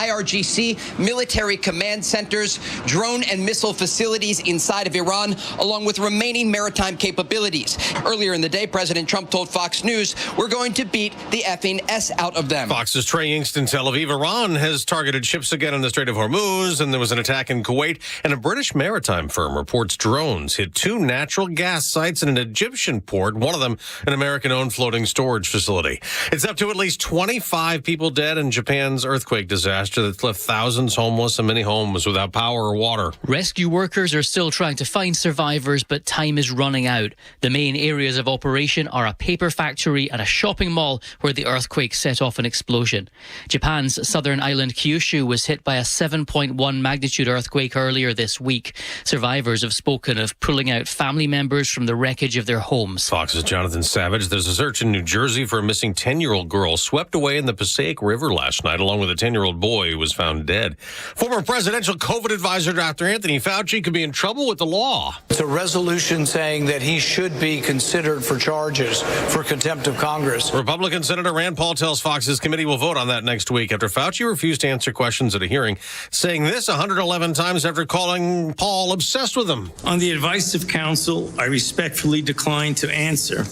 IRGC military command centers, drone and missile facilities inside of Iran, along with remaining maritime capabilities. Earlier in the day, President Trump told Fox News, we're going to beat the effing S out of them. Fox's Trey Yingst in Tel Aviv. Iran has targeted ships again in the Strait of Hormuz, and there was an attack in Kuwait. And a British maritime firm reports drones hit 2 natural gas sites in an Egyptian port, one of them an American-owned floating storage facility. It's up to at least 25 people dead in Japan's earthquake disaster that's left thousands homeless and many homes without power or water. Rescue workers are still trying to find survivors, but time is running out. The main areas of operation are a paper factory and a shopping mall where the earthquake set off an explosion. Japan's southern island Kyushu was hit by a 7.1 magnitude earthquake earlier this week. Survivors have spoken of pulling out family members from the wreckage of their homes. Fox's Jonathan Savage. There's a search in New Jersey for a missing 10-year-old girl swept away in the Passaic River last night, along with a 10-year-old boy who was found dead. Former presidential COVID advisor Dr. Anthony Fauci could be in trouble with the law. It's a resolution saying that he should be considered for charges for contempt of Congress. Republican Senator Rand Paul tells Fox his committee will vote on that next week after Fauci refused to answer questions at a hearing, saying this 111 times after calling Paul obsessed with him. On the advice of counsel, I respectfully decline to answer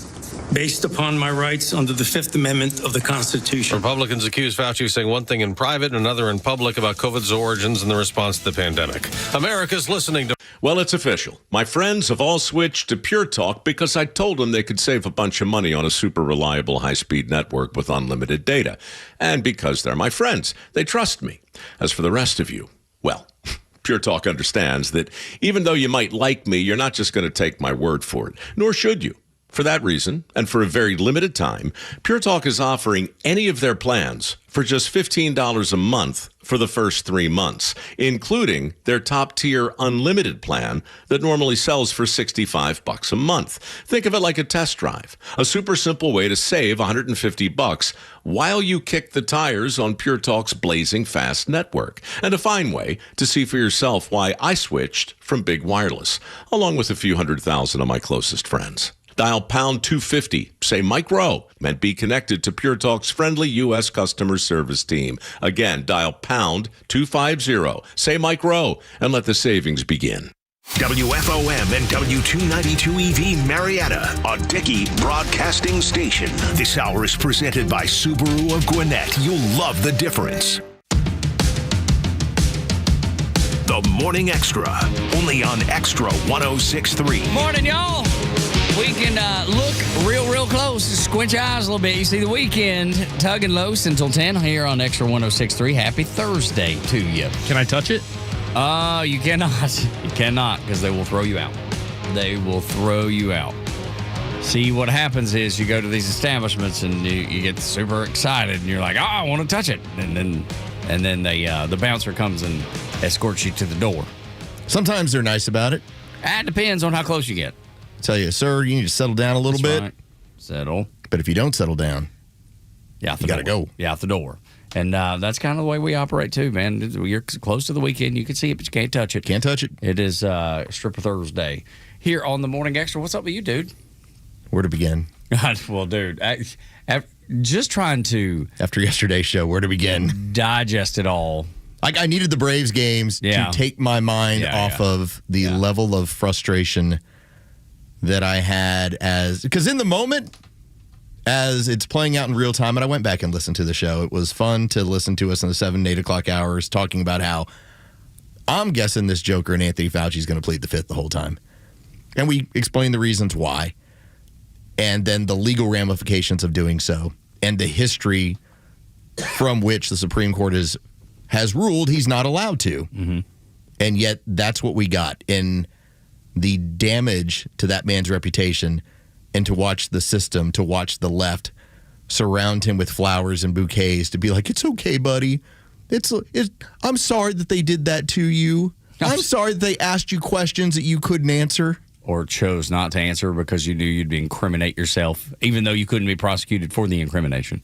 based upon my rights under the Fifth Amendment of the Constitution. Republicans accuse Fauci of saying one thing in private and another in public about COVID's origins and the response to the pandemic. America's listening to... Well, it's official. My friends have all switched to Pure Talk because I told them they could save a bunch of money on a super reliable high-speed network with unlimited data. And because they're my friends, they trust me. As for the rest of you, well... Pure Talk understands that even though you might like me, you're not just going to take my word for it, nor should you. For that reason, and for a very limited time, Pure Talk is offering any of their plans for just $15 a month for the first 3 months, including their top-tier unlimited plan that normally sells for $65 a month. Think of it like a test drive, a super simple way to save $150 while you kick the tires on Pure Talk's blazing fast network, and a fine way to see for yourself why I switched from big wireless, along with a few 100,000 of my closest friends. Dial pound 250, say Mike Rowe, and be connected to Pure Talk's friendly U.S. customer service team. Again, dial pound 250, say Mike Rowe, and let the savings begin. WFOM and W292EV Marietta, a Dickey broadcasting station. This hour is presented by Subaru of Gwinnett. You'll love the difference. The Morning Xtra, only on Extra 106.3. Morning, y'all. We can look real close. Squint your eyes a little bit. You see the weekend. Tug and Los until 10 here on Extra 106.3. Happy Thursday to you. Can I touch it? You cannot. You cannot, because they will throw you out. They will throw you out. See, what happens is you go to these establishments and you get super excited and you're like, oh, I want to touch it. And then the bouncer comes and escorts you to the door. Sometimes they're nice about it. That depends on how close you get. Tell you, sir, you need to settle down a little bit. Right. Settle. But if you don't settle down, you got to go. Yeah, out the door. And that's kind of the way we operate, too, man. You're close to the weekend. You can see it, but you can't touch it. Can't touch it. It is Stripper Thursday. Here on the Morning Extra. What's up with you, dude? Where to begin? Well, dude, just trying to... After yesterday's show, where to begin? Digest it all. I needed the Braves games to take my mind off of the level of frustration that I had because in the moment, as it's playing out in real time, and I went back and listened to the show, it was fun to listen to us in the 7 and 8 o'clock hours talking about how I'm guessing this joker and Anthony Fauci is going to plead the fifth the whole time. And we explained the reasons why, and then the legal ramifications of doing so, and the history from which the Supreme Court has ruled he's not allowed to. Mm-hmm. And yet that's what we got. And the damage to that man's reputation, and to watch the system, to watch the left surround him with flowers and bouquets, to be like, it's okay, buddy. I'm sorry that they did that to you. I'm sorry that they asked you questions that you couldn't answer. Or chose not to answer because you knew you'd incriminate yourself, even though you couldn't be prosecuted for the incrimination.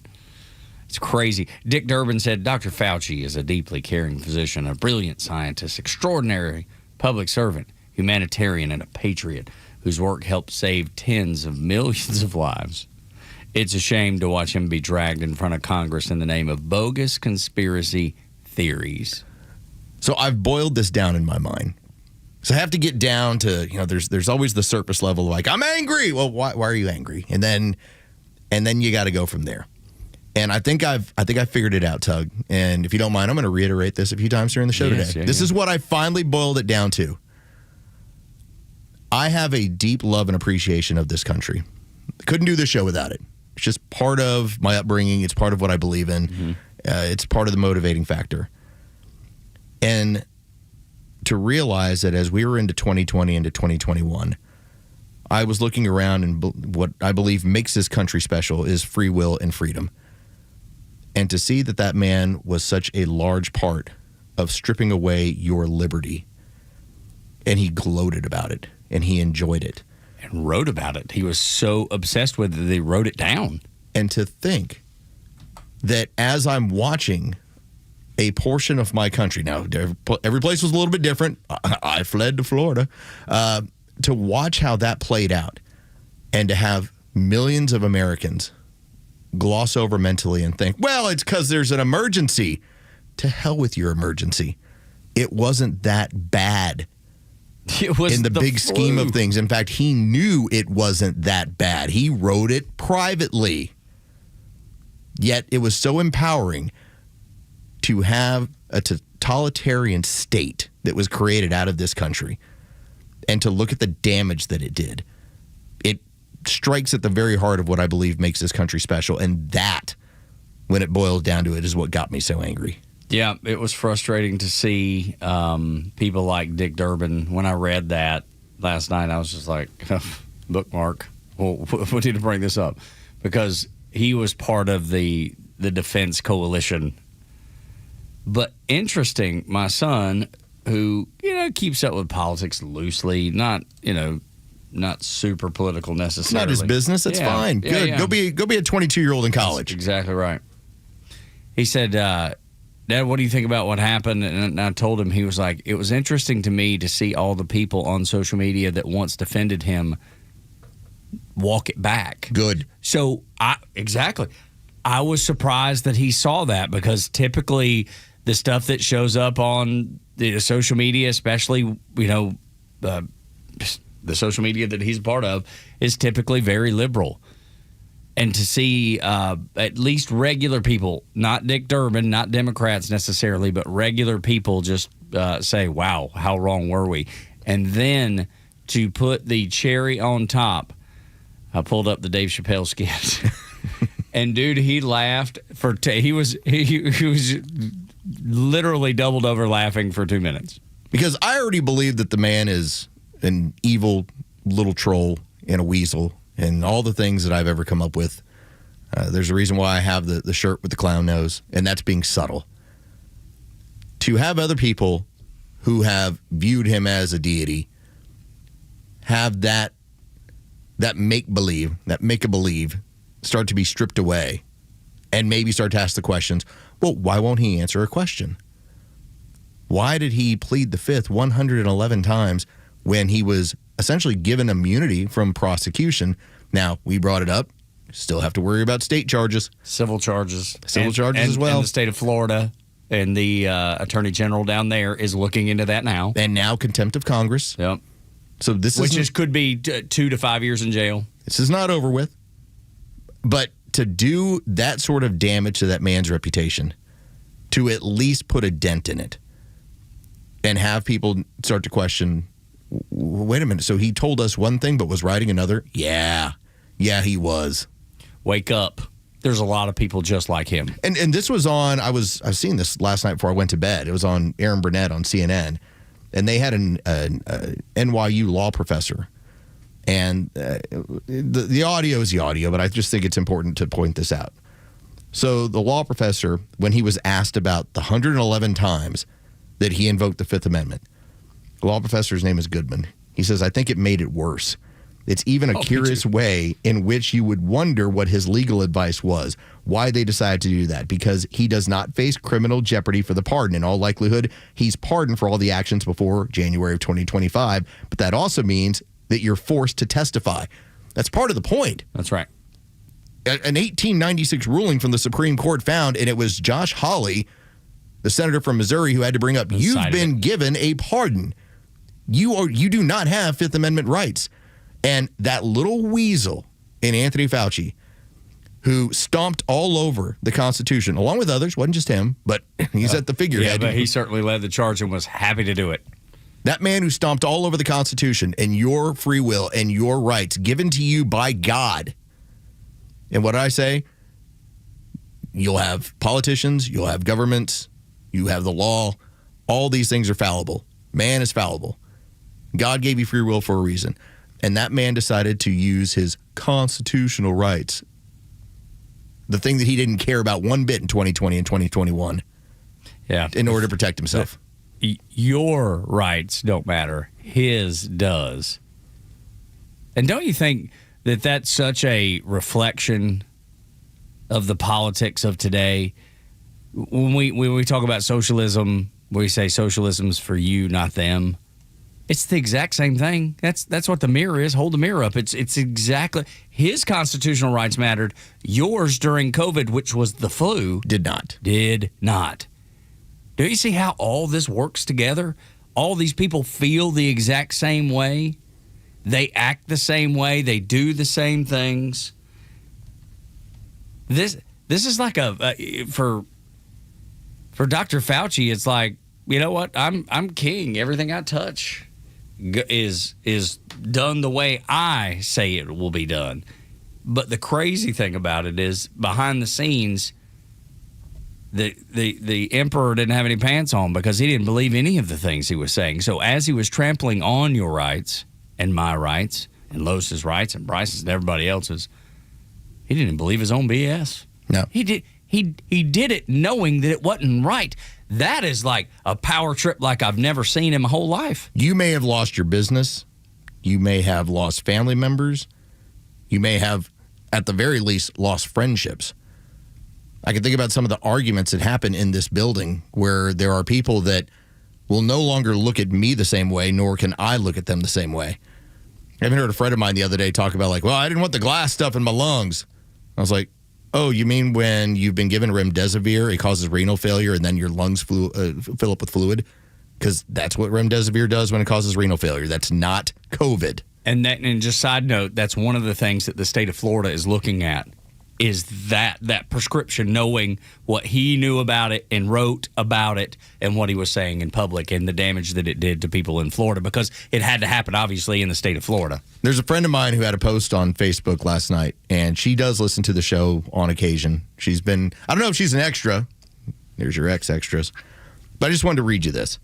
It's crazy. Dick Durbin said, Dr. Fauci is a deeply caring physician, a brilliant scientist, extraordinary public servant, humanitarian, and a patriot whose work helped save tens of millions of lives. It's a shame to watch him be dragged in front of Congress in the name of bogus conspiracy theories. So I've boiled this down in my mind. So I have to get down to, there's always the surface level, like, I'm angry. Well, why are you angry? And then you got to go from there. And I think I figured it out, Tug. And if you don't mind, I'm going to reiterate this a few times during the show today. This is what I finally boiled it down to. I have a deep love and appreciation of this country. Couldn't do this show without it. It's just part of my upbringing. It's part of what I believe in. Mm-hmm. It's part of the motivating factor. And to realize that as we were into 2020 into 2021, I was looking around, and what I believe makes this country special is free will and freedom. And to see that man was such a large part of stripping away your liberty, and he gloated about it, and he enjoyed it. And wrote about it. He was so obsessed with it that he wrote it down. And to think that as I'm watching a portion of my country, now every place was a little bit different. I fled to Florida. To watch how that played out, and to have millions of Americans gloss over mentally and think, well, it's because there's an emergency. To hell with your emergency. It wasn't that bad. It was in the big flu. scheme of things. In fact, he knew it wasn't that bad. He wrote it privately. Yet it was so empowering to have a totalitarian state that was created out of this country, and to look at the damage that it did. It strikes at the very heart of what I believe makes this country special, and that, when it boils down to it, is what got me so angry. Yeah, it was frustrating to see people like Dick Durbin. When I read that last night, I was just like, bookmark. Well, we need to bring this up, because he was part of the defense coalition. But interesting, my son, who, keeps up with politics loosely, not super political necessarily. Not his business. That's fine. Yeah, Good. yeah. Go be a 22-year-old in college. That's exactly right. He said, Dad, what do you think about what happened? And I told him, he was like, it was interesting to me to see all the people on social media that once defended him walk it back. Good. So, I was surprised that he saw that, because typically the stuff that shows up on the social media, especially, the social media that he's a part of, is typically very liberal. And to see at least regular people, not Dick Durbin, not Democrats necessarily, but regular people just say, wow, how wrong were we? And then to put the cherry on top, I pulled up the Dave Chappelle skit. And dude, he laughed he was literally doubled over laughing for 2 minutes. Because I already believe that the man is an evil little troll and a weasel and all the things that I've ever come up with. There's a reason why I have the shirt with the clown nose, and that's being subtle. To have other people who have viewed him as a deity have that make-believe, that make-a-believe start to be stripped away, and maybe start to ask the questions, well, why won't he answer a question? Why did he plead the fifth 111 times when he was essentially given immunity from prosecution? Now, we brought it up. Still have to worry about state charges. Civil charges. Civil charges as well. And the state of Florida and the attorney general down there is looking into that now. And now contempt of Congress. Yep. So this could be 2 to 5 years in jail. This is not over with. But to do that sort of damage to that man's reputation, to at least put a dent in it, and have people start to question, wait a minute, so he told us one thing but was writing another? Yeah, he was. Wake up. There's a lot of people just like him. And this was on, I've seen this last night before I went to bed. It was on Aaron Burnett on CNN. And they had an NYU law professor. And the audio is the audio, but I just think it's important to point this out. So the law professor, when he was asked about the 111 times that he invoked the Fifth Amendment, the law professor's name is Goodman. He says, I think it made it worse. It's even a curious way in which you would wonder what his legal advice was, why they decided to do that, because he does not face criminal jeopardy for the pardon. In all likelihood, he's pardoned for all the actions before January of 2025, but that also means that you're forced to testify. That's part of the point. That's right. An 1896 ruling from the Supreme Court found, and it was Josh Hawley, the senator from Missouri who had to bring up, you've been given a pardon. You do not have Fifth Amendment rights. And that little weasel in Anthony Fauci, who stomped all over the Constitution, along with others, wasn't just him, but he's at the figurehead. Yeah, but he certainly led the charge and was happy to do it. That man who stomped all over the Constitution and your free will and your rights given to you by God. And what did I say? You'll have politicians, you'll have governments, you have the law. All these things are fallible. Man is fallible. God gave you free will for a reason. And that man decided to use his constitutional rights, the thing that he didn't care about one bit in 2020 and 2021, in order to protect himself. Your rights don't matter. His does. And don't you think that that's such a reflection of the politics of today? When we talk about socialism, we say socialism's for you, not them. It's the exact same thing. That's what the mirror is. Hold the mirror up. It's exactly. His constitutional rights mattered. Yours during COVID, which was the flu, did not. Did not. Do you see how all this works together? All these people feel the exact same way. They act the same way. They do the same things. This is like for Dr. Fauci, it's like, you know what? I'm king. Everything I touch is done the way I say it will be done. But the crazy thing about it is, behind the scenes, the emperor didn't have any pants on because he didn't believe any of the things he was saying. So as he was trampling on your rights and my rights and Los's rights and Bryce's and everybody else's, he didn't believe his own BS. No. He did it knowing that it wasn't right. That is like a power trip like I've never seen in my whole life. You may have lost your business. You may have lost family members. You may have, at the very least, lost friendships. I can think about some of the arguments that happen in this building where there are people that will no longer look at me the same way, nor can I look at them the same way. I even heard a friend of mine the other day talk about, like, well, I didn't want the glass stuff in my lungs. I was like, oh, you mean when you've been given remdesivir, it causes renal failure, and then your lungs fill up with fluid? Because that's what remdesivir does when it causes renal failure. That's not COVID. And just side note, that's one of the things that the state of Florida is looking at, is that prescription, knowing what he knew about it and wrote about it and what he was saying in public and the damage that it did to people in Florida, because it had to happen, obviously, in the state of Florida. There's a friend of mine who had a post on Facebook last night, and she does listen to the show on occasion. She's been, I don't know if she's an extra. There's your ex-extras. But I just wanted to read you this.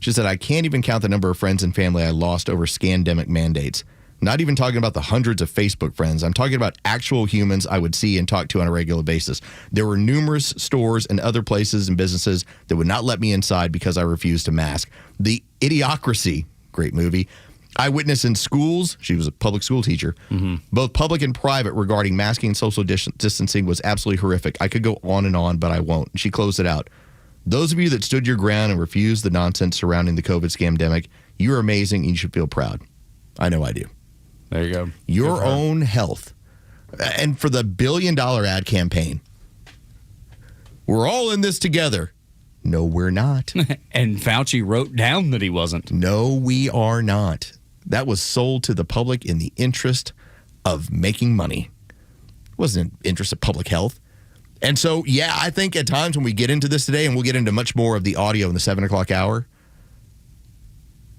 She said, I can't even count the number of friends and family I lost over scandemic mandates. Not even talking about the hundreds of Facebook friends. I'm talking about actual humans I would see and talk to on a regular basis. There were numerous stores and other places and businesses that would not let me inside because I refused to mask. The Idiocracy, great movie. I witnessed in schools, she was a public school teacher, both public and private, regarding masking and social distancing was absolutely horrific. I could go on, but I won't. She closed it out. Those of you that stood your ground and refused the nonsense surrounding the COVID scamdemic, you're amazing and you should feel proud. I know I do. There you go. Your own health. And for the $1 billion ad campaign, we're all in this together. No, we're not. And Fauci wrote down that he wasn't. No, we are not. That was sold to the public in the interest of making money. It wasn't in the interest of public health. And so, yeah, I think at times when we get into this today, and we'll get into much more of the audio in the 7 o'clock hour,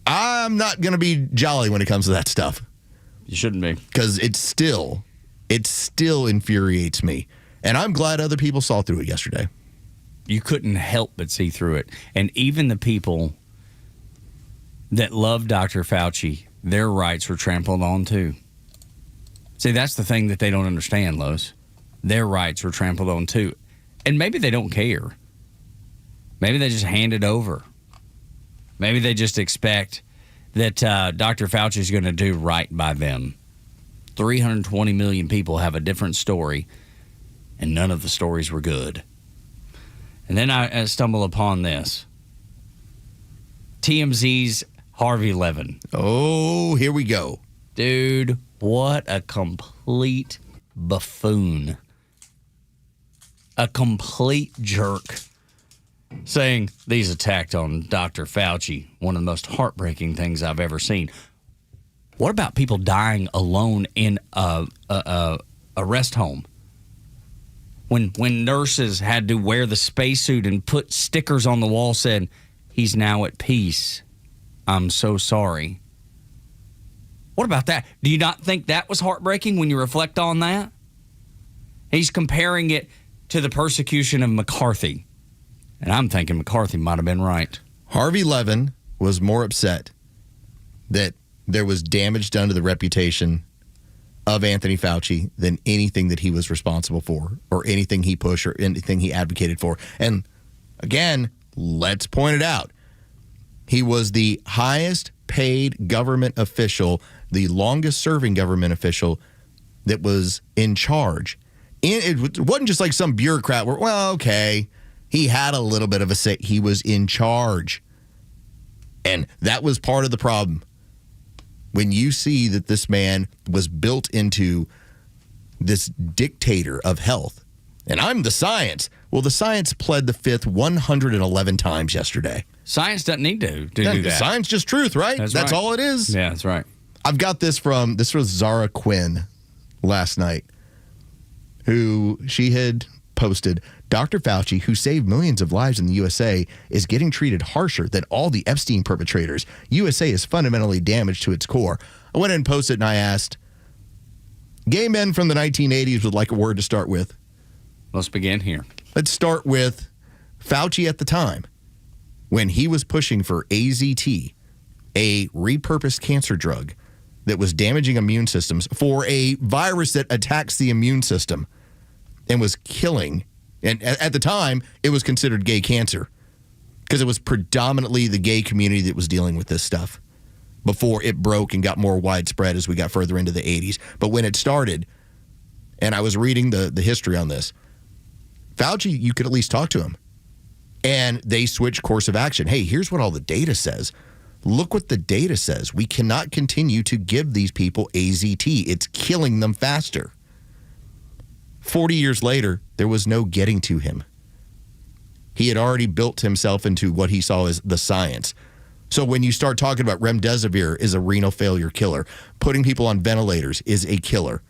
I'm not going to be jolly when it comes to that stuff. You shouldn't be. Because it still infuriates me. And I'm glad other people saw through it yesterday. You couldn't help but see through it. And even the people that love Dr. Fauci, their rights were trampled on too. See, that's the thing that they don't understand, Los. Their rights were trampled on too. And maybe they don't care. Maybe they just hand it over. Maybe they just expect that Dr. Fauci is going to do right by them. 320 million people have a different story, and none of the stories were good. And then I stumble upon this. TMZ's Harvey Levin. Oh, here we go. Dude, what a complete buffoon. A complete jerk. saying these attacks on Dr. Fauci, one of the most heartbreaking things I've ever seen. What about people dying alone in a rest home? When nurses had to wear the spacesuit and put stickers on the wall said, "He's now at peace. I'm so sorry." What about that? Do you not think that was heartbreaking when you reflect on that? He's comparing it to the persecution of McCarthy. And I'm thinking McCarthy might have been right. Harvey Levin was more upset that there was damage done to the reputation of Anthony Fauci than anything that he was responsible for or anything he pushed or anything he advocated for. And again, let's point it out. He was the highest paid government official, the longest serving government official that was in charge. It wasn't just like some bureaucrat where, well, okay, he had a little bit of a say. He was in charge. And that was part of the problem. When you see that this man was built into this dictator of health, and I'm the science. Well, the science pled the fifth 111 times yesterday. Science doesn't need to do that. Science just truth, right? That's right. All it is. Yeah, that's right. I've got this was Zara Quinn last night, who she had posted, Dr. Fauci, who saved millions of lives in the USA, is getting treated harsher than all the Epstein perpetrators. USA is fundamentally damaged to its core. I went and posted and I asked, gay men from the 1980s would like a word to start with. Let's begin here. Let's start with Fauci at the time, when he was pushing for AZT, a repurposed cancer drug that was damaging immune systems for a virus that attacks the immune system and was killing. And at the time, it was considered gay cancer because it was predominantly the gay community that was dealing with this stuff before it broke and got more widespread as we got further into the 80s. But when it started, and I was reading the history on this, Fauci, you could at least talk to him. And they switched course of action. Hey, here's what all the data says. Look what the data says. We cannot continue to give these people AZT. It's killing them faster. 40 years later, there was no getting to him. He had already built himself into what he saw as the science. So when you start talking about remdesivir is a renal failure killer, putting people on ventilators is a killer,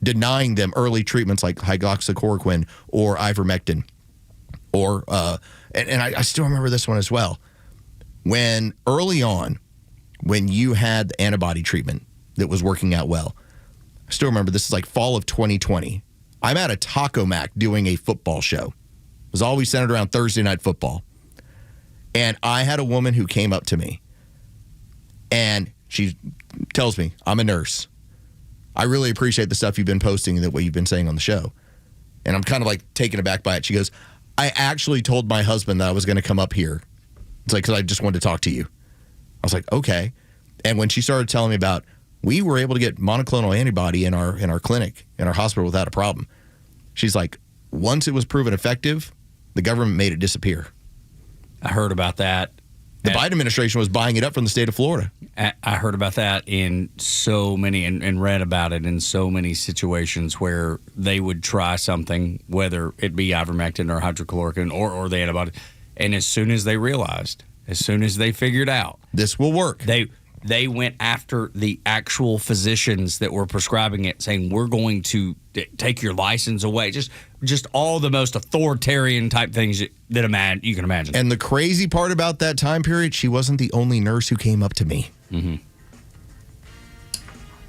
denying them early treatments like hydroxychloroquine or ivermectin, or and I still remember this one as well. When early on, when you had the antibody treatment that was working out well, I still remember this is like fall of 2020. I'm at a Taco Mac doing a football show. It was always centered around Thursday night football. And I had a woman who came up to me and she tells me, I'm a nurse. I really appreciate the stuff you've been posting and what you've been saying on the show. And I'm kind of like taken aback by it. She goes, I actually told my husband that I was going to come up here. It's like, because I just wanted to talk to you. I was like, okay. And when she started telling me about, we were able to get monoclonal antibody in our clinic, in our hospital without a problem. She's like, once it was proven effective, the government made it disappear. I heard about that. The Biden administration was buying it up from the state of Florida. I heard about that in so many and read about it in so many situations where they would try something, whether it be ivermectin or hydrochloroquine or the antibody. And as soon as they realized, as soon as they figured out this will work, they went after the actual physicians that were prescribing it, saying, we're going to take your license away. Just all the most authoritarian type things that you can imagine. And the crazy part about that time period, she wasn't the only nurse who came up to me. Mm-hmm.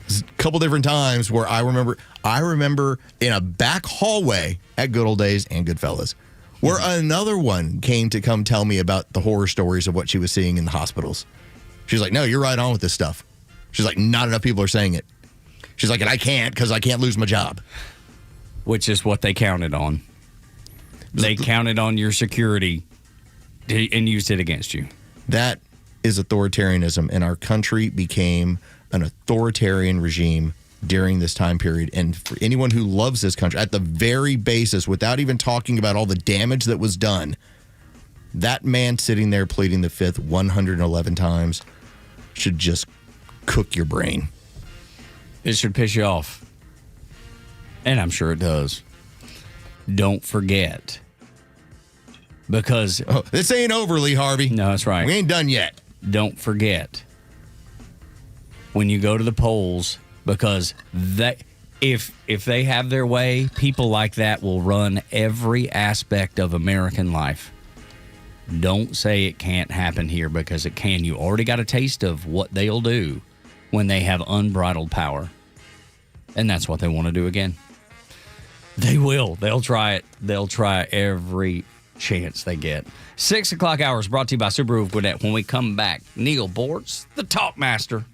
A couple different times where I remember in a back hallway at Good Old Days and Goodfellas, where another one came to come tell me about the horror stories of what she was seeing in the hospitals. She's like, no, you're right on with this stuff. She's like, not enough people are saying it. She's like, and I can't because I can't lose my job. Which is what they counted on. They counted on your security and used it against you. That is authoritarianism, and our country became an authoritarian regime during this time period. And for anyone who loves this country, at the very basis, without even talking about all the damage that was done, that man sitting there pleading the fifth 111 times should just cook your brain. It should piss you off. And I'm sure it does. Don't forget, Because this ain't over, Lee Harvey. No, that's right. We ain't done yet. Don't forget when you go to the polls, because if they have their way, people like that will run every aspect of American life. Don't say it can't happen here, because it can. You already got a taste of what they'll do when they have unbridled power. And that's what they want to do again. They will. They'll try it. They'll try every chance they get. 6 o'clock hour is brought to you by Subaru of Gwinnett. When we come back, Neil Bortz, the Talk Master.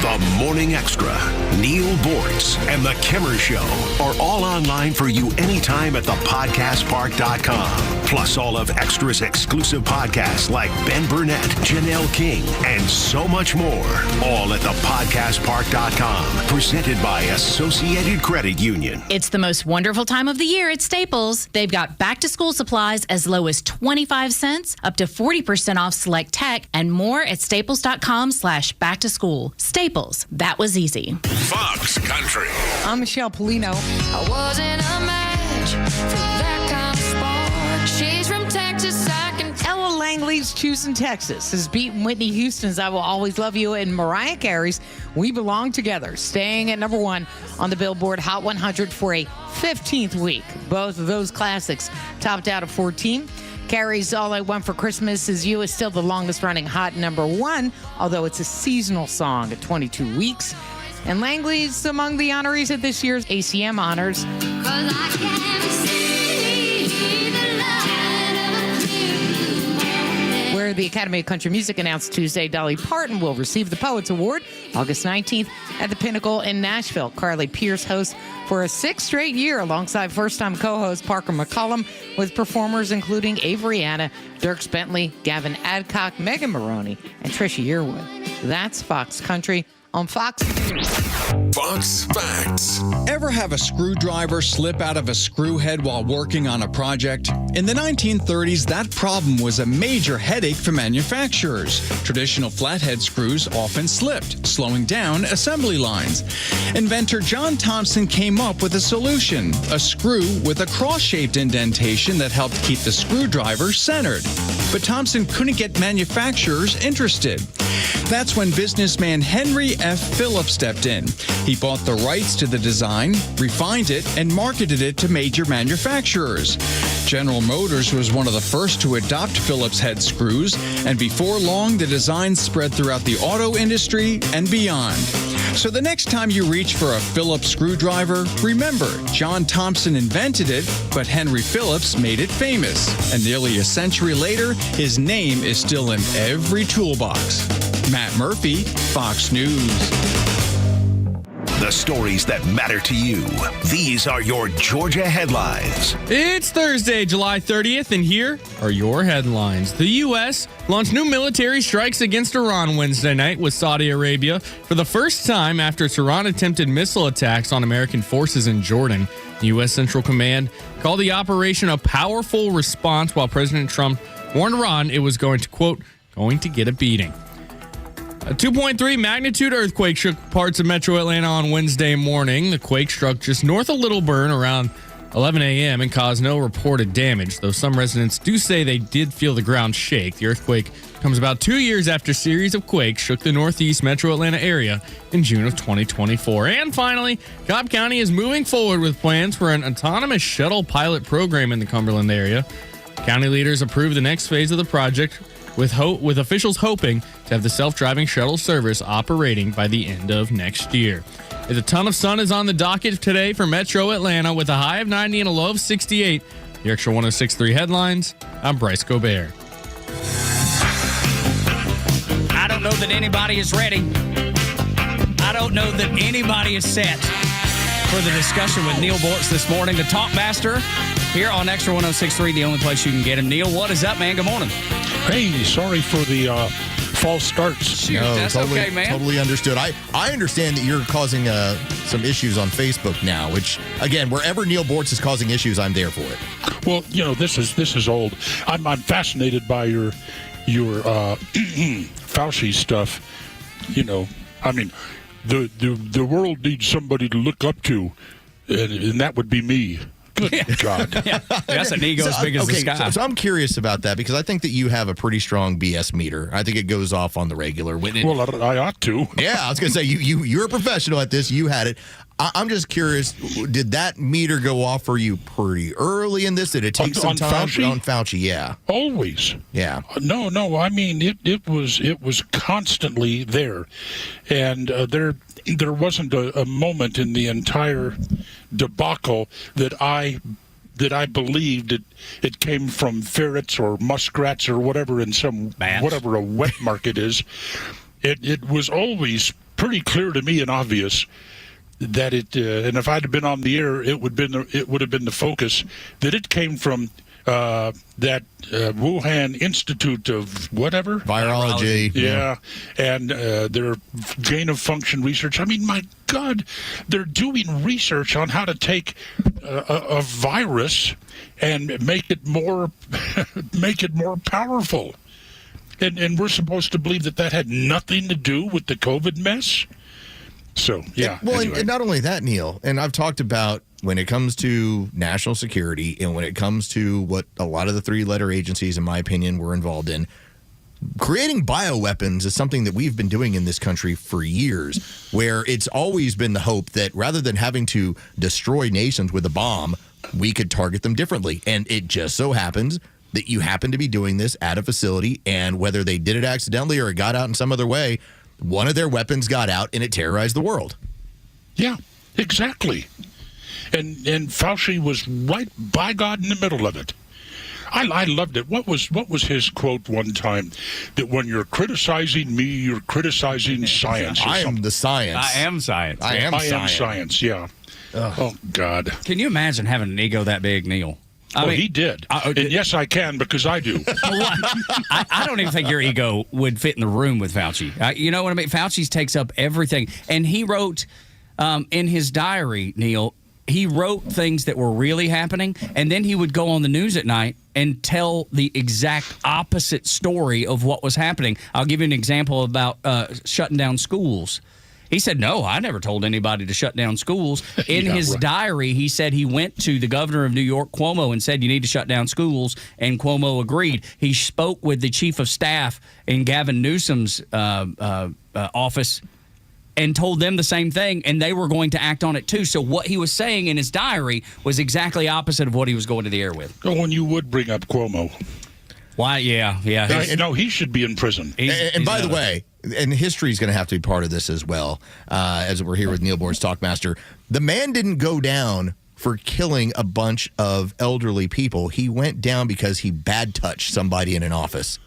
The Morning Extra, Neil Bortz, and The Kimmer Show are all online for you anytime at thepodcastpark.com. Plus all of Extra's exclusive podcasts like Ben Burnett, Janelle King, and so much more. All at thepodcastpark.com. Presented by Associated Credit Union. It's the most wonderful time of the year at Staples. They've got back-to-school supplies as low as 25 cents, up to 40% off select tech, and more at staples.com/back-to-school. Staples. That was easy. Fox Country. I'm Michelle Polino. I wasn't a match for that kind of sport. She's from Texas. Ella Langley's Choosing Texas has beaten Whitney Houston's I Will Always Love You and Mariah Carey's We Belong Together, staying at number 1 on the Billboard Hot 100 for a 15th week. Both of those classics topped out at 14. Carey's All I Want for Christmas Is You is still the longest-running hot number 1, although it's a seasonal song at 22 weeks. And Langley's among the honorees at this year's ACM Honors, where the Academy of Country Music announced Tuesday Dolly Parton will receive the Poets Award August 19th at the Pinnacle in Nashville. Carly Pierce hosts for a 6th straight year alongside first-time co-host Parker McCollum, with performers including Avery Anna, Dierks Bentley, Gavin Adcock, Megan Maroney, and Trisha Yearwood. That's Fox Country on Fox. Fox Facts. Ever have a screwdriver slip out of a screw head while working on a project? In the 1930s, that problem was a major headache for manufacturers. Traditional flathead screws often slipped, slowing down assembly lines. Inventor John Thompson came up with a solution, a screw with a cross-shaped indentation that helped keep the screwdriver centered. But Thompson couldn't get manufacturers interested. That's when businessman Henry F. Phillips stepped in. He bought the rights to the design, refined it, and marketed it to major manufacturers. General Motors was one of the first to adopt Phillips head screws, and before long, the design spread throughout the auto industry and beyond. So the next time you reach for a Phillips screwdriver, remember, John Thompson invented it, but Henry Phillips made it famous. And nearly a century later, his name is still in every toolbox. Matt Murphy, Fox News. The stories that matter to you. These are your Georgia headlines. It's Thursday, July 30th, and here are your headlines. The U.S. launched new military strikes against Iran Wednesday night, with Saudi Arabia for the first time after Tehran attempted missile attacks on American forces in Jordan. The U.S. Central Command called the operation a powerful response, while President Trump warned Iran it was going to get a beating. A 2.3 magnitude earthquake shook parts of metro Atlanta on Wednesday morning. The quake struck just north of Little Burn around 11 a.m. and caused no reported damage, though some residents do say they did feel the ground shake. The earthquake comes about 2 years after a series of quakes shook the northeast metro Atlanta area in June of 2024. And finally, Cobb County is moving forward with plans for an autonomous shuttle pilot program in the Cumberland area. County leaders approved the next phase of the project, with officials hoping to have the self-driving shuttle service operating by the end of next year. A ton of sun is on the docket today for Metro Atlanta, with a high of 90 and a low of 68. The Extra 106.3 headlines. I'm Bryce Gobert. I don't know that anybody is ready. I don't know that anybody is set for the discussion with Neil Bortz this morning, the Talk Master, here on Extra 106.3, the only place you can get him. Neil, what is up, man? Good morning. Hey, sorry for the false starts. Shoot, that's totally, okay, man. Totally understood. I understand that you're causing some issues on Facebook now, which, again, wherever Neil Bortz is causing issues, I'm there for it. Well, you know, this is old. I'm fascinated by your Fauci stuff. You know, I mean, the world needs somebody to look up to, and that would be me. Good God. Yeah. That's an ego as big as the sky. So I'm curious about that because I think that you have a pretty strong BS meter. I think it goes off on the regular. Well, I ought to. Yeah, I was going to say, you're a professional at this. You had it. I'm just curious, did that meter go off for you pretty early in this? Did it take some time? Fauci? On Fauci, yeah. Always. Yeah. No. I mean, it was constantly there. And there wasn't a moment in the entire debacle that I believed it came from ferrets or muskrats or whatever in some whatever a wet market is. It was always pretty clear to me and obvious that and if I'd have been on the air, it would have been the focus that it came from that Wuhan Institute of whatever virology. Yeah, and their gain of function research. I mean, my God, they're doing research on how to take a virus and make it more powerful. And we're supposed to believe that had nothing to do with the COVID mess. So, yeah. Well, anyway. and not only that, Neil, and I've talked about when it comes to national security and when it comes to what a lot of the three-letter agencies, in my opinion, were involved in, creating bioweapons is something that we've been doing in this country for years, where it's always been the hope that rather than having to destroy nations with a bomb, we could target them differently. And it just so happens that you happen to be doing this at a facility, and whether they did it accidentally or it got out in some other way, one of their weapons got out and it terrorized the world. Yeah, exactly. And Fauci was right by God in the middle of it. I loved it. What was his quote one time? That when you're criticizing me, you're criticizing science. I am the science. I am science. I am science, yeah. Ugh. Oh, God. Can you imagine having an ego that big, Neil? I mean, he did. And yes, I can, because I do. I don't even think your ego would fit in the room with Fauci. You know what I mean? Fauci takes up everything. And he wrote in his diary, Neil, he wrote things that were really happening, and then he would go on the news at night and tell the exact opposite story of what was happening. I'll give you an example about shutting down schools. He said, no, I never told anybody to shut down schools. In his diary, he said he went to the governor of New York, Cuomo, and said, you need to shut down schools, and Cuomo agreed. He spoke with the chief of staff in Gavin Newsom's office and told them the same thing, and they were going to act on it too. So what he was saying in his diary was exactly opposite of what he was going to the air with. Oh, and you would bring up Cuomo. Why? Yeah. No, he should be in prison. And by the way, and history is going to have to be part of this as well, as we're here with Neil Boortz, Talkmaster. The man didn't go down for killing a bunch of elderly people. He went down because he bad touched somebody in an office.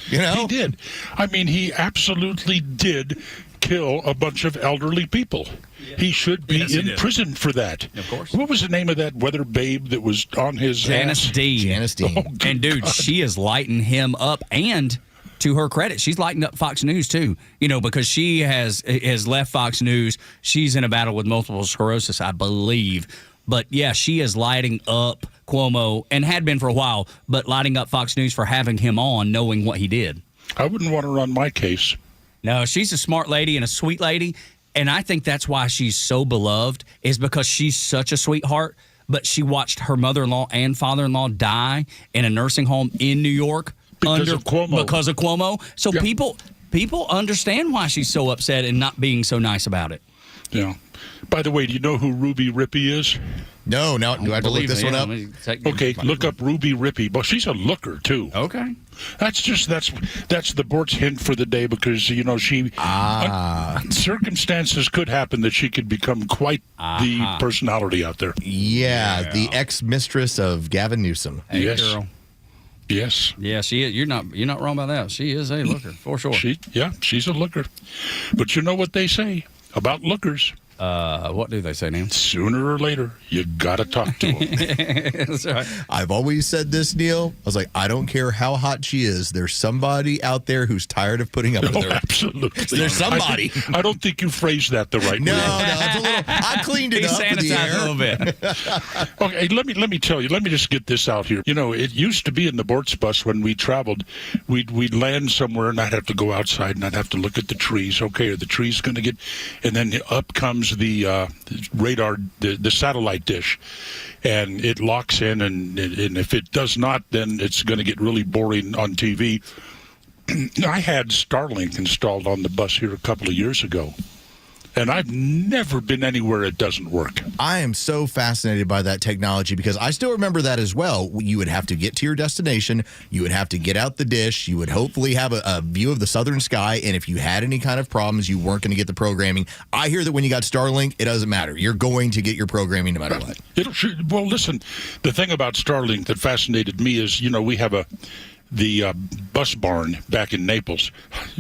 You know? He did. I mean, he absolutely did kill a bunch of elderly people. Yeah. He should be in prison for that. Of course. What was the name of that weather babe that was on his Janice Dean. Janice Dean. Oh, and, dude, God. she is lighting him up. And to her credit, she's lighting up Fox News, too. You know, because she has left Fox News. She's in a battle with multiple sclerosis, I believe. But, yeah, she is lighting up Cuomo, and had been for a while, but lighting up Fox News for having him on, knowing what he did. I wouldn't want her on my case. No, she's a smart lady and a sweet lady, and I think that's why she's so beloved, is because she's such a sweetheart, but she watched her mother-in-law and father-in-law die in a nursing home in New York because of Cuomo. So yeah. people understand why she's so upset and not being so nice about it. Yeah. By the way, do you know who Ruby Rippey is? No, do I have to look this one up? Okay, look up Ruby Rippey. Well, she's a looker, too. Okay. That's the Boortz hint for the day, because, you know, circumstances could happen that she could become quite the personality out there. Yeah, the ex-mistress of Gavin Newsom. Hey, yes. Girl. Yes. Yeah, she is. You're not wrong about that. She is a looker, for sure. She's a looker. But you know what they say about lookers? What do they say, Neil? Sooner or later, you got to talk to them. That's right. I've always said this, Neil. I was like, I don't care how hot she is. There's somebody out there who's tired of putting up with her. Absolutely. There's somebody. I don't think you phrased that the right way. No, it's a little. I cleaned it up for the air. A little bit. Okay, let me tell you. Let me just get this out here. You know, it used to be in the Bortz bus when we traveled. We'd land somewhere, and I'd have to go outside, and I'd have to look at the trees. Okay, are the trees going to get? And then up comes the radar, the satellite dish, and it locks in, and if it does not, then it's going to get really boring on TV. I had Starlink installed on the bus here a couple of years ago, and I've never been anywhere it doesn't work. I am so fascinated by that technology because I still remember that as well. You would have to get to your destination. You would have to get out the dish. You would hopefully have a view of the southern sky. And if you had any kind of problems, you weren't going to get the programming. I hear that when you got Starlink, it doesn't matter. You're going to get your programming no matter what. Well, listen, the thing about Starlink that fascinated me is, you know, we have the bus barn back in Naples.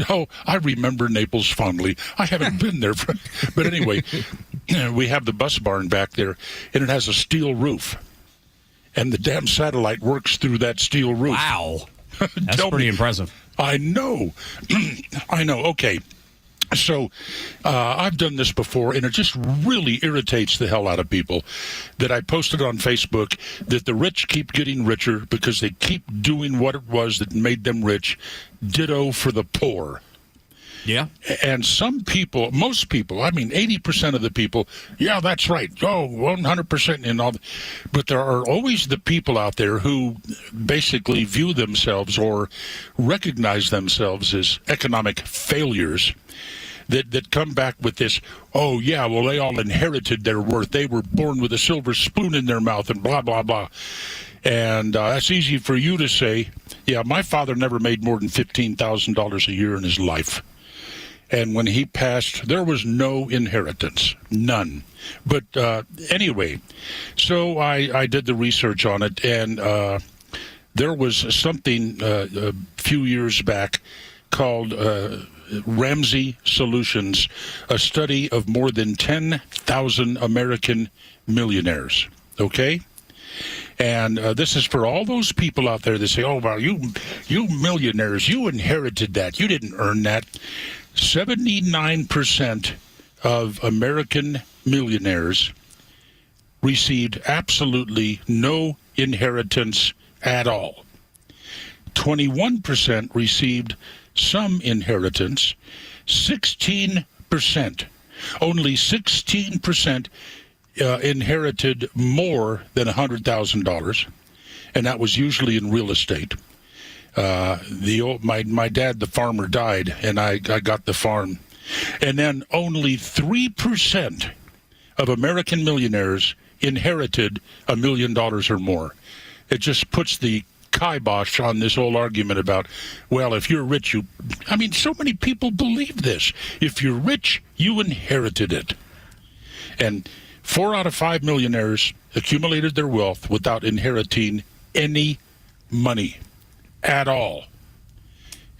Oh, I remember Naples fondly. I haven't been there. But anyway, we have the bus barn back there, and it has a steel roof. And the damn satellite works through that steel roof. Wow. That's pretty impressive. I know. I know. Okay. So I've done this before, and it just really irritates the hell out of people that I posted on Facebook that the rich keep getting richer because they keep doing what it was that made them rich. Ditto for the poor. Yeah. And some people, most people, I mean 80% of the people, yeah, that's right. Oh, 100% and all. But there are always the people out there who basically view themselves or recognize themselves as economic failures that come back with this, oh, yeah, well, they all inherited their worth. They were born with a silver spoon in their mouth and blah, blah, blah. And that's easy for you to say, yeah, my father never made more than $15,000 a year in his life. And when he passed, there was no inheritance, none. But anyway, so I did the research on it, and there was something a few years back called Ramsey Solutions, a study of more than 10,000 American millionaires, okay? And this is for all those people out there that say, oh, well, you millionaires, you inherited that. You didn't earn that. 79% of American millionaires received absolutely no inheritance at all. 21% received some inheritance. 16%, only 16% inherited more than $100,000, and that was usually in real estate. My dad, the farmer, died, and I got the farm. And then only 3% of American millionaires inherited $1 million or more. It just puts the kibosh on this whole argument about, well, if you're rich, so many people believe this. If you're rich, you inherited it. And 4 out of 5 millionaires accumulated their wealth without inheriting any money at all.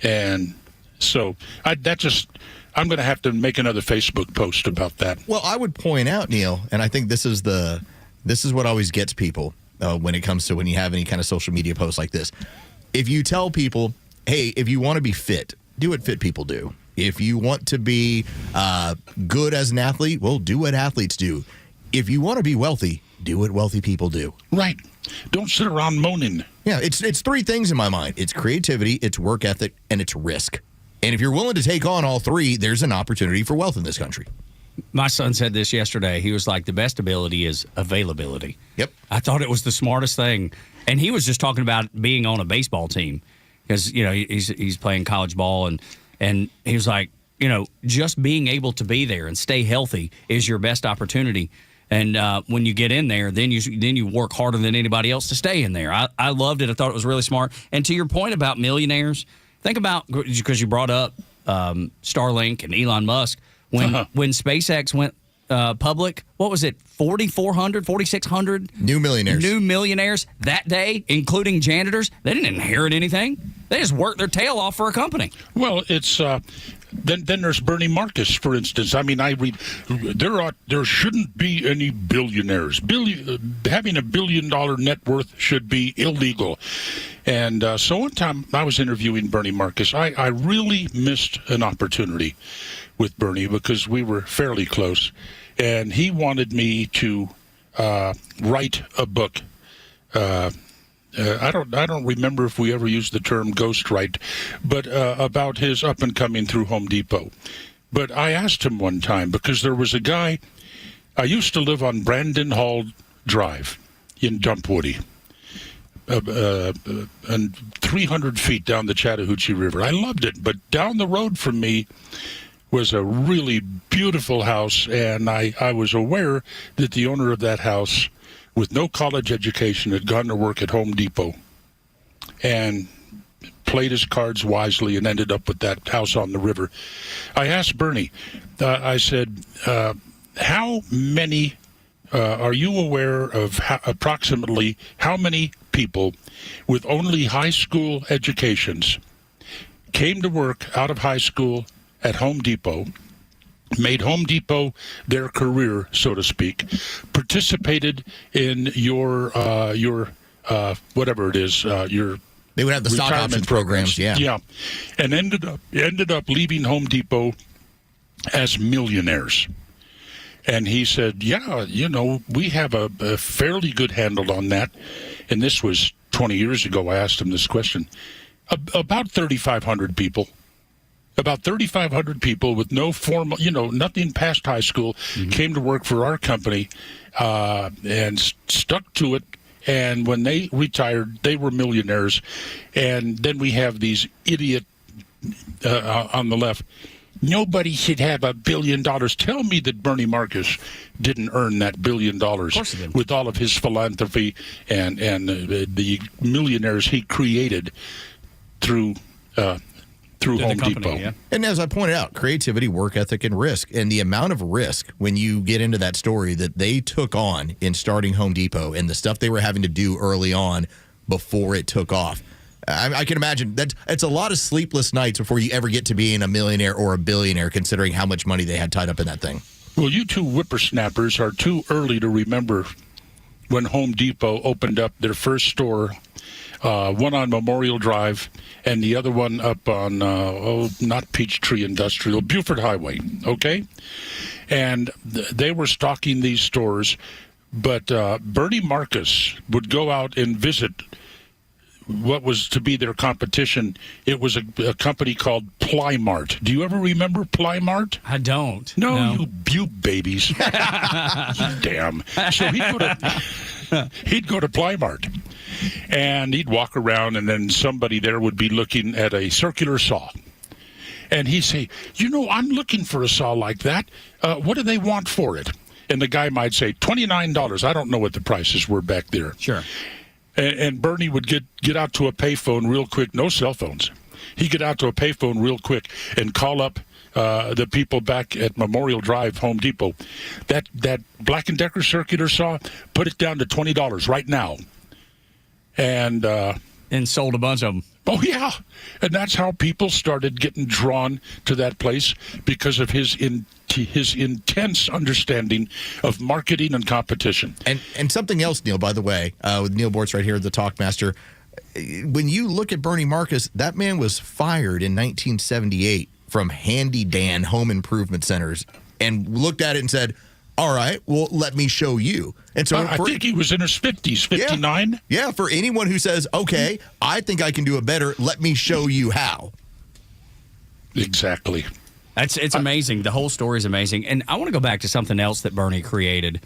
And so I'm going to have to make another Facebook post about that. Well, I would point out, Neil, and I think this is what always gets people when it comes to when you have any kind of social media posts like this. If you tell people, hey, if you want to be fit, do what fit people do. If you want to be good as an athlete, well, do what athletes do. If you want to be wealthy, do what wealthy people do. Right. Don't sit around moaning. Yeah, it's 3 things in my mind. It's creativity, it's work ethic, and it's risk. And if you're willing to take on all 3, there's an opportunity for wealth in this country. My son said this yesterday. He was like, the best ability is availability. Yep. I thought it was the smartest thing. And he was just talking about being on a baseball team because, he's playing college ball. And he was like, just being able to be there and stay healthy is your best opportunity. And when you get in there, then you work harder than anybody else to stay in there. I loved it. I thought it was really smart. And to your point about millionaires, think about, because you brought up Starlink and Elon Musk, when SpaceX went public, what was it, 4,400, 4,600? New millionaires that day, including janitors. They didn't inherit anything. They just worked their tail off for a company. Well, it's Then there's Bernie Marcus, for instance. I mean, I read there shouldn't be any billionaires. Having $1 billion net worth should be illegal. And so one time I was interviewing Bernie Marcus. I really missed an opportunity with Bernie because we were fairly close, and he wanted me to write a book. I don't remember if we ever used the term ghostwrite, but about his up and coming through Home Depot. But I asked him one time because there was a guy. I used to live on Brandon Hall Drive in Dumpwoody, and 300 feet down the Chattahoochee River. I loved it, but down the road from me was a really beautiful house, and I was aware that the owner of that house, with no college education, had gone to work at Home Depot and played his cards wisely and ended up with that house on the river. I asked Bernie, I said, how many, are you aware of approximately how many people with only high school educations came to work out of high school at Home Depot, made Home Depot their career, so to speak, participated in your whatever it is, your they would have the stock options programs, yeah, and ended up leaving Home Depot as millionaires. And he said, yeah, we have a fairly good handle on that. And this was 20 years ago. I asked him this question. About 3,500 people. About 3,500 people with no formal, nothing past high school, came to work for our company and stuck to it. And when they retired, they were millionaires. And then we have these idiot on the left. Nobody should have $1 billion. Tell me that Bernie Marcus didn't earn that $1 billion with all of his philanthropy and the millionaires he created through Home Depot. Yeah. And as I pointed out, creativity, work ethic, and risk. And the amount of risk when you get into that story that they took on in starting Home Depot and the stuff they were having to do early on before it took off. I can imagine that it's a lot of sleepless nights before you ever get to being a millionaire or a billionaire, considering how much money they had tied up in that thing. Well, you two whippersnappers are too early to remember when Home Depot opened up their first store, one on Memorial Drive and the other one up on, not Peachtree Industrial, Buford Highway, okay? And they were stocking these stores, but Bernie Marcus would go out and visit what was to be their competition. It was a company called Plymart. Do you ever remember Plymart? I don't. No. You babies. Damn. So he'd go to Plymart, and he'd walk around, and then somebody there would be looking at a circular saw. And he'd say, I'm looking for a saw like that. What do they want for it? And the guy might say, $29. I don't know what the prices were back there. Sure. And Bernie would get out to a payphone real quick. No cell phones. He'd get out to a payphone real quick and call up the people back at Memorial Drive, Home Depot. That Black & Decker circular saw, put it down to $20 right now. And sold a bunch of them. Oh, yeah. And that's how people started getting drawn to that place, because of his intense understanding of marketing and competition. And something else, Neil, by the way, with Neil Bortz right here, the Talkmaster. When you look at Bernie Marcus, that man was fired in 1978 from Handy Dan Home Improvement Centers and looked at it and said, all right, well, let me show you. And so I think he was in his 50s, 59. Yeah, for anyone who says, okay, I think I can do it better, let me show you how. Exactly. It's amazing. The whole story is amazing. And I want to go back to something else that Bernie created.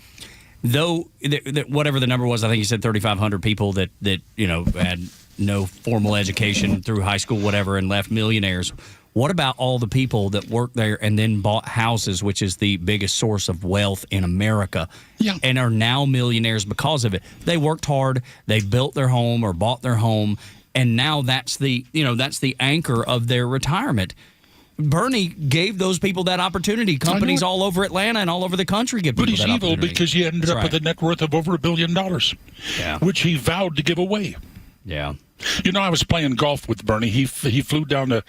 Though, whatever the number was, I think you said 3,500 people that had no formal education through high school, whatever, and left millionaires. What about all the people that worked there and then bought houses, which is the biggest source of wealth in America, and are now millionaires because of it? They worked hard, they built their home or bought their home, and now that's the anchor of their retirement. Bernie gave those people that opportunity. Companies all over Atlanta and all over the country give people that opportunity. But he's evil because he ended up with a net worth of over $1 billion, which he vowed to give away. Yeah. I was playing golf with Bernie. He flew down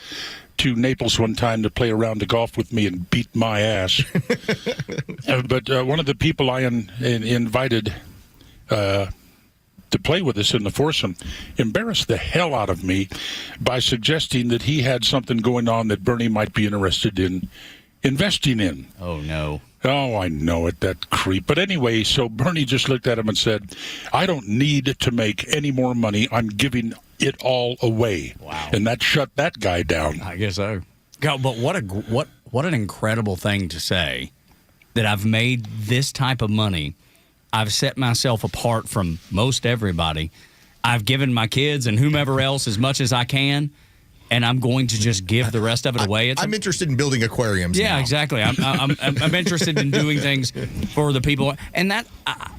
to Naples one time to play a round of golf with me and beat my ass. But one of the people I invited to play with us in the foursome embarrassed the hell out of me by suggesting that he had something going on that Bernie might be interested in investing in. Oh, no. Oh, I know it, that creep. But anyway, so Bernie just looked at him and said, I don't need to make any more money. I'm giving it all away. Wow. And that shut that guy down. I guess so. God, but what an incredible thing to say, that I've made this type of money. I've set myself apart from most everybody. I've given my kids and whomever else as much as I can, and I'm going to just give the rest of it away. I'm interested in building aquariums. Yeah, now. Exactly. I'm interested in doing things for the people. And that,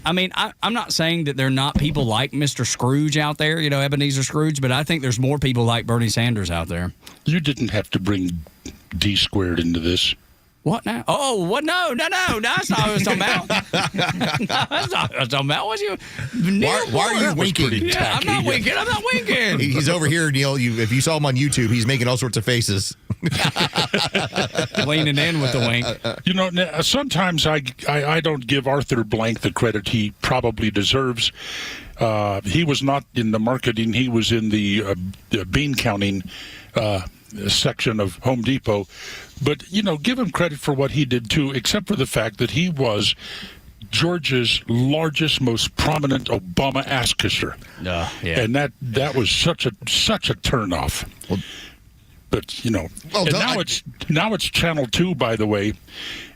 I'm not saying that there are not people like Mr. Scrooge out there, Ebenezer Scrooge, but I think there's more people like Bernie Sanders out there. You didn't have to bring D squared into this. What now? Oh, what? No. That's not what I was talking about. No, that's not what I was talking about. Was you? Why are you winking? Yeah, I'm not winking. He's over here, Neil. If you saw him on YouTube, he's making all sorts of faces. Leaning in with the wink. Sometimes I don't give Arthur Blank the credit he probably deserves. He was not in the marketing. He was in the bean counting section of Home Depot. But, give him credit for what he did, too, except for the fact that he was Georgia's largest, most prominent Obama ass kisser. Yeah. And that was such a turnoff. Well, but, now it's Channel 2, by the way.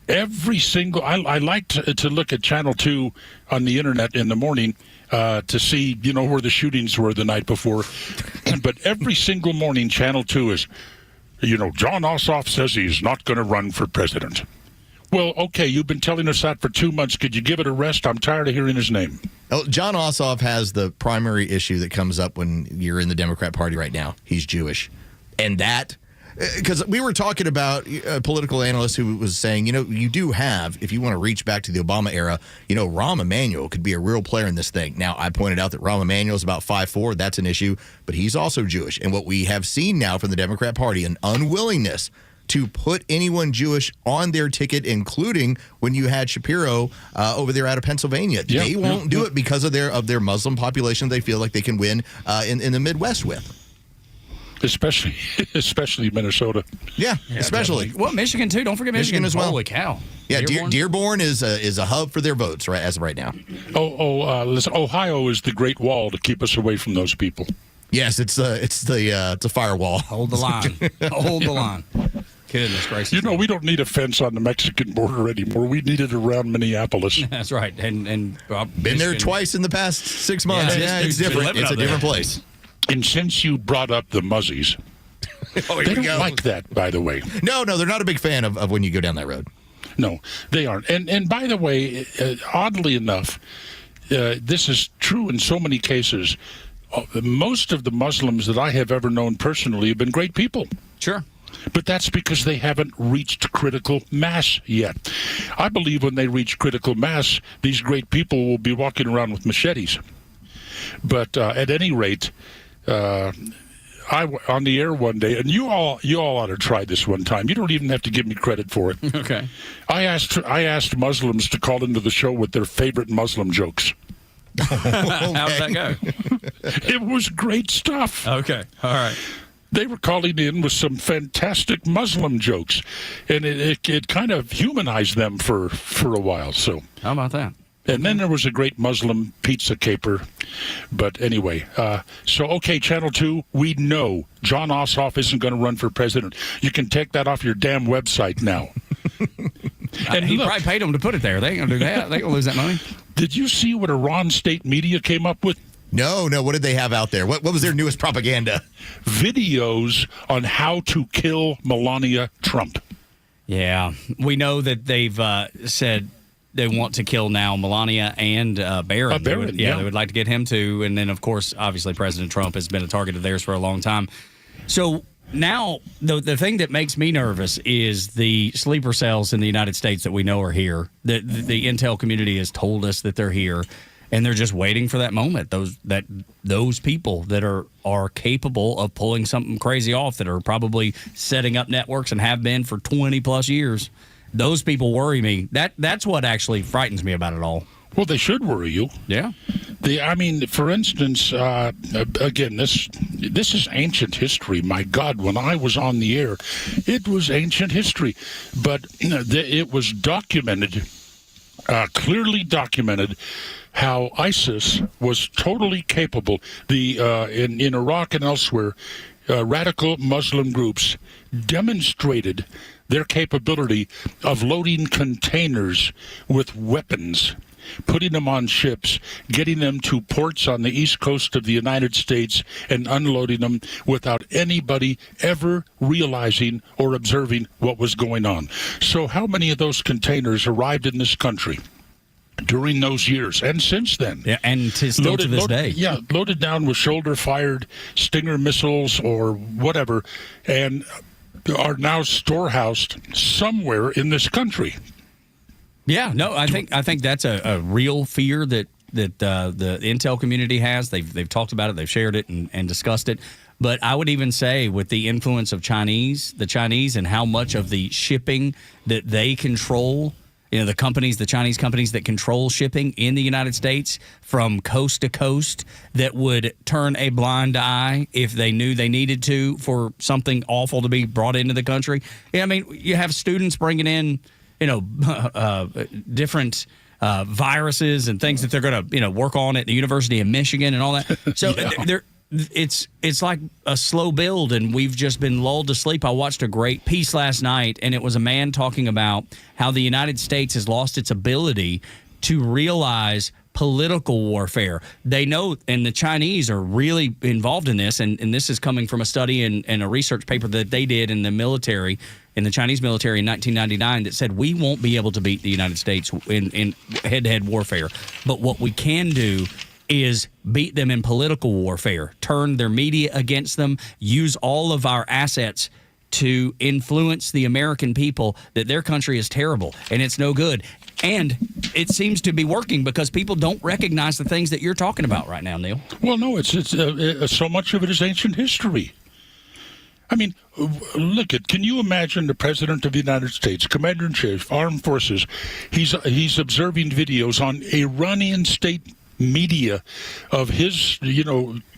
Every single... I like to look at Channel 2 on the Internet in the morning to see, where the shootings were the night before. But every single morning, Channel 2 is... John Ossoff says he's not going to run for president. Well, okay, you've been telling us that for 2 months. Could you give it a rest? I'm tired of hearing his name. Oh, John Ossoff has the primary issue that comes up when you're in the Democrat Party right now. He's Jewish. And that... Because we were talking about a political analyst who was saying, you do have, if you want to reach back to the Obama era, Rahm Emanuel could be a real player in this thing. Now, I pointed out that Rahm Emanuel is about 5'4". That's an issue, but he's also Jewish. And what we have seen now from the Democrat Party, an unwillingness to put anyone Jewish on their ticket, including when you had Shapiro over there out of Pennsylvania. Yeah, they won't do it because of their Muslim population they feel like they can win in the Midwest with. Especially Minnesota. Yeah, especially. Well, Michigan, too. Don't forget Michigan as well. Holy cow. Yeah, Dearborn is a hub for their votes as of right now. Listen, Ohio is the Great Wall to keep us away from those people. Yes, it's a firewall. Hold the line. Hold the line. Goodness gracious. We don't need a fence on the Mexican border anymore. We need it around Minneapolis. That's right. And been there twice in the past 6 months. Yeah, it's different. It's a different place. And since you brought up the Muzzies, they don't like that, by the way. No, they're not a big fan of when you go down that road. No, they aren't. And by the way, oddly enough, this is true in so many cases. Most of the Muslims that I have ever known personally have been great people. Sure. But that's because they haven't reached critical mass yet. I believe when they reach critical mass, these great people will be walking around with machetes. But at any rate... I on the air one day, and you all ought to try this one time. You don't even have to give me credit for it. Okay. I asked Muslims to call into the show with their favorite Muslim jokes. How did that go? It was great stuff. Okay. All right. They were calling in with some fantastic Muslim jokes, and it kind of humanized them for a while. So how about that? And then there was a great Muslim pizza caper. But anyway, okay, Channel 2, we know John Ossoff isn't going to run for president. You can take that off your damn website now. And he probably paid them to put it there. They ain't going to do that. They going to lose that money. Did you see what Iran state media came up with? No. What did they have out there? What was their newest propaganda? Videos on how to kill Melania Trump. Yeah. We know that they've said... They want to kill now Melania and Barron. Barron, they would like to get him too. And then, of course, obviously, President Trump has been a target of theirs for a long time. So now the thing that makes me nervous is the sleeper cells in the United States that we know are here. The intel community has told us that they're here. and they're just waiting for that moment. Those people that are capable of pulling something crazy off, that are probably setting up networks and have been for 20 plus years. Those people worry me. That's what actually frightens me about it all. Well, they should worry you. Yeah. For instance, again, this is ancient history. My God, when I was on the air, it was ancient history. But it was documented, clearly documented, how ISIS was totally capable. In Iraq and elsewhere, radical Muslim groups demonstrated their capability of loading containers with weapons, putting them on ships, getting them to ports on the east coast of the United States, and unloading them without anybody ever realizing or observing what was going on. So how many of those containers arrived in this country during those years and since then? Yeah, and still to this day. Yeah, loaded down with shoulder-fired Stinger missiles or whatever, and are now storehoused somewhere in this country. Yeah, no, I think that's a real fear that the intel community has. They've talked about it, they've shared it and discussed it. But I would even say with the influence of the Chinese and how much of the shipping that they control, the Chinese companies that control shipping in the United States from coast to coast, that would turn a blind eye if they knew they needed to for something awful to be brought into the country. Yeah, I mean, you have students bringing in different viruses and things that they're going to work on at the University of Michigan and all that. So it's like a slow build, and we've just been lulled to sleep. I watched a great piece last night, and it was a man talking about how the United States has lost its ability to realize political warfare. They know, and the Chinese are really involved in this, and this is coming from a study and a research paper that they did in the military, in the Chinese military in 1999, that said we won't be able to beat the United States in head-to-head warfare. But what we can do is beat them in political warfare, turn their media against them, use all of our assets to influence the American people that their country is terrible and it's no good. And it seems to be working because people don't recognize the things that you're talking about right now, Neil. Well, no, it's so much of it is ancient history. I mean, can you imagine the President of the United States, Commander-in-Chief, Armed Forces, he's observing videos on Iranian state media of his,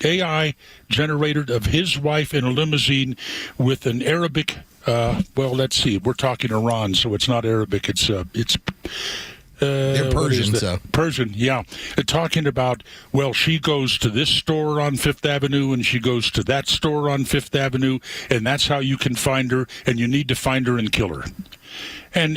AI generated of his wife in a limousine with an Arabic, let's see, we're talking Iran, so it's not Arabic, it's they're Persian, so. Persian, yeah. Talking about, she goes to this store on Fifth Avenue and she goes to that store on Fifth Avenue, and that's how you can find her, and you need to find her and kill her. And,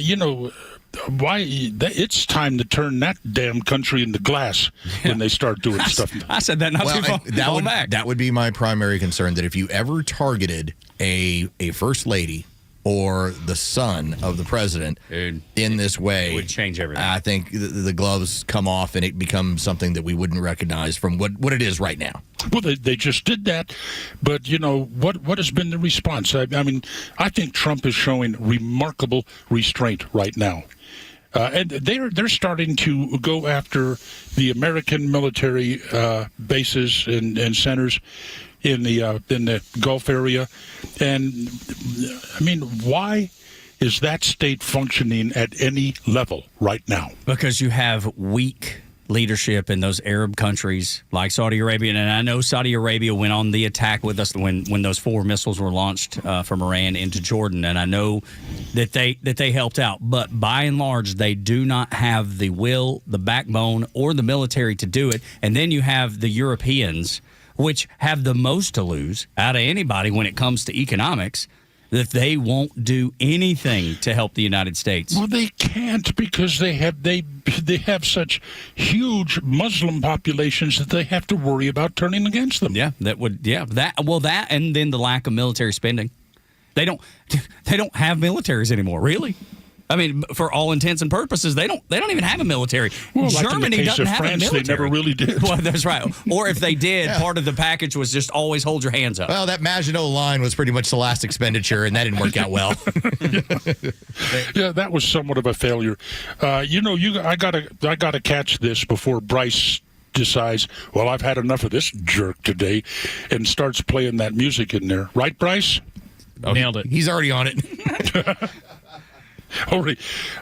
it's time to turn that damn country into glass when they start doing stuff. I said that not too far back. That would be my primary concern, that if you ever targeted a first lady or the son of the president in this way, it would change everything. I think the gloves come off and it becomes something that we wouldn't recognize from what it is right now. Well, they just did that, but what has been the response? I mean, I think Trump is showing remarkable restraint right now. And they're starting to go after the American military bases and centers in the Gulf area, and I mean, why is that state functioning at any level right now? Because you have weak leadership in those Arab countries like Saudi Arabia. And I know Saudi Arabia went on the attack with us when those 4 missiles were launched from Iran into Jordan. And I know that they helped out. But by and large, they do not have the will, the backbone, or the military to do it. And then you have the Europeans, which have the most to lose out of anybody when it comes to economics, that they won't do anything to help the United States. Well, they can't, because they have such huge Muslim populations that they have to worry about turning against them. Yeah, that and then the lack of military spending. They don't have militaries anymore, really. I mean, for all intents and purposes, they don't even have a military. Well, Germany like in the case doesn't of have France, a military. they never really did. Well, that's right. Or if they did, part of the package was just always hold your hands up. Well, that Maginot Line was pretty much the last expenditure, and that didn't work out well. Yeah, that was somewhat of a failure. I gotta catch this before Bryce decides, well, I've had enough of this jerk today, and starts playing that music in there. Right, Bryce? Nailed it. He's already on it.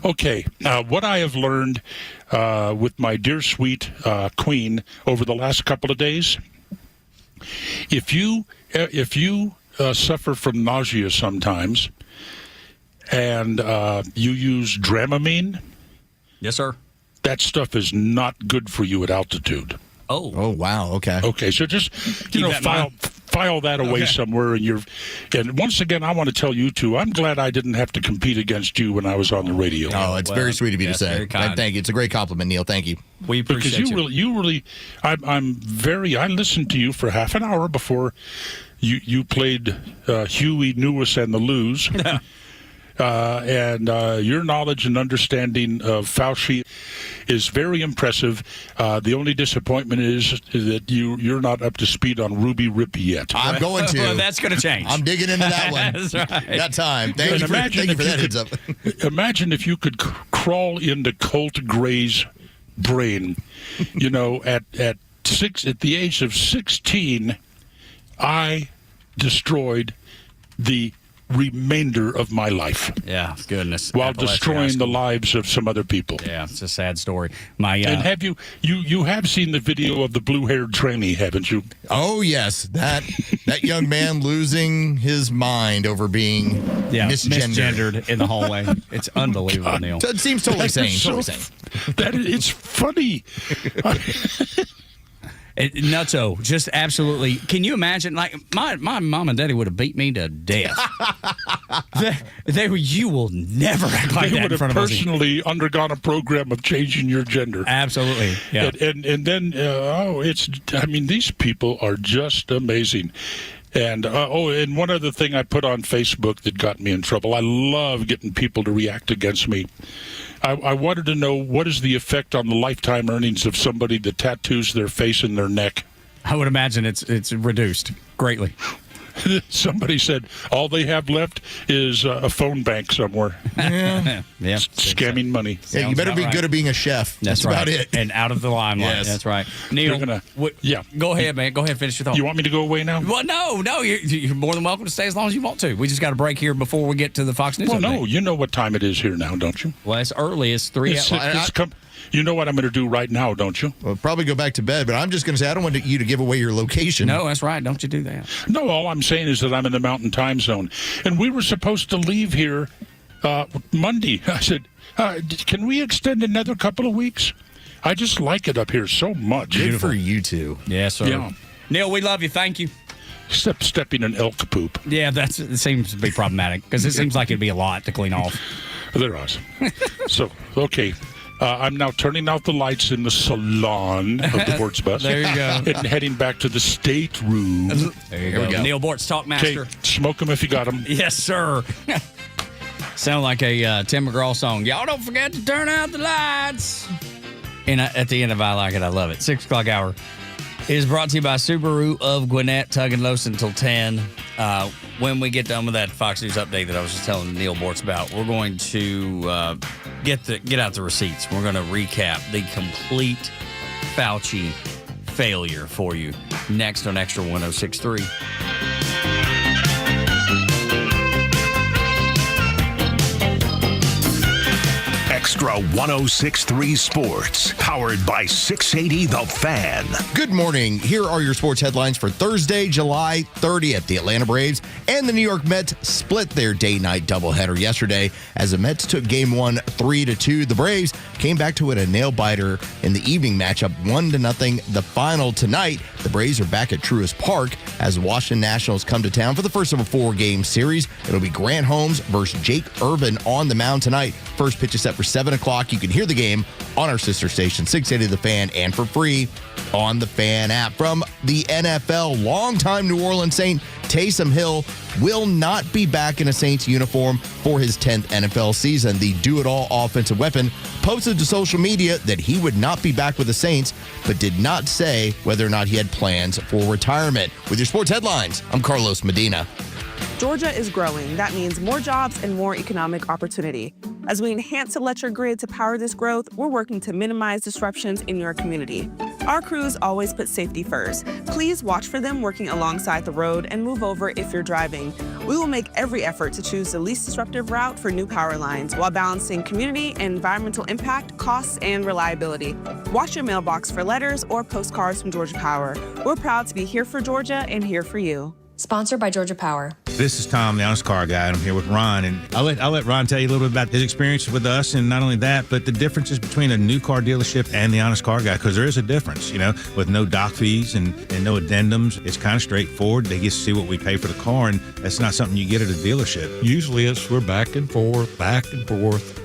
Okay. What I have learned with my dear sweet queen over the last couple of days, if you suffer from nausea sometimes and you use Dramamine, yes, sir, that stuff is not good for you at altitude. Oh, wow. Okay. Okay, so just file that away somewhere. And once again, I want to tell you two, I'm glad I didn't have to compete against you when I was on the radio. Oh, it's very sweet of you to say. Thank you. It's a great compliment, Neil. Thank you. We appreciate because you really, I listened to you for half an hour before you played Huey Lewis and the Lose. And your knowledge and understanding of Fauci is very impressive. The only disappointment is that you're not up to speed on Ruby Rippy yet. I'm going to. Well, that's going to change. I'm digging into that one. That's right. That time. Thank you for that heads up. Imagine if you could crawl into Colt Gray's brain. You know, at the age of 16, I destroyed the remainder of my life. Yeah, goodness. While destroying the lives of some other people. Yeah, it's a sad story. And have you have seen the video of the blue-haired trainee, haven't you? Oh yes, that young man losing his mind over being misgendered in the hallway. It's unbelievable, God. Neil. It seems totally sane. It's funny. Nutso, just absolutely. Can you imagine? Like my mom and daddy would have beat me to death. You will never act like that in front of us. They would have personally undergone a program of changing your gender. Absolutely, yeah. And then these people are just amazing. And and one other thing I put on Facebook that got me in trouble. I love getting people to react against me. I wanted to know, what is the effect on the lifetime earnings of somebody that tattoos their face and their neck? I would imagine it's reduced greatly. Somebody said all they have left is a phone bank somewhere. Yeah. Scamming money. Yeah, you better be good at being a chef. That's right. about it. And out of the limelight. Yes. That's right. Neil, go ahead, man. Go ahead, finish your thought. You want me to go away now? Well, no. You're more than welcome to stay as long as you want to. We just got a break here before we get to the Fox News update. No, you know what time it is here now, don't you? Well, it's early. It's 3 o'clock. You know what I'm going to do right now, don't you? Well, probably go back to bed, but I'm just going to say I don't want you to give away your location. No, that's right. Don't you do that. No, all I'm saying is that I'm in the Mountain Time Zone. And we were supposed to leave here Monday. I said, can we extend another couple of weeks? I just like it up here so much. Good for you two. Yes, sir. Yeah. Neil, we love you. Thank you. Except stepping in elk poop. Yeah, it seems to be problematic because it seems like it'd be a lot to clean off. There is. So, okay. I'm now turning out the lights in the salon of the Bortz bus. There you go. And heading back to the stateroom. There you go. Neil Bortz, Talkmaster. Okay, smoke them if you got them. Yes, sir. Sound like a Tim McGraw song. Y'all don't forget to turn out the lights. And at the end of I Like It, I Love It. 6 o'clock hour is brought to you by Subaru of Gwinnett, Tug and Los until 10. When we get done with that Fox News update that I was just telling Neil Bortz about, we're going to get out the receipts. We're going to recap the complete Fauci failure for you next on Extra 106.3. Extra 106.3 Sports, powered by 680 The Fan. Good morning. Here are your sports headlines for Thursday, July 30th. The Atlanta Braves and the New York Mets split their day-night doubleheader yesterday as the Mets took Game 1 3-2. The Braves came back to win a nail-biter in the evening matchup 1-0. The final tonight, the Braves are back at Truist Park as the Washington Nationals come to town for the first of a 4-game series. It'll be Grant Holmes versus Jake Irvin on the mound tonight. First pitch is set for 7 o'clock. You can hear the game on our sister station, 680 The Fan, and for free on the Fan app. From the NFL, longtime New Orleans Saint Taysom Hill will not be back in a Saints uniform for his 10th NFL season. The do-it-all offensive weapon posted to social media that he would not be back with the Saints, but did not say whether or not he had plans for retirement. With your sports headlines, I'm Carlos Medina. Georgia is growing. That means more jobs and more economic opportunity. As we enhance the electric grid to power this growth, we're working to minimize disruptions in your community. Our crews always put safety first. Please watch for them working alongside the road and move over if you're driving. We will make every effort to choose the least disruptive route for new power lines while balancing community and environmental impact, costs, and reliability. Watch your mailbox for letters or postcards from Georgia Power. We're proud to be here for Georgia and here for you. Sponsored by Georgia Power. This is Tom, the Honest Car Guy, and I'm here with Ron. And I'll let Ron tell you a little bit about his experience with us, and not only that, but the differences between a new car dealership and the Honest Car Guy, because there is a difference, with no doc fees and no addendums. It's kind of straightforward. They get to see what we pay for the car, and that's not something you get at a dealership. Usually we're back and forth,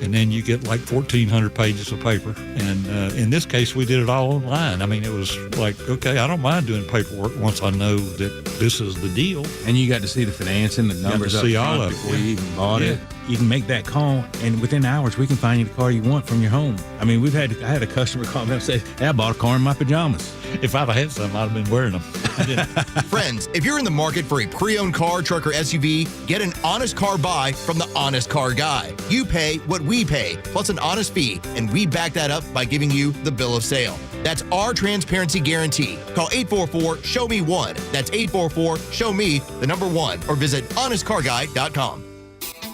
and then you get like 1,400 pages of paper. And in this case, we did it all online. I mean, it was like, okay, I don't mind doing paperwork once I know that this is the deal. And you got to see the financing, the numbers up see front all of it before you even bought it. You can make that call, and within hours, we can find you the car you want from your home. I mean, I had a customer call me and say, hey, I bought a car in my pajamas. If I'd have had some, I'd have been wearing them. Friends, if you're in the market for a pre-owned car, truck, or SUV, get an honest car buy from the Honest Car Guy. You pay what we pay, plus an honest fee, and we back that up by giving you the bill of sale. That's our transparency guarantee. Call 844-SHOW-ME-1. That's 844-SHOW-ME1, or visit honestcarguy.com.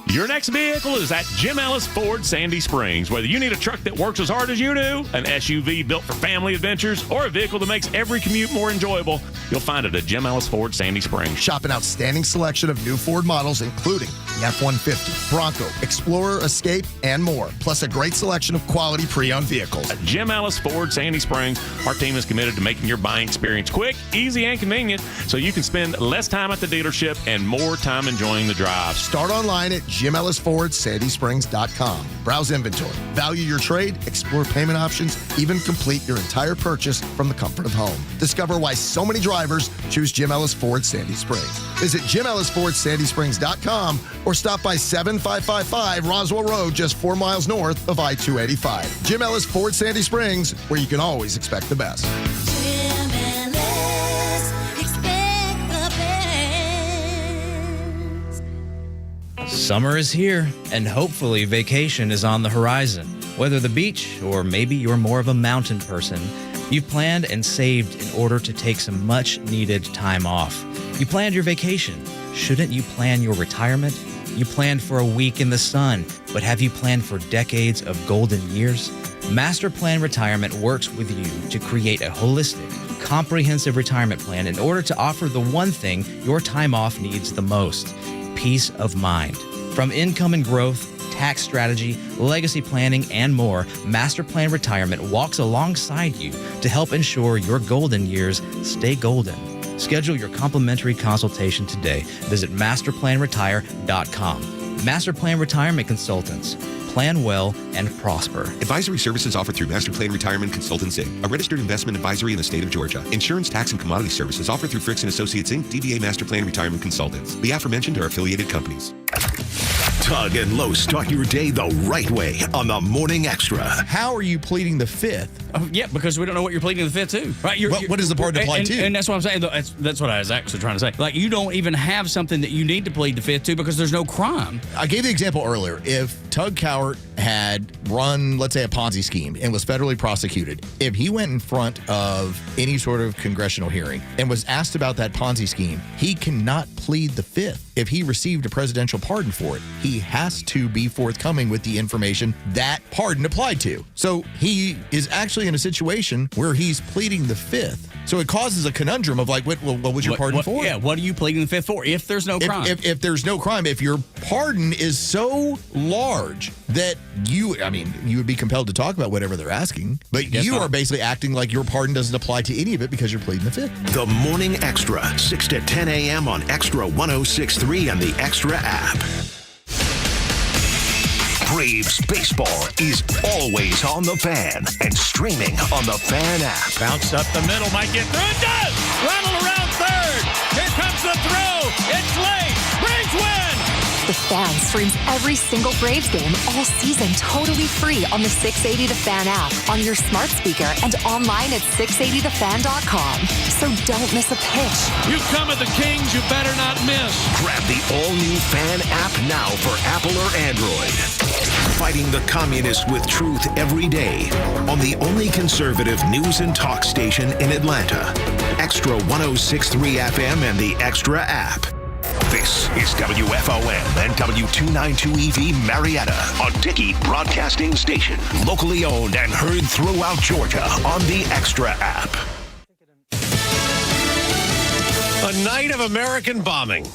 Your next vehicle is at Jim Ellis Ford Sandy Springs. Whether you need a truck that works as hard as you do, an SUV built for family adventures, or a vehicle that makes every commute more enjoyable, you'll find it at Jim Ellis Ford Sandy Springs. Shop an outstanding selection of new Ford models, including the F-150, Bronco, Explorer, Escape, and more, plus a great selection of quality pre-owned vehicles. At Jim Ellis Ford Sandy Springs, our team is committed to making your buying experience quick, easy, and convenient, so you can spend less time at the dealership and more time enjoying the drive. Start online at JimEllisFordSandySprings.com. Browse inventory, value your trade, explore payment options, even complete your entire purchase from the comfort of home. Discover why so many drivers choose Jim Ellis Ford Sandy Springs. Visit JimEllisFordSandySprings.com or stop by 7555 Roswell Road, just 4 miles north of I-285. Jim Ellis Ford Sandy Springs, where you can always expect the best. Summer is here, and hopefully vacation is on the horizon. Whether the beach or maybe you're more of a mountain person, you've planned and saved in order to take some much-needed time off. You planned your vacation. Shouldn't you plan your retirement? You planned for a week in the sun, but have you planned for decades of golden years? Master Plan Retirement works with you to create a holistic, comprehensive retirement plan in order to offer the one thing your time off needs the most: peace of mind. From income and growth, tax strategy, legacy planning, and more, Master Plan Retirement walks alongside you to help ensure your golden years stay golden. Schedule your complimentary consultation today. Visit masterplanretire.com. Master Plan Retirement Consultants. Plan well and prosper. Advisory services offered through Master Plan Retirement Consultants, Inc., a registered investment advisory in the state of Georgia. Insurance, tax, and commodity services offered through Fricks & Associates, Inc., DBA Master Plan Retirement Consultants. The aforementioned are affiliated companies. Tug and Los start your day the right way on the Morning Extra. How are you pleading the fifth? Yeah, because we don't know what you're pleading the fifth to. Right? What is the pardon apply to? And that's what I'm saying. That's what I was actually trying to say. Like, you don't even have something that you need to plead the fifth to because there's no crime. I gave the example earlier. If Tug Cowart had run, let's say, a Ponzi scheme and was federally prosecuted, if he went in front of any sort of congressional hearing and was asked about that Ponzi scheme, he cannot plead the fifth. If he received a presidential pardon for it, he has to be forthcoming with the information that pardon applied to. So he is actually in a situation where he's pleading the fifth. So it causes a conundrum of like, what was your pardon for? Yeah, what are you pleading the fifth for if there's no crime? If there's no crime, if your pardon is so large that you would be compelled to talk about whatever they're asking, but you are basically acting like your pardon doesn't apply to any of it because you're pleading the fifth. The Morning Extra, 6 to 10 a.m. on Extra 106.3 and the Extra app. Braves baseball is always on the Fan and streaming on the Fan app. Bounce up the middle, might get through. It does! Ronald around third. Here comes the throw. It's late. Braves win. The Fan streams every single Braves game all season totally free on the 680 The Fan app, on your smart speaker, and online at 680thefan.com. So don't miss a pitch. You come at the Kings, you better not miss. Grab the all-new Fan app now for Apple or Android. Fighting the communists with truth every day on the only conservative news and talk station in Atlanta. Extra 106.3 FM and the Extra app. This is WFON and W292EV Marietta, a Dickey Broadcasting Station. Locally owned and heard throughout Georgia on the Extra app. A night of American bombing.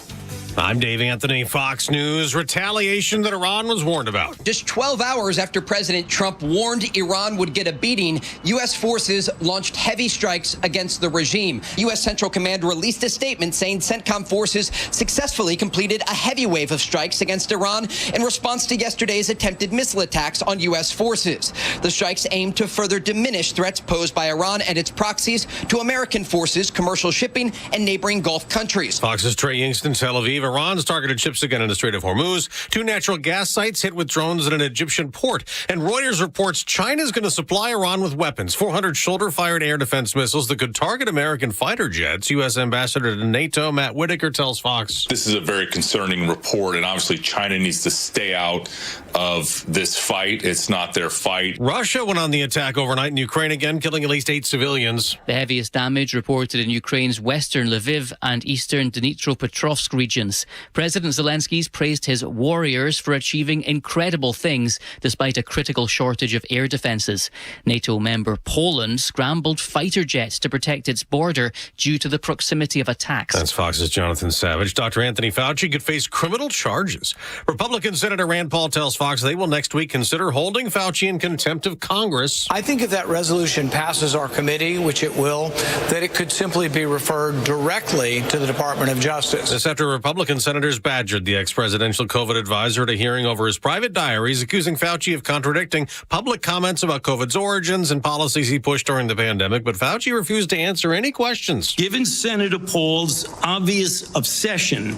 I'm Dave Anthony, Fox News. Retaliation that Iran was warned about. Just 12 hours after President Trump warned Iran would get a beating, U.S. forces launched heavy strikes against the regime. U.S. Central Command released a statement saying CENTCOM forces successfully completed a heavy wave of strikes against Iran in response to yesterday's attempted missile attacks on U.S. forces. The strikes aimed to further diminish threats posed by Iran and its proxies to American forces, commercial shipping, and neighboring Gulf countries. Fox's Trey Yingst, Tel Aviv. Iran's targeted ships again in the Strait of Hormuz. 2 natural gas sites hit with drones at an Egyptian port. And Reuters reports China's going to supply Iran with weapons, 400 shoulder-fired air defense missiles that could target American fighter jets. U.S. Ambassador to NATO, Matt Whitaker, tells Fox. This is a very concerning report, and obviously China needs to stay out of this fight. It's not their fight. Russia went on the attack overnight in Ukraine again, killing at least 8 civilians. The heaviest damage reported in Ukraine's western Lviv and eastern Dnipropetrovsk regions. President Zelensky's praised his warriors for achieving incredible things despite a critical shortage of air defences. NATO member Poland scrambled fighter jets to protect its border due to the proximity of attacks. That's Fox's Jonathan Savage. Dr. Anthony Fauci could face criminal charges. Republican Senator Rand Paul tells Fox they will next week consider holding Fauci in contempt of Congress. I think if that resolution passes our committee, which it will, that it could simply be referred directly to the Department of Justice. This after Republican senators badgered the ex-presidential COVID advisor at a hearing over his private diaries, accusing Fauci of contradicting public comments about COVID's origins and policies he pushed during the pandemic. But Fauci refused to answer any questions. Given Senator Paul's obvious obsession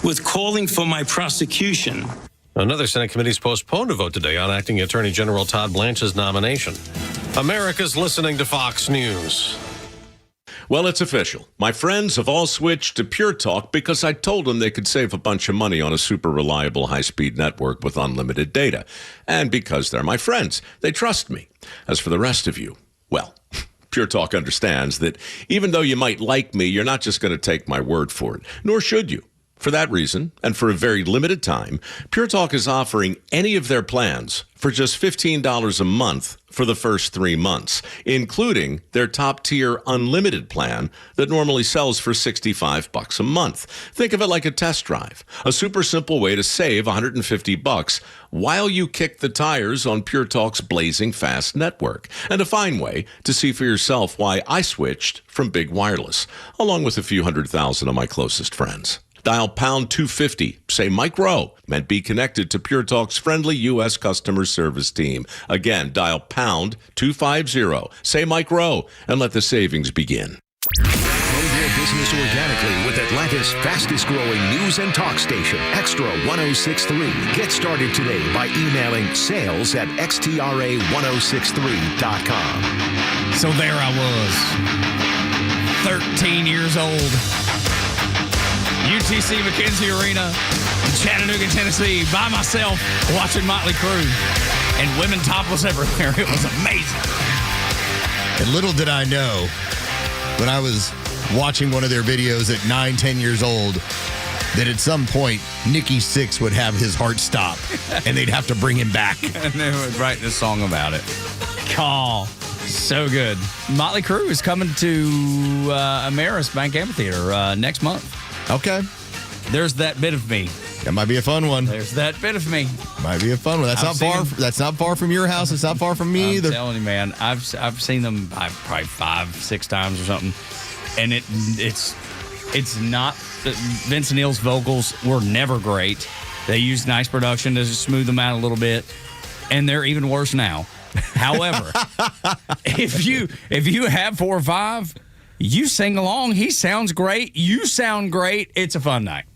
with calling for my prosecution, another Senate committee's postponed a vote today on Acting Attorney General Todd Blanche's nomination. America's listening to Fox News. Well, it's official. My friends have all switched to Pure Talk because I told them they could save a bunch of money on a super reliable high-speed network with unlimited data. And because they're my friends, they trust me. As for the rest of you, well, Pure Talk understands that even though you might like me, you're not just going to take my word for it, nor should you. For that reason, and for a very limited time, Pure Talk is offering any of their plans for just $15 a month for the first 3 months, including their top-tier unlimited plan that normally sells for $65 a month. Think of it like a test drive, a super simple way to save $150 while you kick the tires on Pure Talk's blazing fast network, and a fine way to see for yourself why I switched from big wireless, along with a few 100,000 of my closest friends. Dial pound 250, say Mike Rowe, and be connected to Pure Talk's friendly U.S. customer service team. Again, dial pound 250, say Mike Rowe, and let the savings begin. Grow your business organically with Atlanta's fastest growing news and talk station, Extra 106.3. Get started today by emailing sales@xtra1063.com. So there I was, 13 years old. UTC McKenzie Arena in Chattanooga, Tennessee, by myself, watching Motley Crue, and women topless everywhere. It was amazing. And little did I know, when I was watching one of their videos at 9-10 years old, that at some point, Nikki Sixx would have his heart stop, and they'd have to bring him back. And they would write this song about it. Call. So good. Motley Crue is coming to Ameris Bank Amphitheater next month. Okay. There's that bit of me. That might be a fun one. There's that bit of me. Might be a fun one. That's not far from your house. It's not far from me either. I'm telling you, man. I've seen them probably 5-6 times or something, and it's not. Vince Neil's vocals were never great. They used nice production to just smooth them out a little bit, and they're even worse now. However, if you have 4 or 5. You sing along. He sounds great. You sound great. It's a fun night.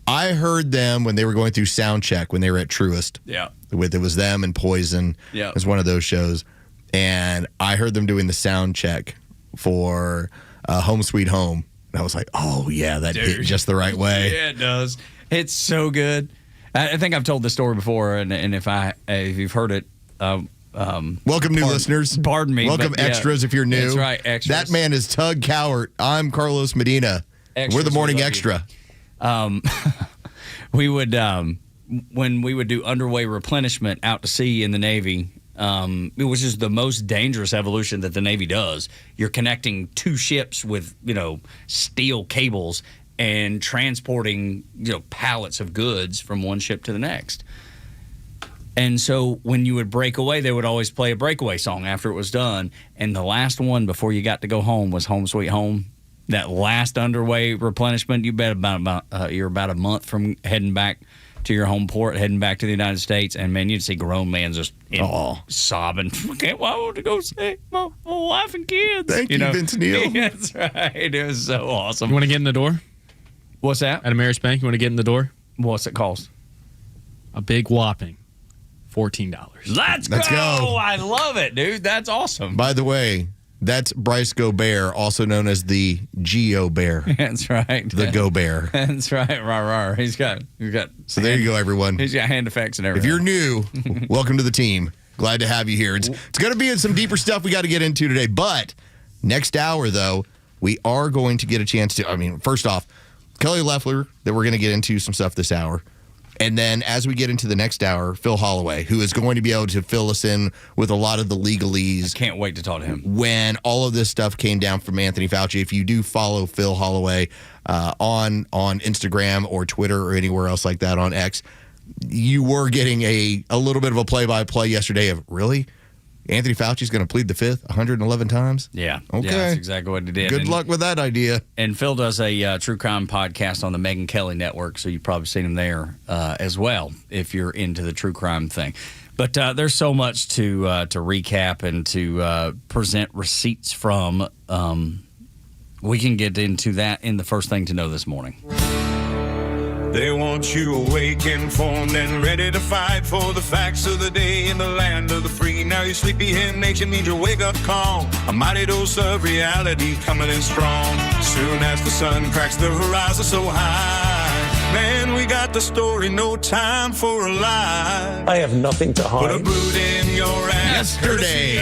I heard them when they were going through sound check when they were at Truist. Yeah. It was them and Poison. Yeah. It was one of those shows. And I heard them doing the sound check for Home Sweet Home. And I was like, oh, yeah, that hit just the right way. Yeah, it does. It's so good. I think I've told this story before, and if you've heard it, welcome, new listeners. Pardon me. Welcome, extras, if you're new. That's right, extras. That man is Tug Cowart. I'm Carlos Medina. Extras, we're the Morning Extra. We would, when we would do underway replenishment out to sea in the Navy, which is the most dangerous evolution that the Navy does. You're connecting two ships with, steel cables and transporting, pallets of goods from one ship to the next. And so when you would break away, they would always play a breakaway song after it was done. And the last one before you got to go home was Home Sweet Home. That last underway replenishment, you bet you're about a month from heading back to your home port, heading back to the United States, and man, you'd see grown men just sobbing. I want to go see my wife and kids. Thank you, Vince Neil. That's right. It was so awesome. You want to get in the door? What's that? At Ameris Bank, you want to get in the door? What's it cost? A big whopping $14. Let's go. I love it, dude. That's awesome. By the way, that's Bryce Gobert, also known as the Geo Bear. That's right. The Go Bear. That's right. Rar. He's got. So there you go, everyone. He's got hand effects and everything. If you're new, welcome to the team. Glad to have you here. It's going to be some deeper stuff we got to get into today. But next hour, though, we are going to get a chance to. First off, Kelly Loeffler, that we're going to get into some stuff this hour. And then as we get into the next hour, Phil Holloway, who is going to be able to fill us in with a lot of the legalese. I can't wait to talk to him. When all of this stuff came down from Anthony Fauci. If you do follow Phil Holloway on Instagram or Twitter or anywhere else like that on X, you were getting a little bit of a play-by-play yesterday of, really? Anthony Fauci's going to plead the fifth 111 times? Yeah. Okay. Yeah, that's exactly what he did. Good luck with that idea. And Phil does a true crime podcast on the Megyn Kelly Network, so you've probably seen him there as well if you're into the true crime thing. But there's so much to recap and to present receipts from. We can get into that in the first thing to know this morning. They want you awake, informed, and ready to fight for the facts of the day in the land of the free. Now your sleepyhead nation needs your wake-up call. A mighty dose of reality coming in strong. Soon as the sun cracks the horizon so high, man, we got the story, no time for a lie. I have nothing to hide. Put a boot in your ass. Yesterday,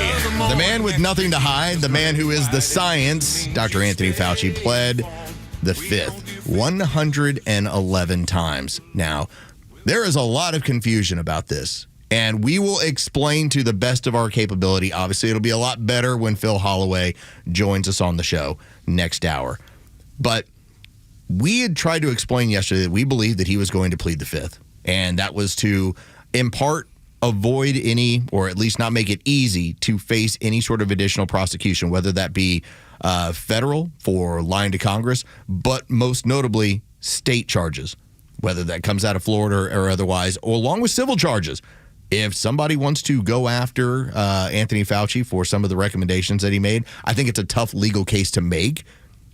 the man with nothing to hide, the man who is the science, Dr. Anthony Fauci, pled the fifth 111 times. Now, there is a lot of confusion about this, and we will explain to the best of our capability. Obviously, it'll be a lot better when Phil Holloway joins us on the show next hour. But we had tried to explain yesterday that we believed that he was going to plead the fifth, and that was to, in part, avoid any, or at least not make it easy to face any sort of additional prosecution, whether that be federal for lying to Congress, but most notably state charges, whether that comes out of Florida or otherwise, or along with civil charges. If somebody wants to go after Anthony Fauci for some of the recommendations that he made, I think it's a tough legal case to make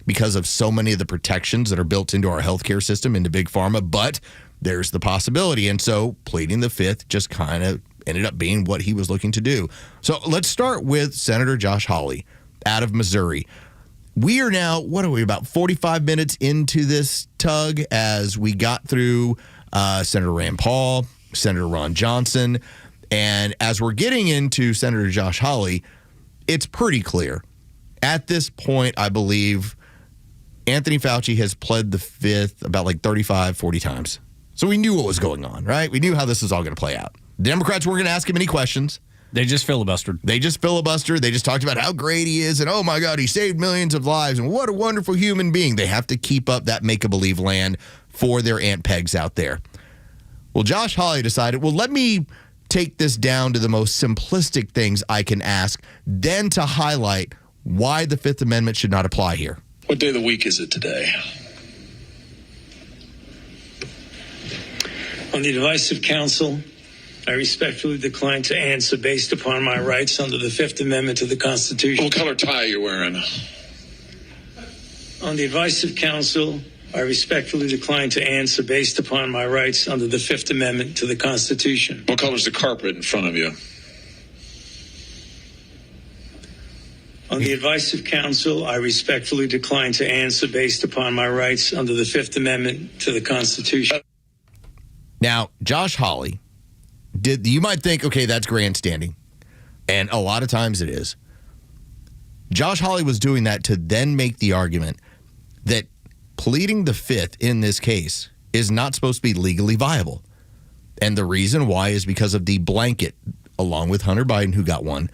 because of so many of the protections that are built into our healthcare system, into big pharma, but there's the possibility. And so pleading the fifth just kind of ended up being what he was looking to do. So let's start with Senator Josh Hawley out of Missouri. We are now, about 45 minutes into this, Tug, as we got through Senator Rand Paul, Senator Ron Johnson, and as we're getting into Senator Josh Hawley, it's pretty clear. At this point, I believe Anthony Fauci has pled the fifth about 35, 40 times. So we knew what was going on, right? We knew how this is all going to play out. The Democrats weren't going to ask him any questions. They just filibustered. They just talked about how great he is and, oh, my God, he saved millions of lives and what a wonderful human being. They have to keep up that make-a-believe land for their Aunt Pegs out there. Well, Josh Hawley decided, let me take this down to the most simplistic things I can ask, then to highlight why the Fifth Amendment should not apply here. What day of the week is it today? On the advice of counsel, I respectfully decline to answer based upon my rights under the Fifth Amendment to the Constitution. What color tie are you wearing? On the advice of counsel, I respectfully decline to answer based upon my rights under the Fifth Amendment to the Constitution. What color's the carpet in front of you? On the advice of counsel, I respectfully decline to answer based upon my rights under the Fifth Amendment to the Constitution. Now, Josh Hawley, you might think, okay, that's grandstanding. And a lot of times it is. Josh Hawley was doing that to then make the argument that pleading the Fifth in this case is not supposed to be legally viable. And the reason why is because of the blanket, along with Hunter Biden, who got one.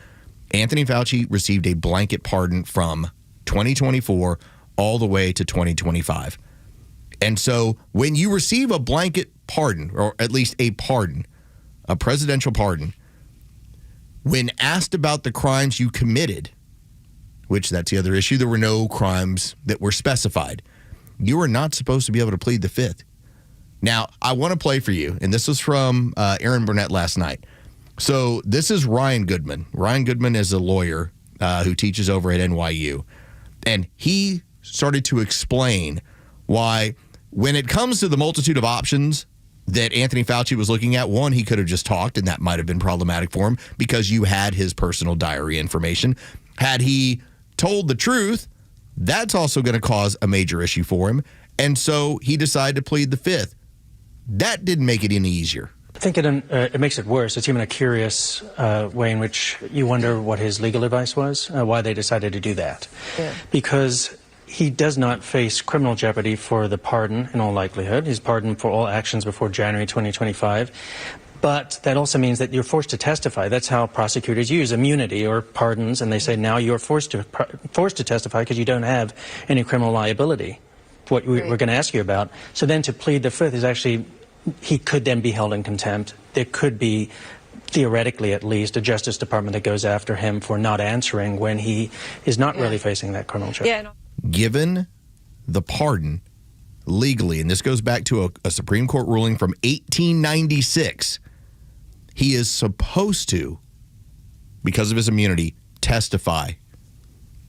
Anthony Fauci received a blanket pardon from 2024 all the way to 2025. And so when you receive a blanket pardon, or at least a pardon, a presidential pardon, when asked about the crimes you committed, which that's the other issue, there were no crimes that were specified, you are not supposed to be able to plead the Fifth. Now, I want to play for you, and this was from Aaron Burnett last night. So this is Ryan Goodman. Ryan Goodman is a lawyer who teaches over at NYU. And he started to explain why, when it comes to the multitude of options that Anthony Fauci was looking at, one, he could have just talked, and that might have been problematic for him because you had his personal diary information. Had he told the truth, that's also going to cause a major issue for him. And so he decided to plead the Fifth. That didn't make it any easier. I think it makes it worse. It's even a curious way in which you wonder what his legal advice was, why they decided to do that. Yeah. Because he does not face criminal jeopardy for the pardon in all likelihood. He's pardoned for all actions before January 2025. But that also means that you're forced to testify. That's how prosecutors use immunity or pardons, and they say now you're forced to testify because you don't have any criminal liability, what we're going to ask you about. So then to plead the Fifth is actually, he could then be held in contempt. There could be, theoretically at least, a Justice Department that goes after him for not answering when he is not really facing that criminal charge. Yeah. Given the pardon legally, and this goes back to a Supreme Court ruling from 1896, he is supposed to, because of his immunity, testify.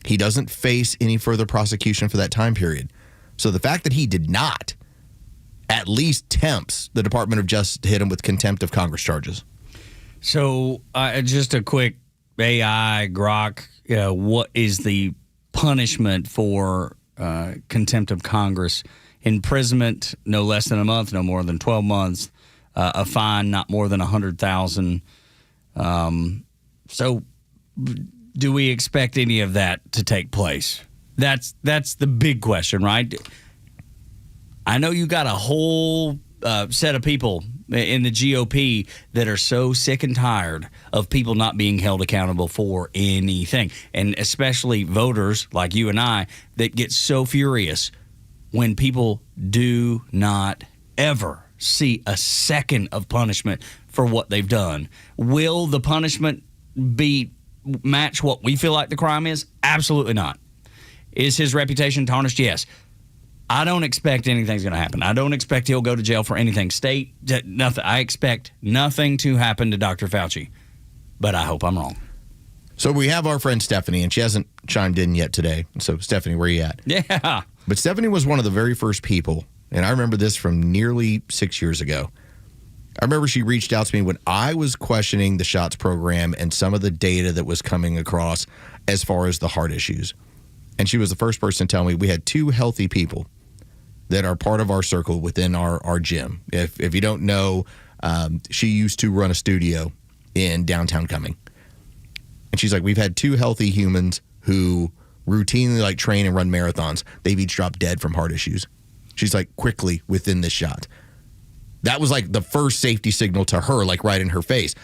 He doesn't face any further prosecution for that time period. So the fact that he did not at least tempts the Department of Justice to hit him with contempt of Congress charges. So just a quick AI grok, what is the punishment for contempt of Congress? Imprisonment, no less than a month, no more than 12 months. A fine, not more than $100,000. So do we expect any of that to take place? That's the big question, right? I know you got a whole set of people in the GOP that are so sick and tired of people not being held accountable for anything, and especially voters like you and I that get so furious when people do not ever see a second of punishment for what they've done. Will the punishment match what we feel like the crime is? Absolutely not. Is his reputation tarnished? Yes. I don't expect anything's going to happen. I don't expect he'll go to jail for anything. Nothing. I expect nothing to happen to Dr. Fauci, but I hope I'm wrong. So we have our friend Stephanie, and she hasn't chimed in yet today. So, Stephanie, where are you at? Yeah. But Stephanie was one of the very first people, and I remember this from nearly 6 years ago. I remember she reached out to me when I was questioning the SHOTS program and some of the data that was coming across as far as the heart issues. And she was the first person to tell me we had two healthy people that are part of our circle within our gym. If you don't know, she used to run a studio in downtown Cumming. And she's like, we've had two healthy humans who routinely train and run marathons. They've each dropped dead from heart issues. She's like, quickly within this shot. That was the first safety signal to her, right in her face.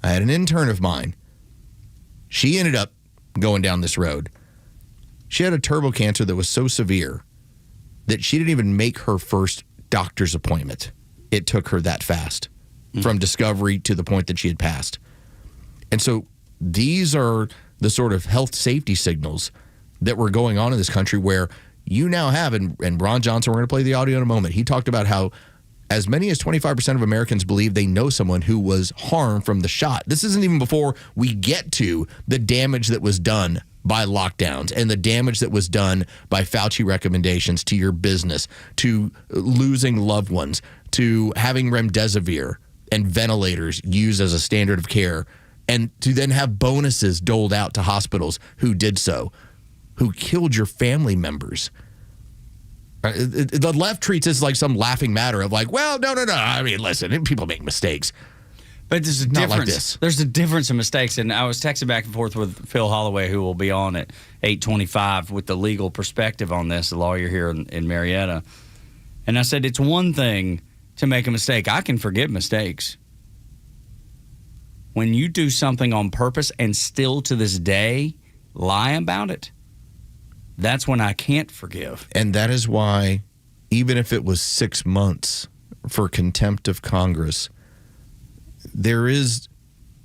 I had an intern of mine. She ended up going down this road. She had a turbo cancer that was so severe that she didn't even make her first doctor's appointment. It took her that fast from discovery to the point that she had passed. And so these are the sort of health safety signals that were going on in this country where you now have, and Ron Johnson, we're going to play the audio in a moment, he talked about how as many as 25% of Americans believe they know someone who was harmed from the shot. This isn't even before we get to the damage that was done by lockdowns and the damage that was done by Fauci recommendations to your business, to losing loved ones, to having remdesivir and ventilators used as a standard of care, and to then have bonuses doled out to hospitals who did so, who killed your family members. The left treats this like some laughing matter of like, well, no. I mean, listen, people make mistakes. But there's a Not difference. like this. There's a difference in mistakes. And I was texting back and forth with Phil Holloway, who will be on at 8:25 with the legal perspective on this, the lawyer here in Marietta. And I said, it's one thing to make a mistake. I can forgive mistakes. When you do something on purpose and still to this day lie about it, that's when I can't forgive. And that is why, even if it was 6 months for contempt of Congress, there is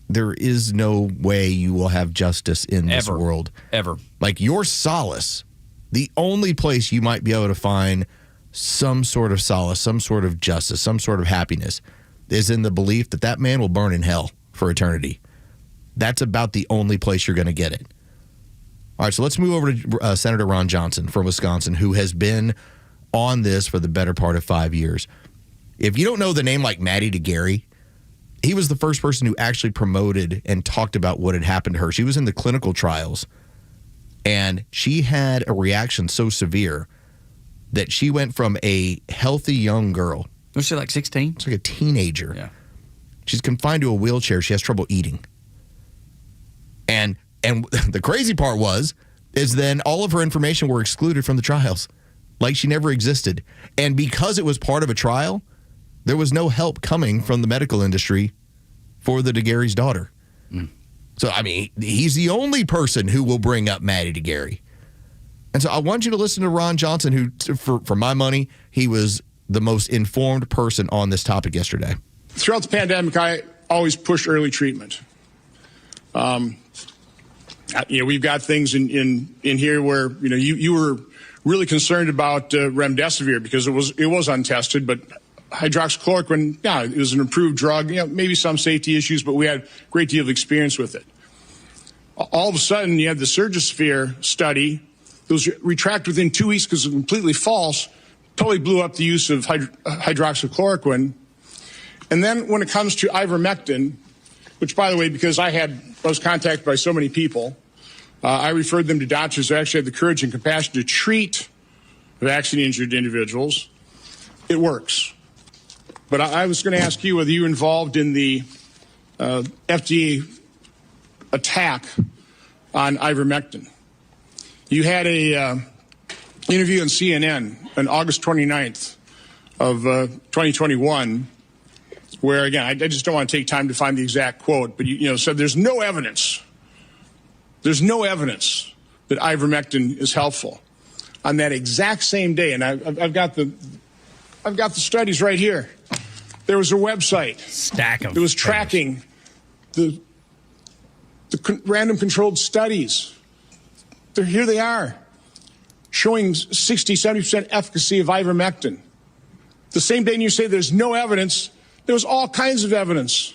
no way you will have justice in this world. Ever. Like your solace, the only place you might be able to find some sort of solace, some sort of justice, some sort of happiness is in the belief that that man will burn in hell for eternity. That's about the only place you're going to get it. All right, so let's move over to Senator Ron Johnson from Wisconsin, who has been on this for the better part of 5 years. If you don't know the name like Maddie DeGarry, he was the first person who actually promoted and talked about what had happened to her. She was in the clinical trials, and she had a reaction so severe that she went from a healthy young girl. Was she like 16? It's like a teenager. Yeah. She's confined to a wheelchair. She has trouble eating. And the crazy part is then all of her information were excluded from the trials, like she never existed. And because it was part of a trial, there was no help coming from the medical industry for the DeGarry's daughter. So, I mean, he's the only person who will bring up Maddie DeGarry. And so I want you to listen to Ron Johnson, who, for my money, he was the most informed person on this topic yesterday. Throughout the pandemic, I always push early treatment. We've got things in here where, you were really concerned about remdesivir because it was untested, but hydroxychloroquine, it was an approved drug, maybe some safety issues, but we had a great deal of experience with it. All of a sudden, you had the Surgisphere study that was retracted within 2 weeks because it was completely false, totally blew up the use of hydroxychloroquine. And then when it comes to ivermectin, which, by the way, because I was contacted by so many people, I referred them to doctors who actually had the courage and compassion to treat vaccine-injured individuals. It works. But I was going to ask you whether you were involved in the FDA attack on ivermectin. You had a interview on CNN on August 29th of 2021 where, again, I just don't want to take time to find the exact quote, but you said there's no evidence. There's no evidence that ivermectin is helpful. On that exact same day, and I've got the studies right here. There was a website that was tracking the random controlled studies. Here they are, showing 60, 70% efficacy of ivermectin. The same day you say there's no evidence, there was all kinds of evidence.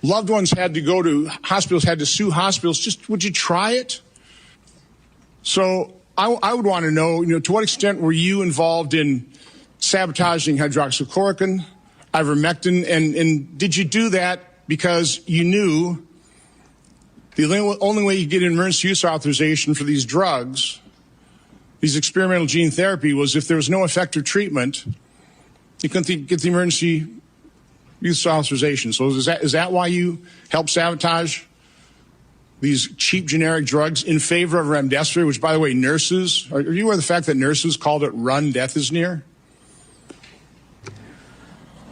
Loved ones had to go to hospitals, had to sue hospitals. Just, would you try it? So I would want to know, to what extent were you involved in sabotaging hydroxychloroquine, ivermectin, and did you do that because you knew the only way you get an emergency use authorization for these drugs, these experimental gene therapy, was if there was no effective treatment, you couldn't get the emergency use authorization. So is that why you helped sabotage these cheap generic drugs in favor of remdesivir, which, by the way, nurses, are you aware of the fact that nurses called it run, death is near?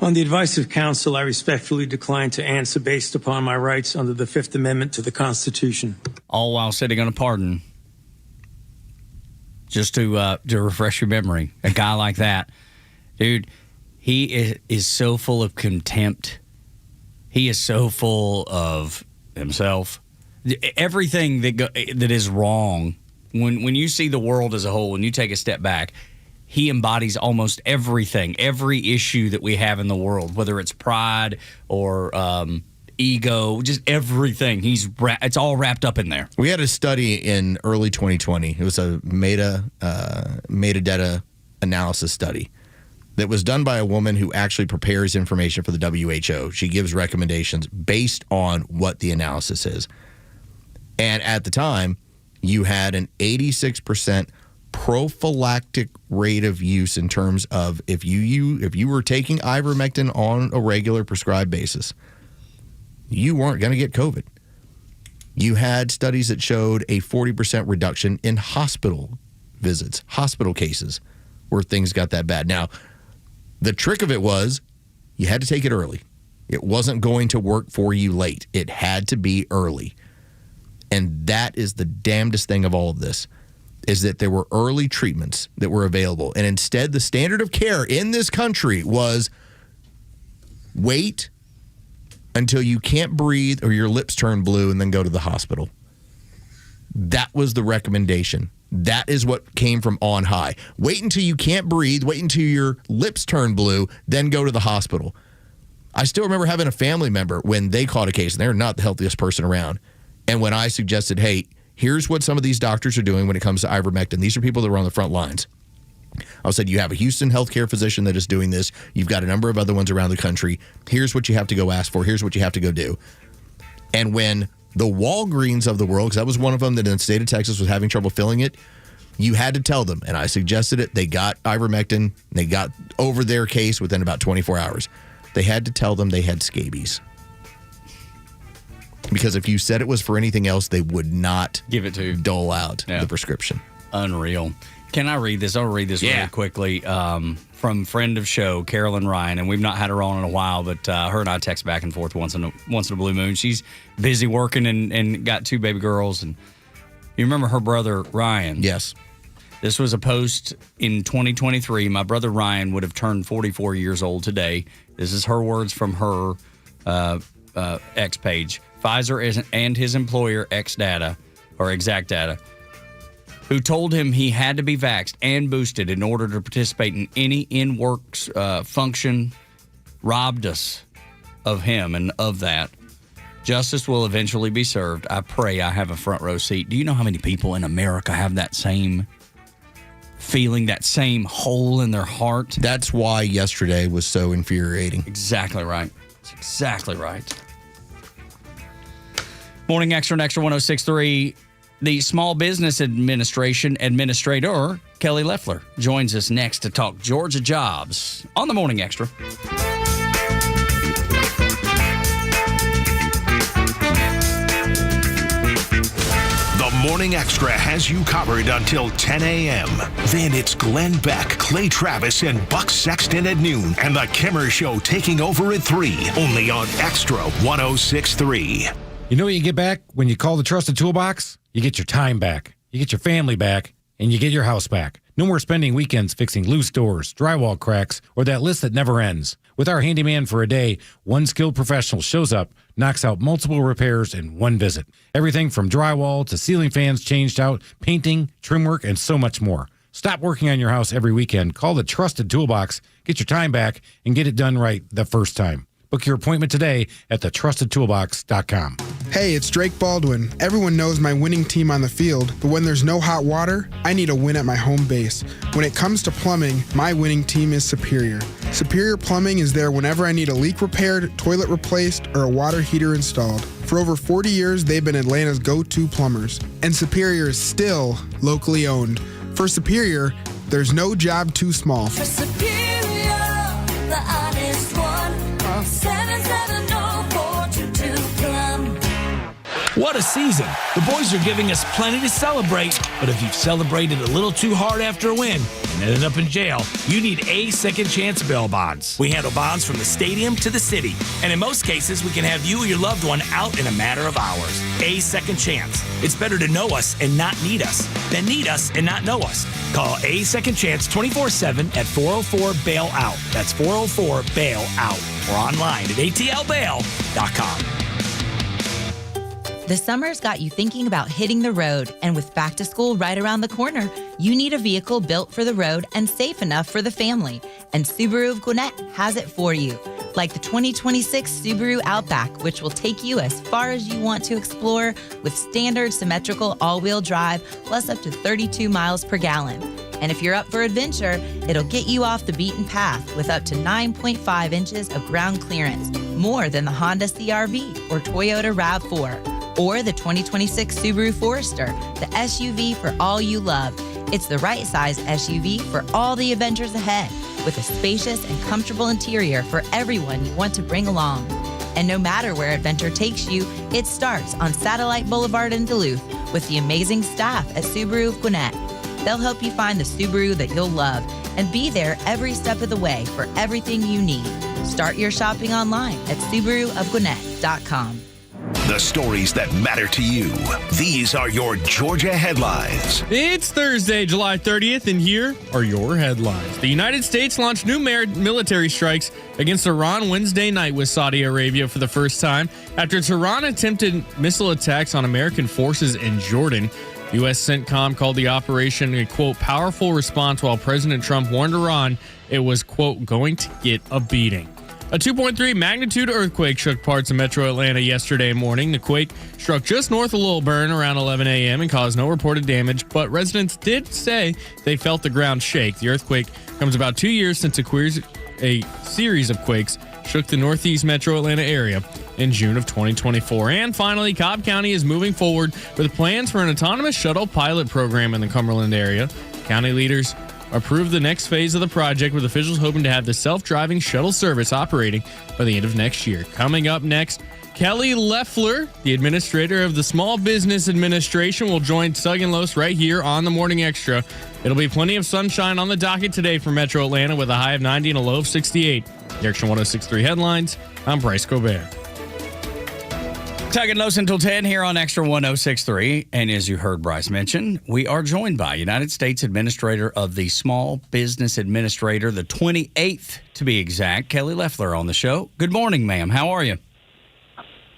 On the advice of counsel, I respectfully decline to answer based upon my rights under the Fifth Amendment to the Constitution. All while sitting on a pardon. Just to refresh your memory, a guy like that, dude, he is so full of contempt. He is so full of himself. Everything that is wrong, when you see the world as a whole, when you take a step back, he embodies almost everything, every issue that we have in the world, whether it's pride or ego, just everything. It's all wrapped up in there. We had a study in early 2020. It was a metadata analysis study that was done by a woman who actually prepares information for the WHO. She gives recommendations based on what the analysis is. And at the time, you had an 86% prophylactic rate of use in terms of if you were taking ivermectin on a regular prescribed basis, you weren't going to get COVID. You had studies that showed a 40% reduction in hospital visits, hospital cases where things got that bad. Now, the trick of it was you had to take it early. It wasn't going to work for you late. It had to be early. And that is the damnedest thing of all of this, is that there were early treatments that were available. And instead, the standard of care in this country was wait until you can't breathe or your lips turn blue and then go to the hospital. That was the recommendation. That is what came from on high. Wait until you can't breathe, wait until your lips turn blue, then go to the hospital. I still remember having a family member when they caught a case, and they're not the healthiest person around. And when I suggested, hey, here's what some of these doctors are doing when it comes to ivermectin. These are people that are on the front lines. I said, you have a Houston healthcare physician that is doing this. You've got a number of other ones around the country. Here's what you have to go ask for. Here's what you have to go do. And when the Walgreens of the world, because that was one of them that in the state of Texas was having trouble filling it, you had to tell them, and I suggested it. They got ivermectin. They got over their case within about 24 hours. They had to tell them they had scabies. Because if you said it was for anything else, they would not give it to dole out the prescription. Unreal. Can I read this? I'll read this really quickly from friend of show, Carolyn Ryan, and we've not had her on in a while, but her and I text back and forth once in a blue moon. She's busy working and got 2 baby girls. And you remember her brother, Ryan? Yes. This was a post in 2023. My brother, Ryan, would have turned 44 years old today. This is her words from her X page. Pfizer and his employer, Exact Data, who told him he had to be vaxxed and boosted in order to participate in any in-work function, robbed us of him and of that. Justice will eventually be served. I pray I have a front row seat. Do you know how many people in America have that same feeling, that same hole in their heart? That's why yesterday was so infuriating. Exactly right. That's exactly right. Morning Xtra and Xtra 106.3. The Small Business Administration Administrator, Kelly Loeffler, joins us next to talk Georgia jobs on the Morning Xtra. The Morning Xtra has you covered until 10 a.m. Then it's Glenn Beck, Clay Travis, and Buck Sexton at noon, and The Kimmer Show taking over at 3, only on Xtra 106.3. You know what you get back when you call the Trusted Toolbox? You get your time back, you get your family back, and you get your house back. No more spending weekends fixing loose doors, drywall cracks, or that list that never ends. With our handyman for a day, one skilled professional shows up, knocks out multiple repairs in one visit. Everything from drywall to ceiling fans changed out, painting, trim work, and so much more. Stop working on your house every weekend. Call the Trusted Toolbox, get your time back, and get it done right the first time. Book your appointment today at thetrustedtoolbox.com. Hey, it's Drake Baldwin. Everyone knows my winning team on the field, but when there's no hot water, I need a win at my home base. When it comes to plumbing, my winning team is Superior. Superior Plumbing is there whenever I need a leak repaired, toilet replaced, or a water heater installed. For over 40 years, they've been Atlanta's go-to plumbers. And Superior is still locally owned. For Superior, there's no job too small. For Superior, the honest one, 770-422 Plum. What a season. The boys are giving us plenty to celebrate, but if you've celebrated a little too hard after a win and ended up in jail, you need A Second Chance bail bonds. We handle bonds from the stadium to the city, and in most cases, we can have you or your loved one out in a matter of hours. A Second Chance. It's better to know us and not need us than need us and not know us. Call A Second Chance 24/7 at 404-BAIL-OUT. That's 404-BAIL-OUT. Or online at atlbail.com. The summer's got you thinking about hitting the road, and with back to school right around the corner, you need a vehicle built for the road and safe enough for the family. And Subaru of Gwinnett has it for you. Like the 2026 Subaru Outback, which will take you as far as you want to explore with standard symmetrical all-wheel drive, plus up to 32 miles per gallon. And if you're up for adventure, it'll get you off the beaten path with up to 9.5 inches of ground clearance, more than the Honda CR-V or Toyota RAV4, or the 2026 Subaru Forester, the SUV for all you love. It's the right size SUV for all the adventures ahead, with a spacious and comfortable interior for everyone you want to bring along. And no matter where adventure takes you, it starts on Satellite Boulevard in Duluth with the amazing staff at Subaru of Gwinnett. They'll help you find the Subaru that you'll love and be there every step of the way for everything you need. Start your shopping online at SubaruofGwinnett.com. The stories that matter to you. These are your Georgia headlines. It's Thursday, July 30th, and here are your headlines. The United States launched new military strikes against Iran Wednesday night with Saudi Arabia for the first time after Tehran attempted missile attacks on American forces in Jordan. U.S. CENTCOM called the operation a, quote, powerful response, while President Trump warned Iran it was, quote, going to get a beating. A 2.3 magnitude earthquake shook parts of metro Atlanta yesterday morning. The quake struck just north of Lilburn around 11 a.m. and caused no reported damage, but residents did say they felt the ground shake. The earthquake comes about 2 years since a series of quakes shook the northeast metro Atlanta area in June of 2024. And finally, Cobb County is moving forward with plans for an autonomous shuttle pilot program in the Cumberland area. County leaders approved the next phase of the project, with officials hoping to have the self-driving shuttle service operating by the end of next year. Coming up next, Kelly Loeffler, the administrator of the Small Business Administration, will join Tug and Los right here on the Morning Extra. It'll be plenty of sunshine on the docket today for Metro Atlanta with a high of 90 and a low of 68. The Extra 106.3 headlines. I'm Bryce Colbert. Tug and Los until 10 here on Extra 106.3. And as you heard Bryce mention, we are joined by United States Administrator of the Small Business Administrator, the 28th to be exact, Kelly Loeffler on the show. Good morning, ma'am. How are you?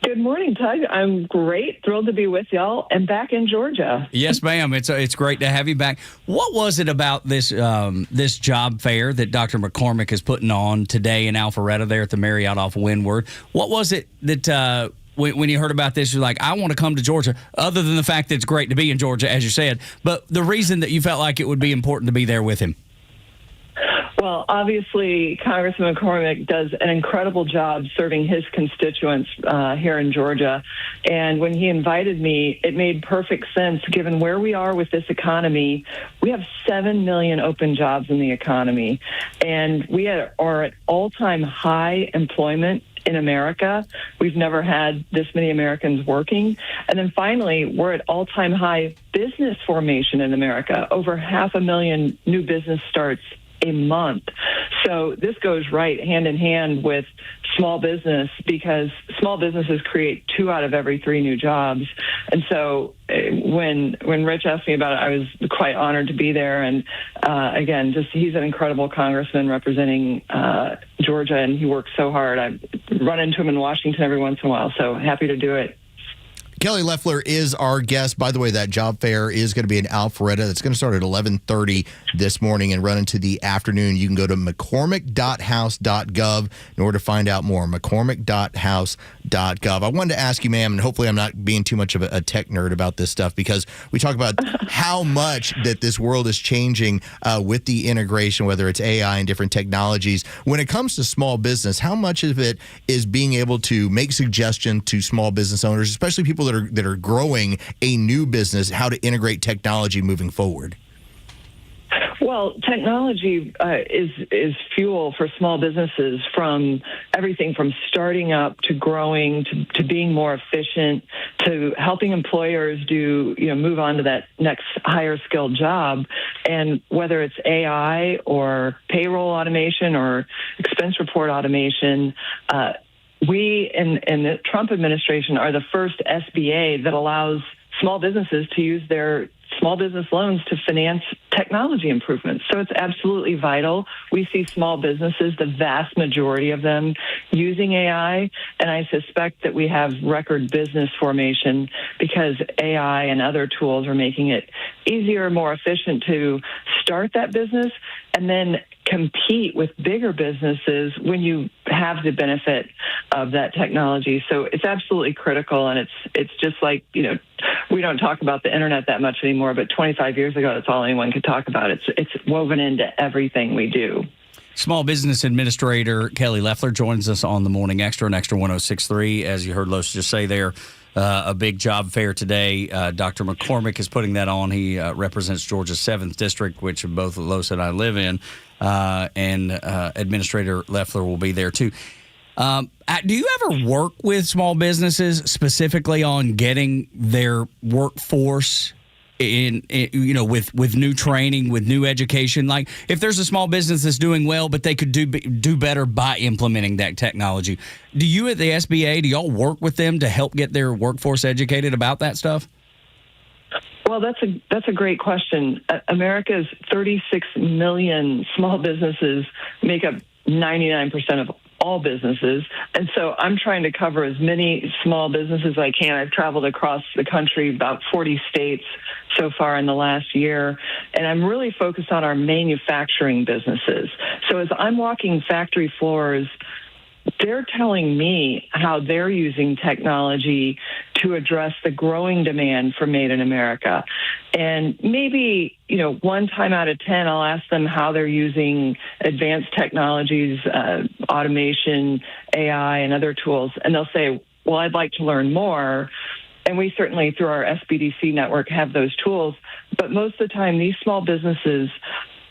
Good morning, Tug. I'm great. Thrilled to be with y'all and back in Georgia. Yes, ma'am. It's great to have you back. What was it about this this job fair that Dr. McCormick is putting on today in Alpharetta there at the Marriott off Windward? What was it that when you heard about this, you're like, I want to come to Georgia, other than the fact that it's great to be in Georgia, as you said, but the reason that you felt like it would be important to be there with him? Well, obviously, Congressman McCormick does an incredible job serving his constituents here in Georgia. And when he invited me, it made perfect sense given where we are with this economy. We have 7 million open jobs in the economy, and we are at all-time high employment in America. We've never had this many Americans working. And then finally, we're at all-time high business formation in America, over 500,000 new business starts a month. So this goes right hand in hand with small business, because small businesses create 2 out of every 3 new jobs. And so when Rich asked me about it, I was quite honored to be there. And again, just he's an incredible congressman representing Georgia, and he works so hard. I run into him in Washington every once in a while, so happy to do it. Kelly Loeffler is our guest. By the way, that job fair is going to be in Alpharetta. It's going to start at 11:30 this morning and run into the afternoon. You can go to mccormick.house.gov in order to find out more. mccormick.house.gov. I wanted to ask you, ma'am, and hopefully I'm not being too much of a tech nerd about this stuff, because we talk about how much that this world is changing with the integration, whether it's AI and different technologies. When it comes to small business, how much of it is being able to make suggestion to small business owners, especially people that are growing a new business, how to integrate technology moving forward? Well, technology is fuel for small businesses, from everything from starting up to growing to being more efficient to helping employers move on to that next higher skilled job. And whether it's AI or payroll automation or expense report automation, we in the Trump administration are the first SBA that allows small businesses to use their small business loans to finance technology improvements. So it's absolutely vital. We see small businesses, the vast majority of them, using AI, and I suspect that we have record business formation because AI and other tools are making it easier, more efficient to start that business and then compete with bigger businesses when you have the benefit of that technology. So it's absolutely critical, and it's just like, we don't talk about the internet that much anymore, but 25 years ago, that's all anyone could talk about. It's woven into everything we do. Small Business Administrator Kelly Loeffler joins us on the Morning Extra and Extra 106.3. As you heard Los just say there, a big job fair today. Dr. McCormick is putting that on. He represents Georgia's 7th District, which both Los and I live in, and Administrator Loeffler will be there too. Do you ever work with small businesses specifically on getting their workforce with new training, with new education? Like if there's a small business that's doing well, but they could do better by implementing that technology. Do you at the SBA, do y'all work with them to help get their workforce educated about that stuff? Well, that's a great question. America's 36 million small businesses make up 99% of all businesses. And so I'm trying to cover as many small businesses as I can. I've traveled across the country, about 40 states so far in the last year, and I'm really focused on our manufacturing businesses. So as I'm walking factory floors, they're telling me how they're using technology to address the growing demand for Made in America. And maybe, one time out of 10, I'll ask them how they're using advanced technologies, automation, AI, and other tools. And they'll say, well, I'd like to learn more. And we certainly, through our SBDC network, have those tools. But most of the time, these small businesses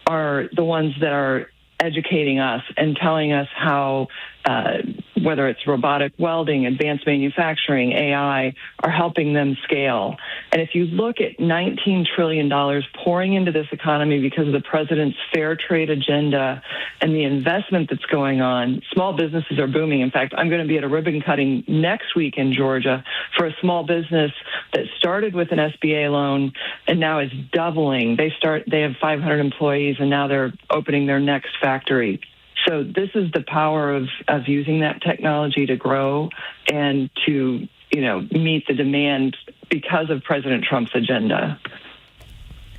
are the ones that are educating us and telling us how, whether it's robotic welding, advanced manufacturing, AI, are helping them scale. And if you look at $19 trillion pouring into this economy because of the president's fair trade agenda and the investment that's going on, small businesses are booming. In fact, I'm going to be at a ribbon cutting next week in Georgia for a small business that started with an SBA loan and now is doubling. They have 500 employees, and now they're opening their next factory. So this is the power of using that technology to grow and to, meet the demand because of President Trump's agenda.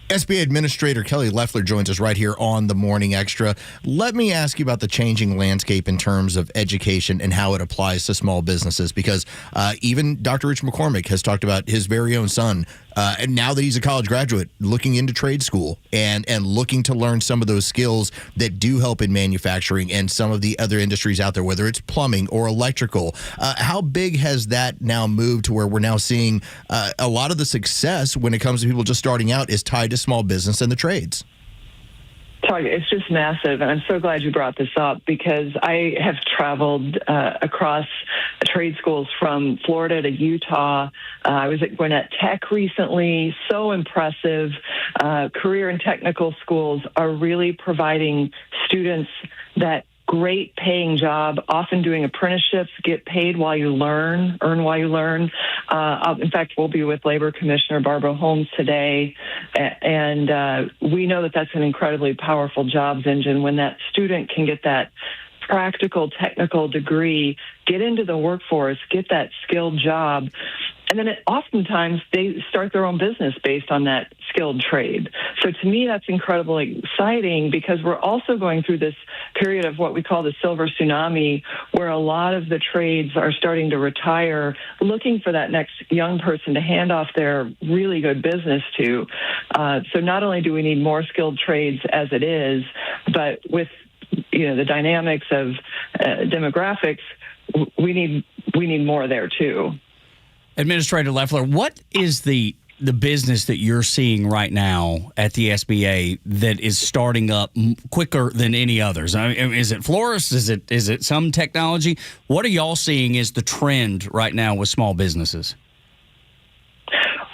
SBA Administrator Kelly Loeffler joins us right here on the Morning Extra. Let me ask you about the changing landscape in terms of education and how it applies to small businesses, because even Dr. Rich McCormick has talked about his very own son, and now that he's a college graduate, looking into trade school and looking to learn some of those skills that do help in manufacturing and some of the other industries out there, whether it's plumbing or electrical. How big has that now moved to where we're now seeing a lot of the success when it comes to people just starting out is tied to small business and the trades? Tug, it's just massive, and I'm so glad you brought this up because I have traveled across trade schools from Florida to Utah. I was at Gwinnett Tech recently. So impressive. Career and technical schools are really providing students that great paying job, often doing apprenticeships, get paid while you learn, earn while you learn. In fact, we'll be with Labor Commissioner Barbara Holmes today, and we know that that's an incredibly powerful jobs engine when that student can get that practical, technical degree, get into the workforce, get that skilled job. And then oftentimes they start their own business based on that skilled trade. So to me, that's incredibly exciting because we're also going through this period of what we call the silver tsunami, where a lot of the trades are starting to retire, looking for that next young person to hand off their really good business to. So not only do we need more skilled trades as it is, but with the dynamics of demographics, we need more there too. Administrator Loeffler, what is the business that you're seeing right now at the SBA that is starting up quicker than any others? I mean, is it florists? Is it some technology? What are y'all seeing is the trend right now with small businesses?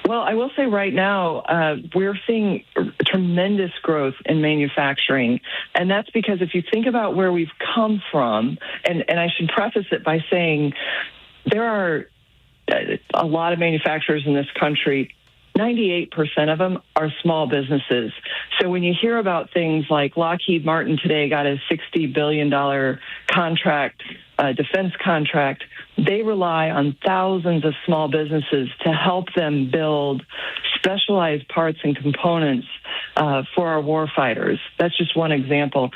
Well, I will say right now, we're seeing tremendous growth in manufacturing. And that's because if you think about where we've come from, and I should preface it by saying there are a lot of manufacturers in this country. 98% of them are small businesses. So when you hear about things like Lockheed Martin today got a $60 billion contract, defense contract, they rely on thousands of small businesses to help them build specialized parts and components for our warfighters. That's just one example.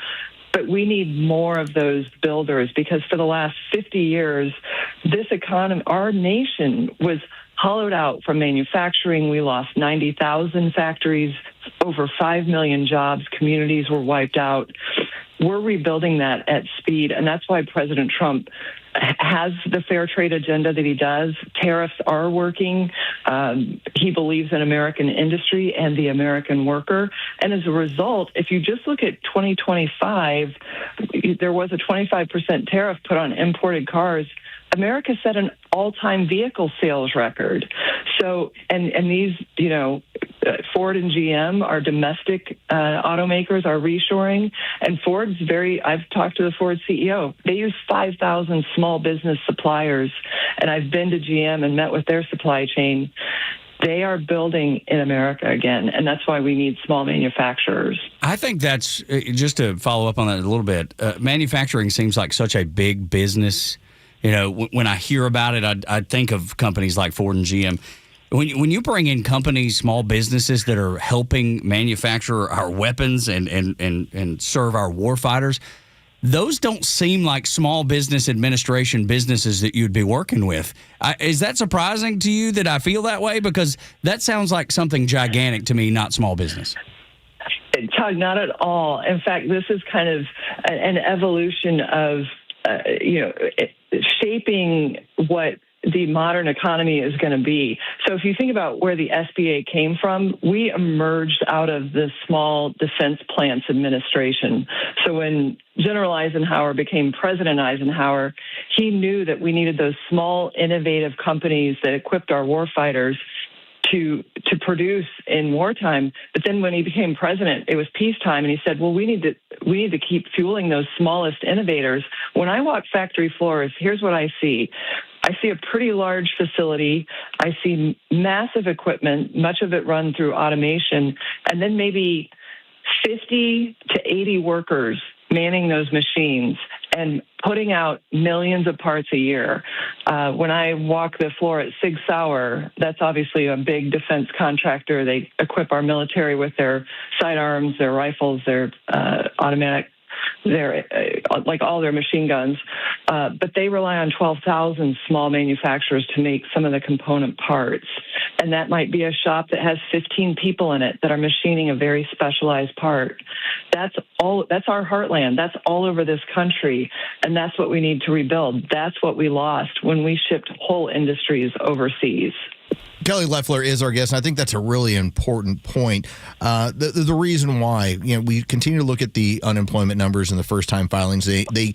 But we need more of those builders, because for the last 50 years, this economy, our nation was hollowed out from manufacturing. We lost 90,000 factories, over 5 million jobs, communities were wiped out. We're rebuilding that at speed, and that's why President Trump has the fair trade agenda that he does. Tariffs are working. He believes in American industry and the American worker. And as a result, if you just look at 2025, there was a 25% tariff put on imported cars. America set an all-time vehicle sales record. So, and these, Ford and GM are domestic automakers, are reshoring. And Ford's I've talked to the Ford CEO. They use 5,000 small business suppliers. And I've been to GM and met with their supply chain. They are building in America again, and that's why we need small manufacturers. I think that's, just to follow up on that a little bit, manufacturing seems like such a big business. When I hear about it, I think of companies like Ford and GM. When you bring in companies, small businesses that are helping manufacture our weapons and serve our warfighters, those don't seem like small business administration businesses that you'd be working with. Is that surprising to you that I feel that way? Because that sounds like something gigantic to me, not small business. Tug, not at all. In fact, this is kind of an evolution of, shaping what the modern economy is going to be. So if you think about where the SBA came from, we emerged out of the Small Defense Plants Administration. So when General Eisenhower became President Eisenhower, he knew that we needed those small, innovative companies that equipped our warfighters to produce in wartime. But then when he became president, it was peacetime, and he said, well, we need to keep fueling those smallest innovators. When I walk factory floors, here's what I see. I see a pretty large facility. I see massive equipment, much of it run through automation, and then maybe 50 to 80 workers manning those machines and putting out millions of parts a year. When I walk the floor at Sig Sauer, that's obviously a big defense contractor. They equip our military with their sidearms, their rifles, their automatic, like all their machine guns. But they rely on 12,000 small manufacturers to make some of the component parts. And that might be a shop that has 15 people in it that are machining a very specialized part. That's our heartland. That's all over this country. And that's what we need to rebuild. That's what we lost when we shipped whole industries overseas. Kelly Loeffler is our guest, and I think that's a really important point. The reason why, we continue to look at the unemployment numbers and the first-time filings. They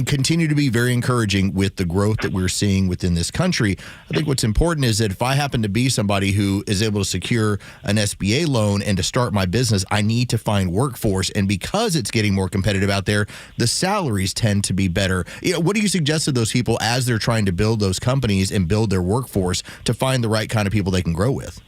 continue to be very encouraging with the growth that we're seeing within this country. I think what's important is that if I happen to be somebody who is able to secure an SBA loan and to start my business, I need to find workforce. And because it's getting more competitive out there, the salaries tend to be better. What do you suggest to those people as they're trying to build those companies and build their workforce to find the right kind of people they can grow with?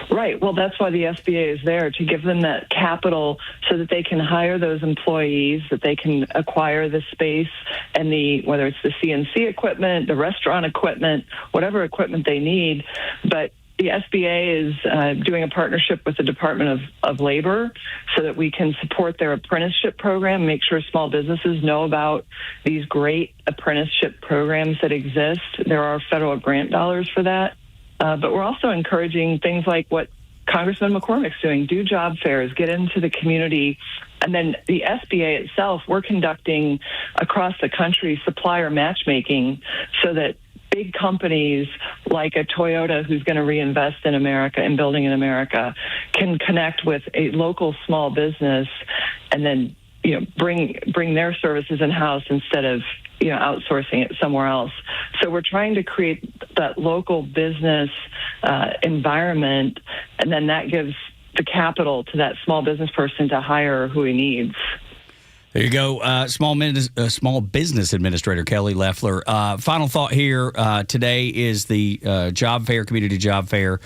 Right. Well, that's why the SBA is there, to give them that capital so that they can hire those employees, that they can acquire the space and whether it's the CNC equipment, the restaurant equipment, whatever equipment they need. But the SBA is doing a partnership with the Department of Labor so that we can support their apprenticeship program, make sure small businesses know about these great apprenticeship programs that exist. There are federal grant dollars for that. But we're also encouraging things like what Congressman McCormick's doing, do job fairs, get into the community. And then the SBA itself, we're conducting across the country supplier matchmaking so that big companies like a Toyota, who's going to reinvest in America and building in America, can connect with a local small business and then bring their services in-house instead of outsourcing it somewhere else. So we're trying to create that local business environment, and then that gives the capital to that small business person to hire who he needs. There you go. Small Business Administrator Kelly Loeffler. Final thought here. Today is the job fair, community job fair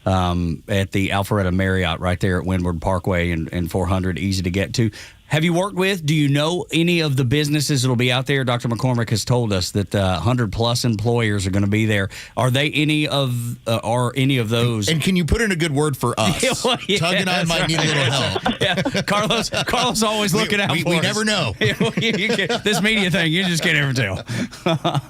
at the Alpharetta Marriott right there at Windward Parkway and 400, easy to get to. Have you worked with, do you know any of the businesses that will be out there? Dr. McCormick has told us that 100-plus employers are going to be there. Are they any of those? And can you put in a good word for us? Tug and I might need a little help. Yeah, Carlos always looking out for us. We never know. This media thing, you just can't ever tell.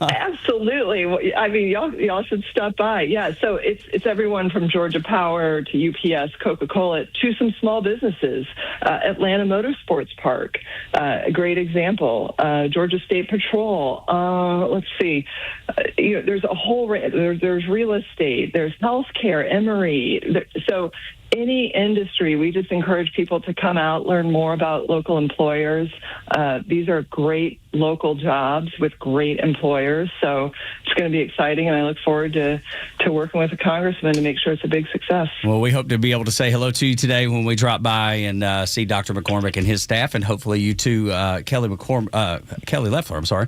Absolutely. I mean, y'all should stop by. Yeah, so it's everyone from Georgia Power to UPS, Coca-Cola, to some small businesses. Atlanta Motorsports Park, a great example. Georgia State Patrol. Let's see. There's a whole there's real estate. There's healthcare, Emory. So any industry, we just encourage people to come out, learn more about local employers. These are great local jobs with great employers. So it's going to be exciting, and I look forward to working with the congressman to make sure it's a big success. Well, we hope to be able to say hello to you today when we drop by and see Dr. McCormick and his staff, and hopefully you too. Kelly Loeffler,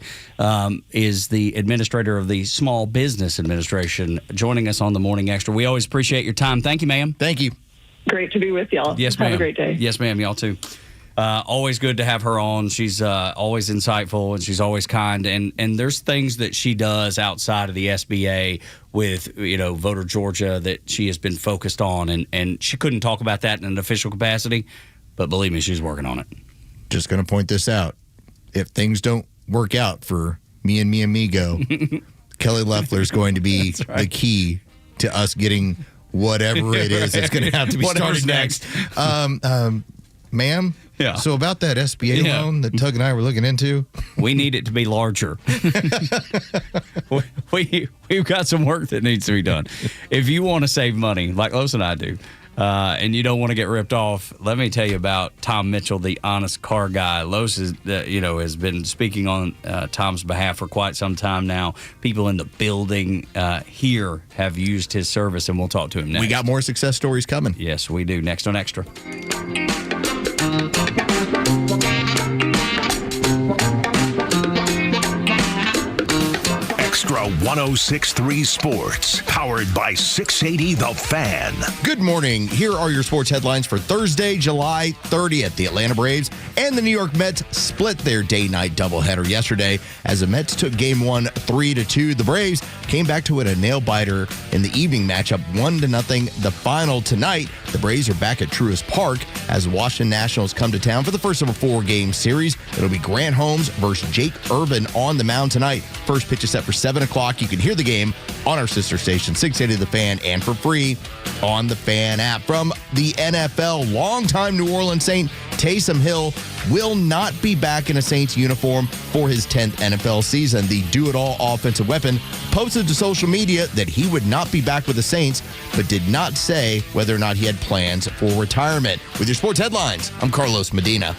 is the administrator of the Small Business Administration, joining us on the Morning Extra. We always appreciate your time. Thank you, ma'am. Thank you. Great to be with y'all. Yes, ma'am. Have a great day. Yes, ma'am. Y'all too. Always good to have her on. She's always insightful, and she's always kind. And there's things that she does outside of the SBA with, Voter Georgia that she has been focused on. And she couldn't talk about that in an official capacity, but believe me, she's working on it. Just going to point this out. If things don't work out for me and me go, Kelly Loeffler is going to be the key to us getting whatever it is that's going to have to be started next. Ma'am? Yeah. So about that SBA loan that Tug and I were looking into? We need it to be larger. We've got some work that needs to be done. If you want to save money, like Los and I do, and you don't want to get ripped off, let me tell you about Tom Mitchell, the honest car guy. Los is, has been speaking on Tom's behalf for quite some time now. People in the building here have used his service, and we'll talk to him next. We got more success stories coming. Yes, we do. Next on Extra. Extra 106.3 Sports, powered by 680 The Fan. Good morning. Here are your sports headlines for Thursday, July 30th. The Atlanta Braves and the New York Mets split their day-night doubleheader yesterday as the Mets took Game 1 3-2. The Braves came back to win a nail-biter in the evening matchup 1-0. The final tonight, the Braves are back at Truist Park as the Washington Nationals come to town for the first of a 4-game series. It'll be Grant Holmes versus Jake Urban on the mound tonight. First pitch is set for 7 o'clock. You can hear the game on our sister station, 680 The Fan, and for free on the Fan app. From the NFL, longtime New Orleans Saint Taysom Hill will not be back in a Saints uniform for his 10th NFL season. The do-it-all offensive weapon posted to social media that he would not be back with the Saints, but did not say whether or not he had plans for retirement. With your sports headlines, I'm Carlos Medina.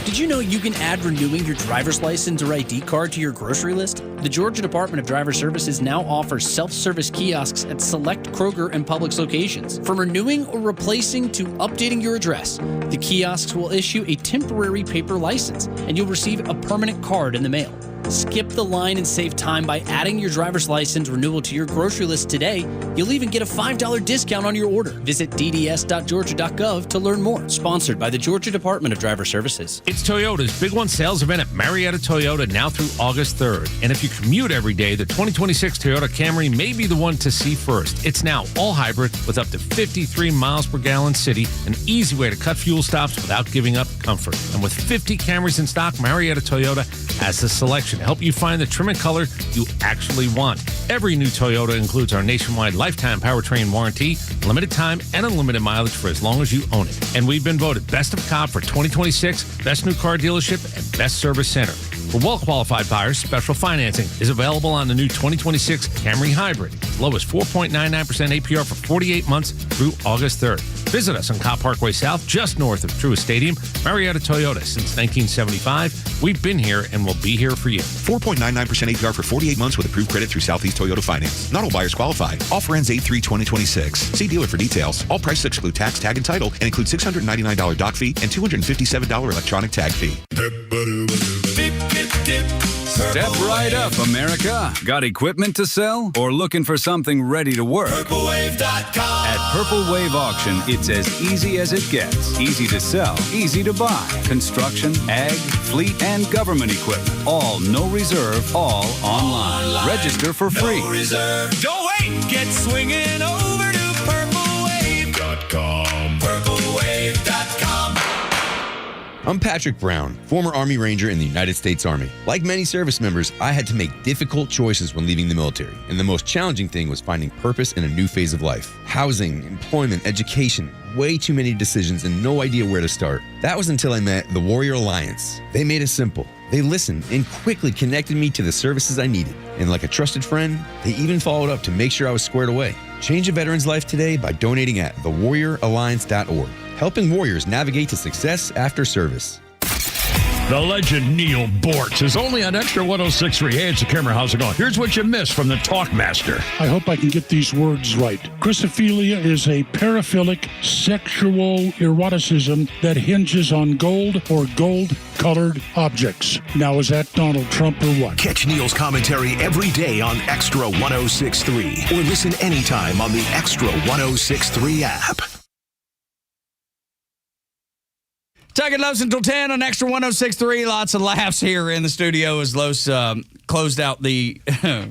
Did you know you can add renewing your driver's license or ID card to your grocery list? The Georgia Department of Driver Services now offers self-service kiosks at select Kroger and Publix locations. From renewing or replacing to updating your address, the kiosks will issue a temporary paper license, and you'll receive a permanent card in the mail. Skip the line and save time by adding your driver's license renewal to your grocery list today. You'll even get a $5 discount on your order. Visit dds.georgia.gov to learn more. Sponsored by the Georgia Department of Driver Services. It's Toyota's Big One sales event at Marietta Toyota now through August 3rd. And if you commute every day, the 2026 Toyota Camry may be the one to see first. It's now all hybrid with up to 53 miles per gallon city, an easy way to cut fuel stops without giving up comfort. And with 50 Camrys in stock, Marietta Toyota has the selection to help you find the trim and color you actually want. Every new Toyota includes our nationwide lifetime powertrain warranty, limited time and unlimited mileage for as long as you own it. And we've been voted Best of Cobb for 2026, Best New Car Dealership, and Best Service Center. For well-qualified buyers, special financing is available on the new 2026 Camry Hybrid, as low as 4.99% APR for 48 months through August 3rd. Visit us on Cobb Parkway South, just north of Truist Stadium. Marietta Toyota, since 1975. We've been here and will be here for you. 4.99% APR for 48 months with approved credit through Southeast Toyota Finance. Not all buyers qualify. Offer ends 8/3/2026. See dealer for details. All prices exclude tax, tag, and title, and include $699 dock fee and $257 electronic tag fee. Step right up, America. Got equipment to sell or looking for something ready to work? Purplewave.com. At Purple Wave Auction, it's as easy as it gets. Easy to sell, easy to buy. Construction, ag, fleet, and government equipment. All no reserve, all online. Register for free. No reserve. Don't wait. Get swinging over to purplewave.com. Purplewave.com. I'm Patrick Brown, former Army Ranger in the United States Army. Like many service members, I had to make difficult choices when leaving the military, and the most challenging thing was finding purpose in a new phase of life. Housing, employment, education, way too many decisions and no idea where to start. That was until I met the Warrior Alliance. They made it simple. They listened and quickly connected me to the services I needed. And like a trusted friend, they even followed up to make sure I was squared away. Change a veteran's life today by donating at thewarrioralliance.org. Helping warriors navigate to success after service. The legend Neil Bortz is only on Extra 106.3. Hey, it's the camera. How's it going? Here's what you missed from the Talkmaster. I hope I can get these words right. Chrysophilia is a paraphilic sexual eroticism that hinges on gold or gold-colored objects. Now, is that Donald Trump or what? Catch Neil's commentary every day on Extra 106.3 or listen anytime on the Extra 106.3 app. Tug and Los until 10 on Extra 106.3. Lots of laughs here in the studio as Los closed out the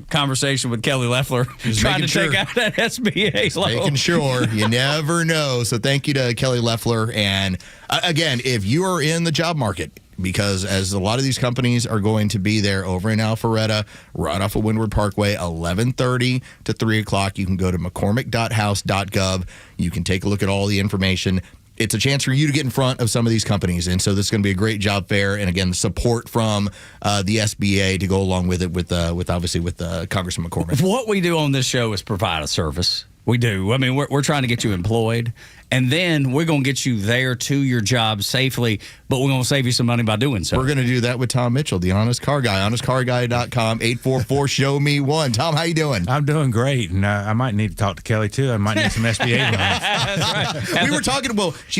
conversation with Kelly Loeffler, trying to take out that SBA loan. Making sure. You never know. So thank you to Kelly Loeffler. And again, if you are in the job market, because as a lot of these companies are going to be there over in Alpharetta, right off of Windward Parkway, 11:30 to 3 o'clock, you can go to mccormick.house.gov. You can take a look at all the information. It's a chance for you to get in front of some of these companies. And so this is going to be a great job fair. And again, the support from the SBA to go along with it with Congressman McCormick. What we do on this show is provide a service. We do. I mean, we're trying to get you employed, and then we're going to get you there to your job safely, but we're going to save you some money by doing so. We're going to do that with Tom Mitchell, the Honest Car Guy, honestcarguy.com, 844-SHOW-ME-1. Tom, how you doing? I'm doing great, and I might need to talk to Kelly, too. I might need some SBA loans. That's right. We were talking,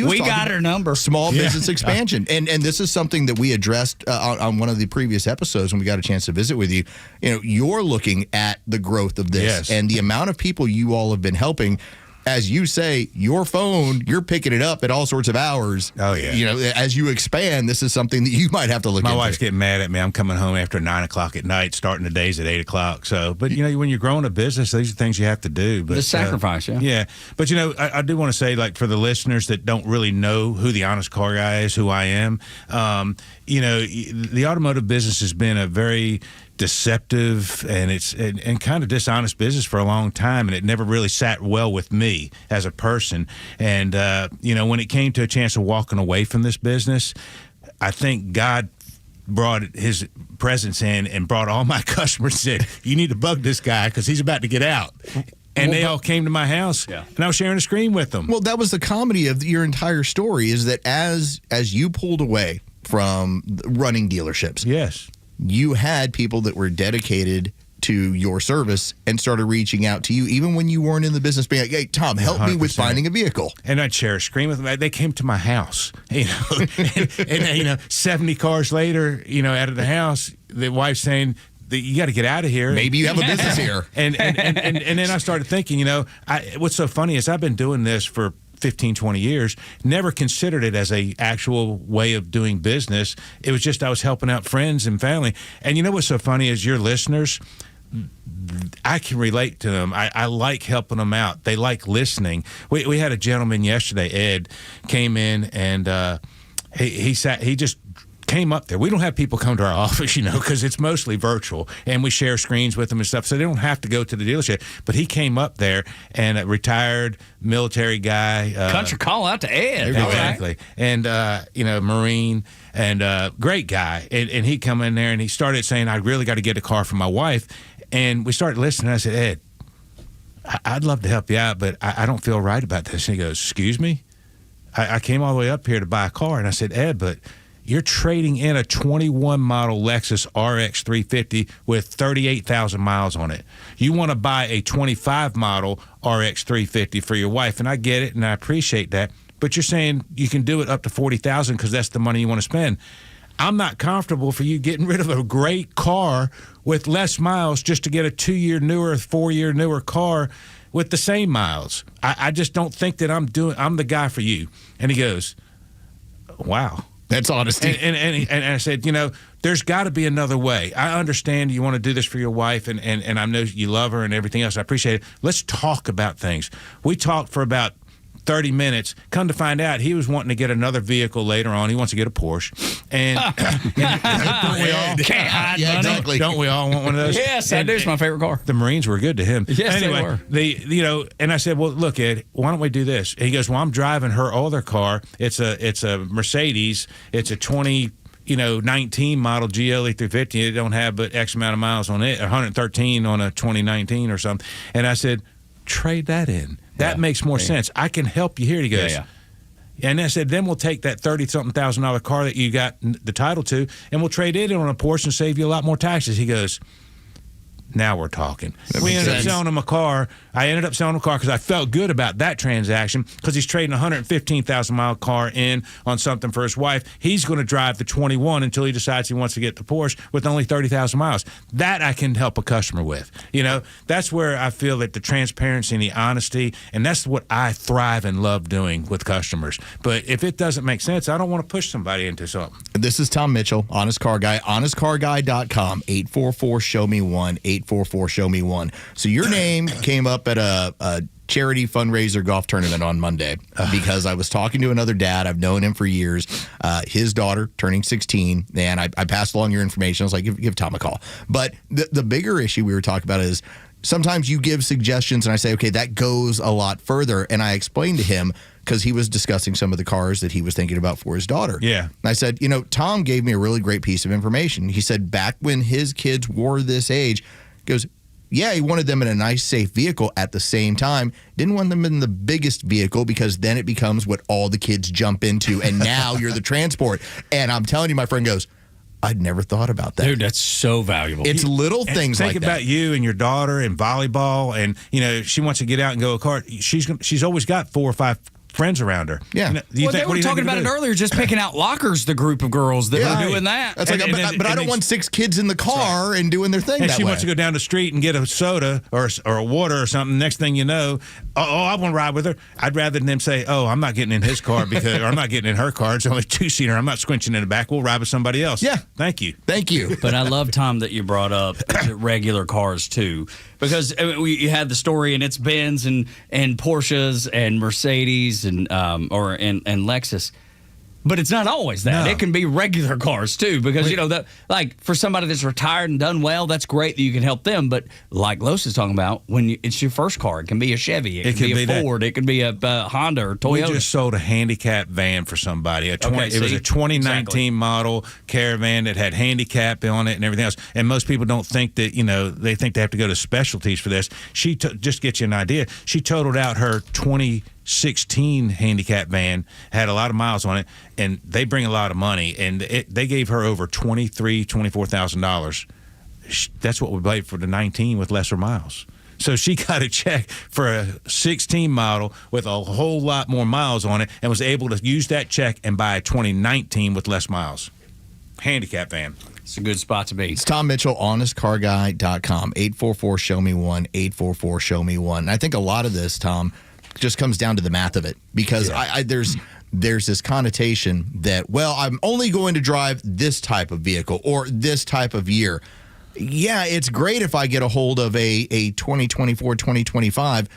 we got her number. Small business expansion, and this is something that we addressed on one of the previous episodes when we got a chance to visit with you. You know, you're looking at the growth of this and the amount of people you all have been helping. As you say, your phone, you're picking it up at all sorts of hours. Oh, yeah. You know, as you expand, this is something that you might have to look into. My wife's getting mad at me. I'm coming home after 9 o'clock at night, starting the days at 8 o'clock. So, but, you know, when you're growing a business, these are things you have to do. But, the sacrifice, Yeah. But, you know, I do want to say, like, for the listeners that don't really know who the Honest Car Guy is, who I am, you know, the automotive business has been a very deceptive and kind of dishonest business for a long time, and it never really sat well with me as a person. And you know, when it came to a chance of walking away from this business, I think God brought his presence in and brought all my customers and said, you need to bug this guy because he's about to get out. And they all came to my house, and I was sharing a screen with them. Well, that was the comedy of your entire story, is that as you pulled away from running dealerships, you had people that were dedicated to your service and started reaching out to you, even when you weren't in the business, being like, hey, Tom, help 100%. Me with finding a vehicle. And I'd share a screen with them. They came to my house, you know, and you know, 70 cars later, you know, out of the house, the wife's saying, you got to get out of here. Maybe you have a business here. And then I started thinking, you know, what's so funny is I've been doing this for 15, 20 years, never considered it as a actual way of doing business. It was just I was helping out friends and family. And you know what's so funny is your listeners, I can relate to them. I like helping them out. They like listening. We had a gentleman yesterday, Ed, came in and he just came up there. We don't have people come to our office, you know, because it's mostly virtual, and we share screens with them and stuff, so they don't have to go to the dealership. But he came up there, and a retired military guy. Country call out to Ed. Exactly. Right. And, you know, Marine, and great guy. And he come in there, and he started saying, I really got to get a car for my wife. And we started listening. I said, Ed, I'd love to help you out, but I don't feel right about this. And he goes, excuse me? I came all the way up here to buy a car. And I said, Ed, but you're trading in a 21 model Lexus RX 350 with 38,000 miles on it. You want to buy a 25 model RX 350 for your wife, and I get it, and I appreciate that. But you're saying you can do it up to 40,000 because that's the money you want to spend. I'm not comfortable for you getting rid of a great car with less miles just to get a 2-year newer, 4-year newer car. with the same miles. I just don't think that I'm the guy for you. And he goes, wow. That's honesty. And I said, there's got to be another way. I understand you want to do this for your wife, and I know you love her and everything else. I appreciate it. Let's talk about things. We talked for about 30 minutes. Come to find out, he was wanting to get another vehicle later on. He wants to get a Porsche. And don't we all? Can't hide money. Exactly. Don't we all want one of those? Yes, I do. It's my favorite car. The Marines were good to him. Yes, anyway, they were. And I said, well, look, Ed, why don't we do this? And he goes, well, I'm driving her other car. It's a Mercedes. It's a 19 model GLE 350. It don't have but X amount of miles on it, 113 on a 2019 or something. And I said, trade that in. That makes more sense. I can help you here. He goes, and I said, then we'll take that $30-something thousand car that you got the title to, and we'll trade it in on a Porsche and save you a lot more taxes. He goes, now we're talking. We ended up selling him a car. I ended up selling him a car because I felt good about that transaction because he's trading a 115,000-mile car in on something for his wife. He's going to drive the 21 until he decides he wants to get the Porsche with only 30,000 miles. That I can help a customer with. That's where I feel that the transparency and the honesty, and that's what I thrive and love doing with customers. But if it doesn't make sense, I don't want to push somebody into something. This is Tom Mitchell, Honest Car Guy, honestcarguy.com, 844-SHOW-ME-1, 844-SHOW-ME-1. So your name came up at a charity fundraiser golf tournament on Monday because I was talking to another dad. I've known him for years. His daughter turning 16, and I passed along your information. I was like, give Tom a call. But the bigger issue we were talking about is sometimes you give suggestions, and I say, okay, that goes a lot further. And I explained to him, because he was discussing some of the cars that he was thinking about for his daughter. Yeah. And I said, Tom gave me a really great piece of information. He said back when his kids were this age, he goes, yeah, he wanted them in a nice, safe vehicle at the same time. Didn't want them in the biggest vehicle because then it becomes what all the kids jump into, and now you're the transport. And I'm telling you, my friend goes, I'd never thought about that. Dude, that's so valuable. It's little things like that. Think about you and your daughter and volleyball, and she wants to get out and go a kart. She's always got 4 or 5 friends around her. Yeah. They were talking about it earlier, just picking out lockers, the group of girls that were doing that. That's but I don't want 6 kids in the car and doing their thing and that she way. wants to go down the street and get a soda or a water or something. Next thing you know, I want to ride with her. I'd rather than them say, I'm not getting in his car or I'm not getting in her car. It's only 2-seater. I'm not squinching in the back. We'll ride with somebody else. Yeah. Thank you. But I love, Tom, that you brought up regular cars, too. Because you had the story, and it's Benz and Porsches and Mercedes and Lexus. But it's not always that. No. It can be regular cars, too, because, for somebody that's retired and done well, that's great that you can help them. But like Los is talking about, when it's your first car, it can be a Chevy, it can be a Ford, it can be a Honda or Toyota. We just sold a handicap van for somebody. It was a 2019 model Caravan that had handicap on it and everything else. And most people don't think that, they think they have to go to specialties for this. She just get you an idea. She totaled out her 2016 handicap van, had a lot of miles on it, and they bring a lot of money, and they gave her over $24,000. That's what we paid for the 19 with lesser miles. So she got a check for a 16 model with a whole lot more miles on it and was able to use that check and buy a 2019 with less miles. Handicap van. It's a good spot to be. It's Tom Mitchell, honestcarguy.com, 844-SHOW-ME-1, 844-SHOW-ME-1. And I think a lot of this, Tom, just comes down to the math of it, because there's this connotation that, I'm only going to drive this type of vehicle or this type of year. Yeah, it's great if I get a hold of a 2024, 2025,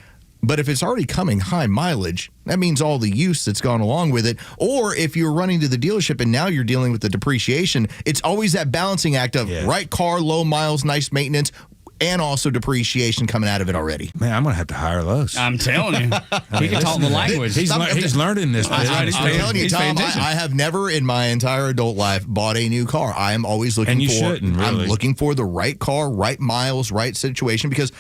but if it's already coming high mileage, that means all the use that's gone along with it. Or if you're running to the dealership and now you're dealing with the depreciation, it's always that balancing act of right car, low miles, nice maintenance, and also depreciation coming out of it already. Man, I'm going to have to hire Los. I'm telling you. He can talk the language. He's learning this. I'm telling you, Tom, I have never in my entire adult life bought a new car. I am always looking I'm looking for the right car, right miles, right situation, because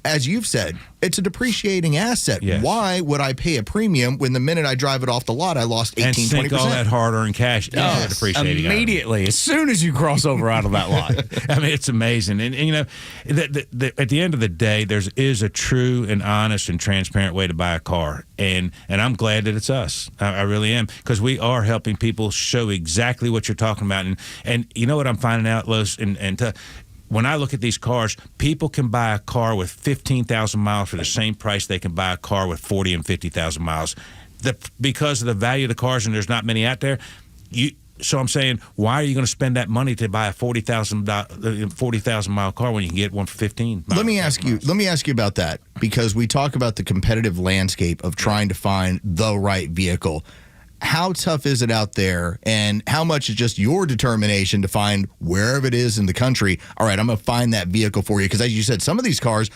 as you've said, it's a depreciating asset. Yes. Why would I pay a premium when the minute I drive it off the lot, I lost 18, 20%? And sink all that hard-earned cash into depreciating. Immediately, as soon as you cross over out of that lot. I mean, it's amazing. And at the end of the day, there is a true and honest and transparent way to buy a car. And I'm glad that it's us. I really am, because we are helping people show exactly what you're talking about. And you know what I'm finding out, Los, and when I look at these cars, people can buy a car with 15,000 miles for the same price they can buy a car with 40 and 50,000 miles. Because of the value of the cars, and there's not many out there, so I'm saying, why are you going to spend that money to buy a 40,000 mile car when you can get one for 15? Let me ask you about that, because we talk about the competitive landscape of trying to find the right vehicle. How tough is it out there, and how much is just your determination to find wherever it is in the country, all right, I'm going to find that vehicle for you? Because as you said, some of these cars,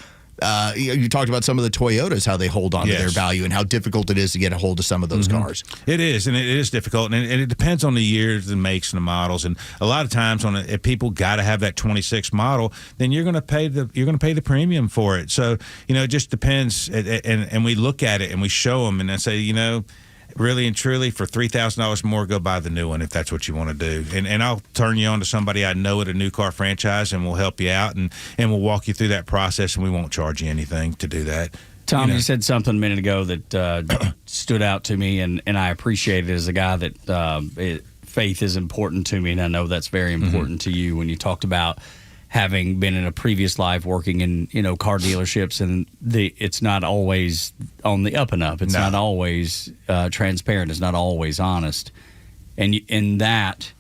you talked about some of the Toyotas, how they hold on to their value and how difficult it is to get a hold of some of those cars. It is, and it is difficult, and it depends on the years and makes and the models. And a lot of times, if people got to have that 26 model, then you're going to pay the premium for it. So it just depends. And we look at it and we show them, and I say, really and truly, for $3,000 more, go buy the new one if that's what you want to do. And I'll turn you on to somebody I know at a new car franchise, and we'll help you out, and we'll walk you through that process, and we won't charge you anything to do that. Tom, you said something a minute ago that stood out to me, and I appreciate it as a guy that faith is important to me, and I know that's very important to you when you talked about having been in a previous life working in car dealerships, and it's not always on the up and up. It's not always transparent. It's not always honest, and in that,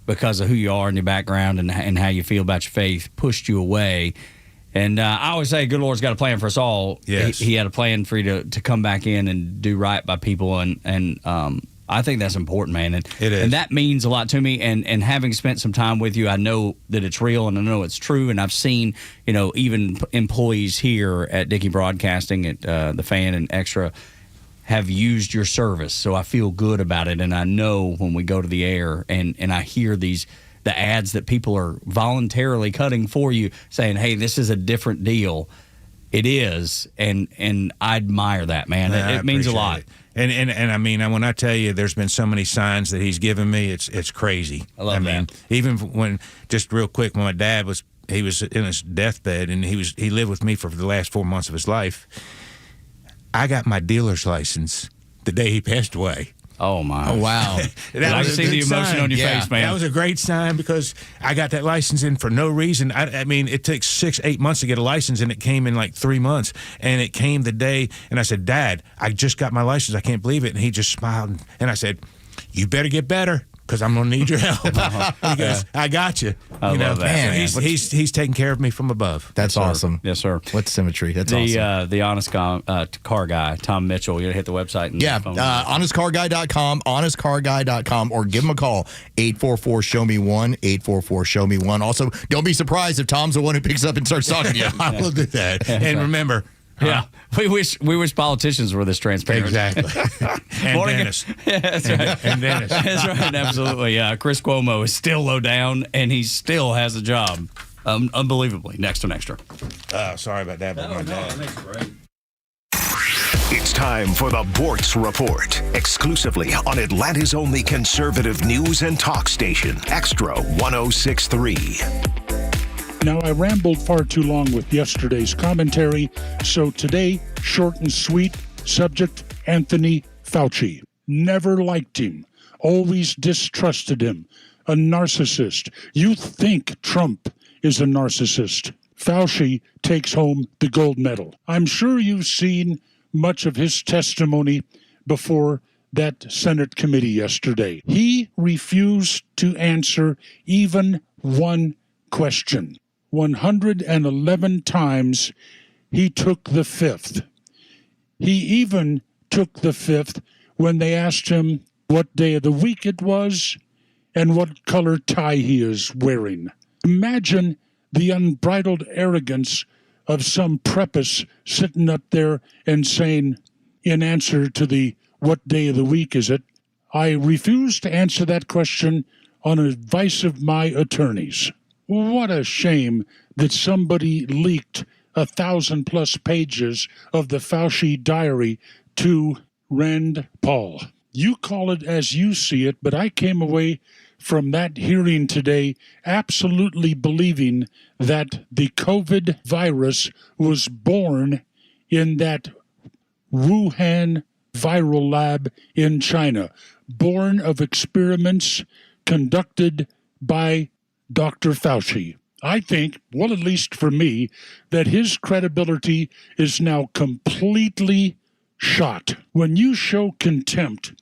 because of who you are and your background and how you feel about your faith, pushed you away. And I always say, good Lord's got a plan for us all. Yes. He had a plan for you to come back in and do right by people, and I think that's important, man. And it is. And that means a lot to me. And having spent some time with you, I know that it's real, and I know it's true. And I've seen, even employees here at Dickey Broadcasting, at the Fan and Extra, have used your service. So I feel good about it. And I know when we go to the air and I hear the ads that people are voluntarily cutting for you, saying, hey, this is a different deal. It is. And I admire that, man. It means a lot. And I mean, when I tell you there's been so many signs that he's given me, it's crazy. I love that. Even when, just real quick, when my dad was in his deathbed, and he lived with me for the last 4 months of his life, I got my dealer's license the day he passed away. Oh, my. Oh, wow. I see the emotion sign. on your face, man. That was a great sign, because I got that license in for no reason. I mean, it took 6-8 months to get a license, and it came in like 3 months. And it came the day, and I said, Dad, I just got my license. I can't believe it. And he just smiled. And I said, you better get better, because I'm going to need your help. He goes, I got you. I love that, man. He's taking care of me from above. That's awesome. Yes, sir. What symmetry. That's awesome. The honest car guy, Tom Mitchell. You hit the website. And honestcarguy.com, honestcarguy.com, or give him a call, 844-SHOW-ME-1, 844-SHOW-ME-1. Also, don't be surprised if Tom's the one who picks up and starts talking to you. I will do that. And remember, yeah, we wish politicians were this transparent. Exactly. And Dennis. Yeah, that's right. And Dennis. That's right, absolutely. Yeah, Chris Cuomo is still low down, and he still has a job. Unbelievably. Next on Extra. Sorry about that. My dad. That's great. It's time for the Bortz Report, exclusively on Atlanta's only conservative news and talk station, Extra 106.3. Now, I rambled far too long with yesterday's commentary, so today, short and sweet, subject, Anthony Fauci. Never liked him, always distrusted him, a narcissist. You think Trump is a narcissist. Fauci takes home the gold medal. I'm sure you've seen much of his testimony before that Senate committee yesterday. He refused to answer even one question. 111 times he took the fifth. He even took the fifth when they asked him what day of the week it was and what color tie he is wearing. Imagine the unbridled arrogance of some preppist sitting up there and saying, in answer to the what day of the week is it, I refuse to answer that question on advice of my attorneys. What a shame that somebody leaked 1,000+ pages of the Fauci diary to Rand Paul. You call it as you see it, but I came away from that hearing today absolutely believing that the COVID virus was born in that Wuhan viral lab in China, born of experiments conducted by Dr. Fauci. I think, well, at least for me, that his credibility is now completely shot. When you show contempt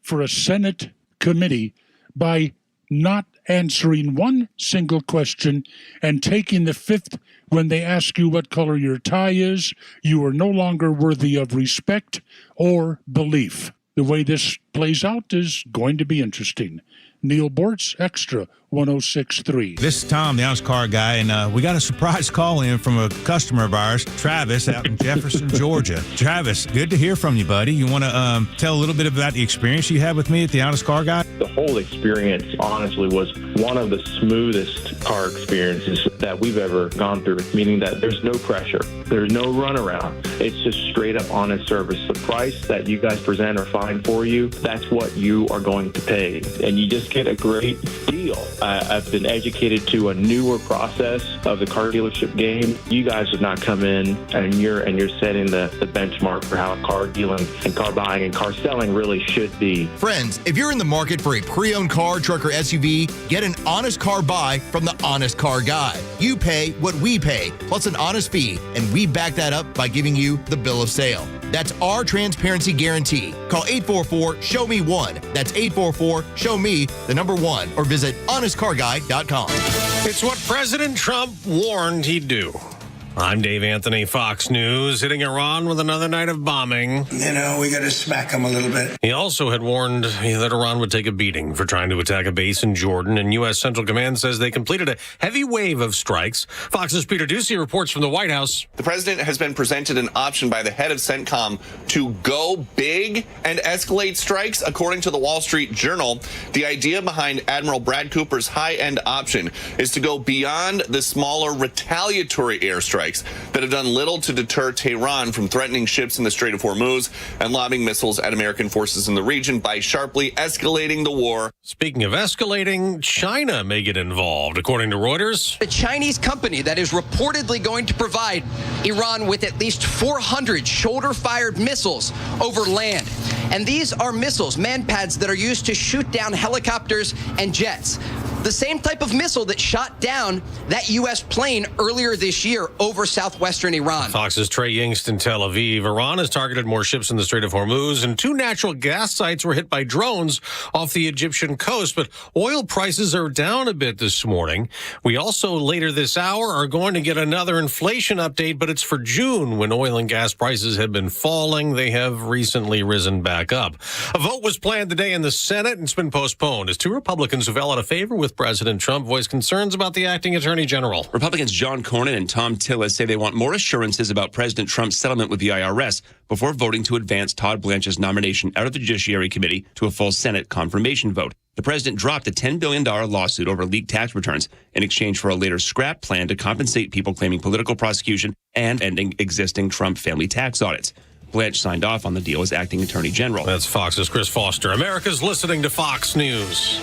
for a Senate committee by not answering one single question and taking the fifth when they ask you what color your tie is, you are no longer worthy of respect or belief. The way this plays out is going to be interesting. Neil Bortz, Extra 106.3. This is Tom, the honest car guy, and we got a surprise call in from a customer of ours, Travis, out in Jefferson, Georgia. Travis, good to hear from you, buddy. You want to tell a little bit about the experience you had with me at the honest car guy? The whole experience, honestly, was one of the smoothest car experiences that we've ever gone through, meaning that there's no pressure. There's no runaround. It's just straight up honest service. The price that you guys present or find for you, that's what you are going to pay. And you just get a great deal. I've been educated to a newer process of the car dealership game. You guys have not come in and you're setting the benchmark for how car dealing and car buying and car selling really should be. Friends, if you're in the market for a pre-owned car, truck, or SUV, get an honest car buy from the Honest Car Guy. You pay what we pay, plus an honest fee, and we back that up by giving you the bill of sale. That's our transparency guarantee. Call 844-SHOW-ME-1. That's 844-SHOW-ME, the number 1, or visit honestcarguy.com. It's what President Trump warned he'd do. I'm Dave Anthony, Fox News, hitting Iran with another night of bombing. You know, we got to smack them a little bit. He also had warned that Iran would take a beating for trying to attack a base in Jordan, and U.S. Central Command says they completed a heavy wave of strikes. Fox's Peter Ducey reports from the White House. The president has been presented an option by the head of CENTCOM to go big and escalate strikes, according to the Wall Street Journal. The idea behind Admiral Brad Cooper's high-end option is to go beyond the smaller retaliatory airstrikes that have done little to deter Tehran from threatening ships in the Strait of Hormuz and lobbing missiles at American forces in the region by sharply escalating the war. Speaking of escalating, China may get involved, according to Reuters. The Chinese company that is reportedly going to provide Iran with at least 400 shoulder-fired missiles over land. And these are missiles, man-pads, that are used to shoot down helicopters and jets. The same type of missile that shot down that U.S. plane earlier this year over southwestern Iran. Fox's Trey Yingst in Tel Aviv. Iran has targeted more ships in the Strait of Hormuz, and 2 natural gas sites were hit by drones off the Egyptian coast. But oil prices are down a bit this morning. We also, later this hour, are going to get another inflation update, but it's for June, when oil and gas prices have been falling. They have recently risen back up. A vote was planned today in the Senate, and it's been postponed as 2 Republicans who fell out of favor with President Trump voiced concerns about the acting attorney general. Republicans John Cornyn and Tom Tillis say they want more assurances about President Trump's settlement with the IRS before voting to advance Todd Blanche's nomination out of the Judiciary Committee to a full Senate confirmation vote. The president dropped a $10 billion lawsuit over leaked tax returns in exchange for a later scrap plan to compensate people claiming political prosecution and ending existing Trump family tax audits. Blanche signed off on the deal as acting attorney general. That's Fox's Chris Foster. America's listening to Fox News.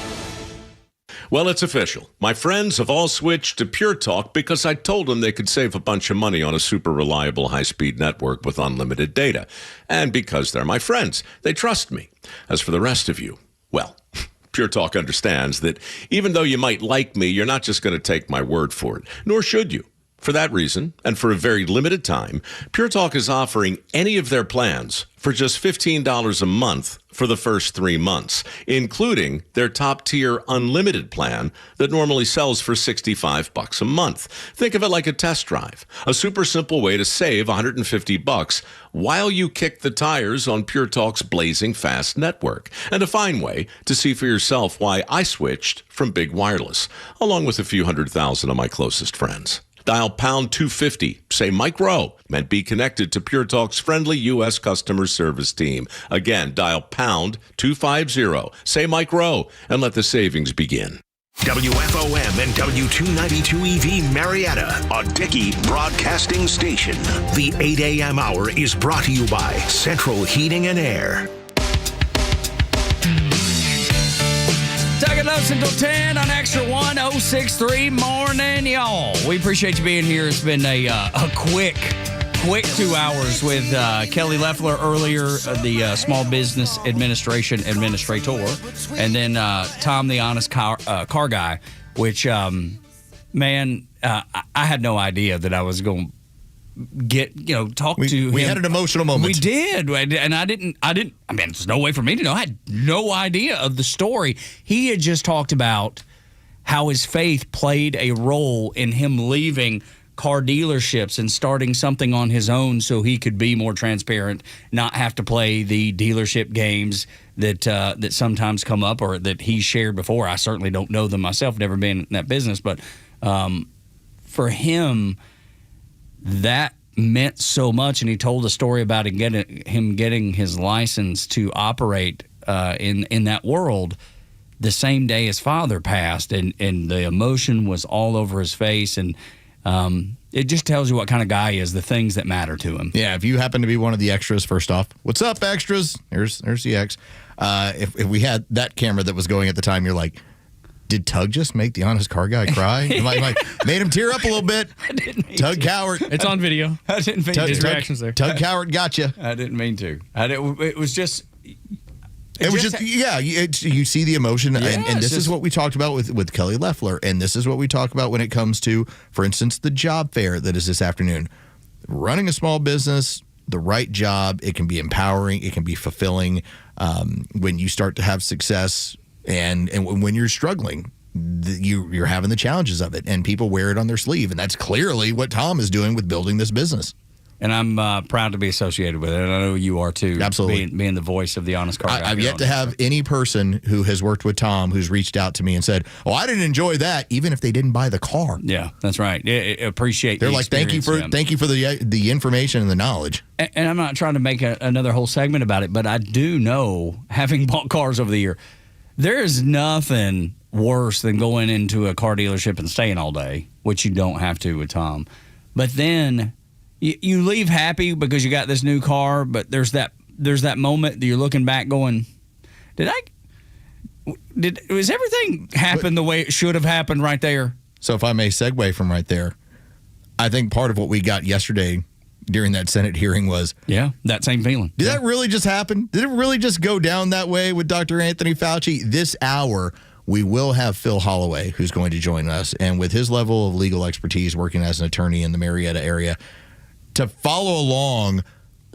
Well, it's official. My friends have all switched to Pure Talk because I told them they could save a bunch of money on a super reliable high-speed network with unlimited data. And because they're my friends, they trust me. As for the rest of you, well, Pure Talk understands that even though you might like me, you're not just going to take my word for it, nor should you. For that reason, and for a very limited time, Pure Talk is offering any of their plans for just $15 a month for the first 3 months, including their top-tier unlimited plan that normally sells for $65 a month. Think of it like a test drive, a super simple way to save $150 while you kick the tires on Pure Talk's blazing fast network, and a fine way to see for yourself why I switched from big wireless, along with a few 100,000 of my closest friends. Dial pound 250, say Mike Rowe, and be connected to Pure Talk's friendly U.S. customer service team. Again, dial pound 250, say Mike Rowe, and let the savings begin. WFOM and W292 EV Marietta, a Dickey broadcasting station. The 8 a.m. hour is brought to you by Central Heating and Air. Tug and Los until 10 on Extra 106.3 morning, y'all. We appreciate you being here. It's been a quick 2 hours with Kelly Loeffler earlier, the Small Business Administration Administrator, and then Tom, the Honest Car Guy, which, man, I had no idea that I was going to talk to him. We had an emotional moment. We did, and I didn't. I mean, there's no way for me to know. I had no idea of the story. He had just talked about how his faith played a role in him leaving car dealerships and starting something on his own so he could be more transparent, not have to play the dealership games that sometimes come up or that he shared before. I certainly don't know them myself, never been in that business, but for him, that meant so much. And he told a story about him getting his license to operate in that world the same day his father passed, and the emotion was all over his face, and it just tells you what kind of guy he is, the things that matter to him. Yeah, if you happen to be one of the extras, first off, what's up, extras? There's the X. If we had that camera that was going at the time, you're like, did Tug just make the honest car guy cry? Made him tear up a little bit. I didn't mean Tug to. Cowart. It's on video. I didn't mean to. His reactions there. Tug Cowart got you. I didn't mean to. It was just... It was just, you see the emotion, and this is what we talked about with Kelly Loeffler, and this is what we talk about when it comes to, for instance, the job fair that is this afternoon. Running a small business, the right job, it can be empowering, it can be fulfilling when you start to have success, and when you're struggling, you're having the challenges of it, and people wear it on their sleeve, and that's clearly what Tom is doing with building this business. And I'm proud to be associated with it. And I know you are too. Absolutely. Being the voice of the honest car guy. I've yet to have any person who has worked with Tom who's reached out to me and said, "Oh, I didn't enjoy that," even if they didn't buy the car. Yeah, that's right. Appreciate. They're like, thank you for the information and the knowledge. And I'm not trying to make another whole segment about it, but I do know, having bought cars over the year, there is nothing worse than going into a car dealership and staying all day, which you don't have to with Tom. But then you leave happy because you got this new car, but there's that moment that you're looking back going, was everything happen the way it should have happened right there? So if I may segue from right there, I think part of what we got yesterday during that Senate hearing was... Yeah, that same feeling. Did that really just happen? Did it really just go down that way with Dr. Anthony Fauci? This hour, we will have Phil Holloway, who's going to join us, and with his level of legal expertise working as an attorney in the Marietta area, to follow along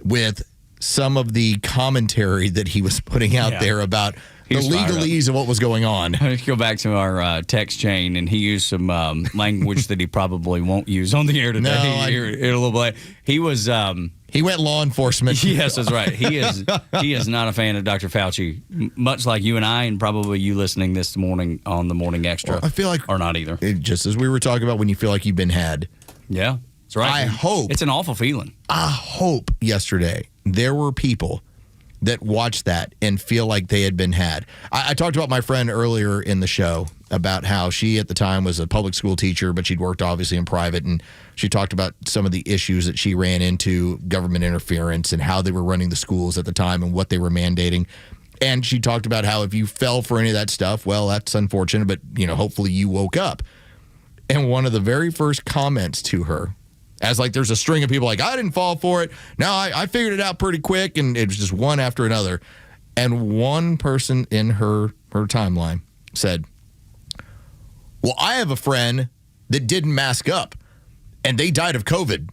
with some of the commentary that he was putting out there about the legalese of what was going on. Let's go back to our text chain, and he used some language that he probably won't use on the air today. A little bit. He was... he went law enforcement. Yes, that's right. He is not a fan of Dr. Fauci, much like you and I, and probably you listening this morning on the Morning Extra. Well, I feel like... Or not either. Just as we were talking about when you feel like you've been had. Yeah. That's right. I hope. It's an awful feeling. I hope yesterday there were people that watched that and feel like they had been had. I talked about my friend earlier in the show about how she at the time was a public school teacher, but she'd worked obviously in private, and she talked about some of the issues that she ran into, government interference, and how they were running the schools at the time and what they were mandating. And she talked about how if you fell for any of that stuff, well, that's unfortunate, but hopefully you woke up. And one of the very first comments to her, as like there's a string of people like, I didn't fall for it. No, I figured it out pretty quick, and it was just one after another. And one person in her timeline said, well, I have a friend that didn't mask up, and they died of COVID.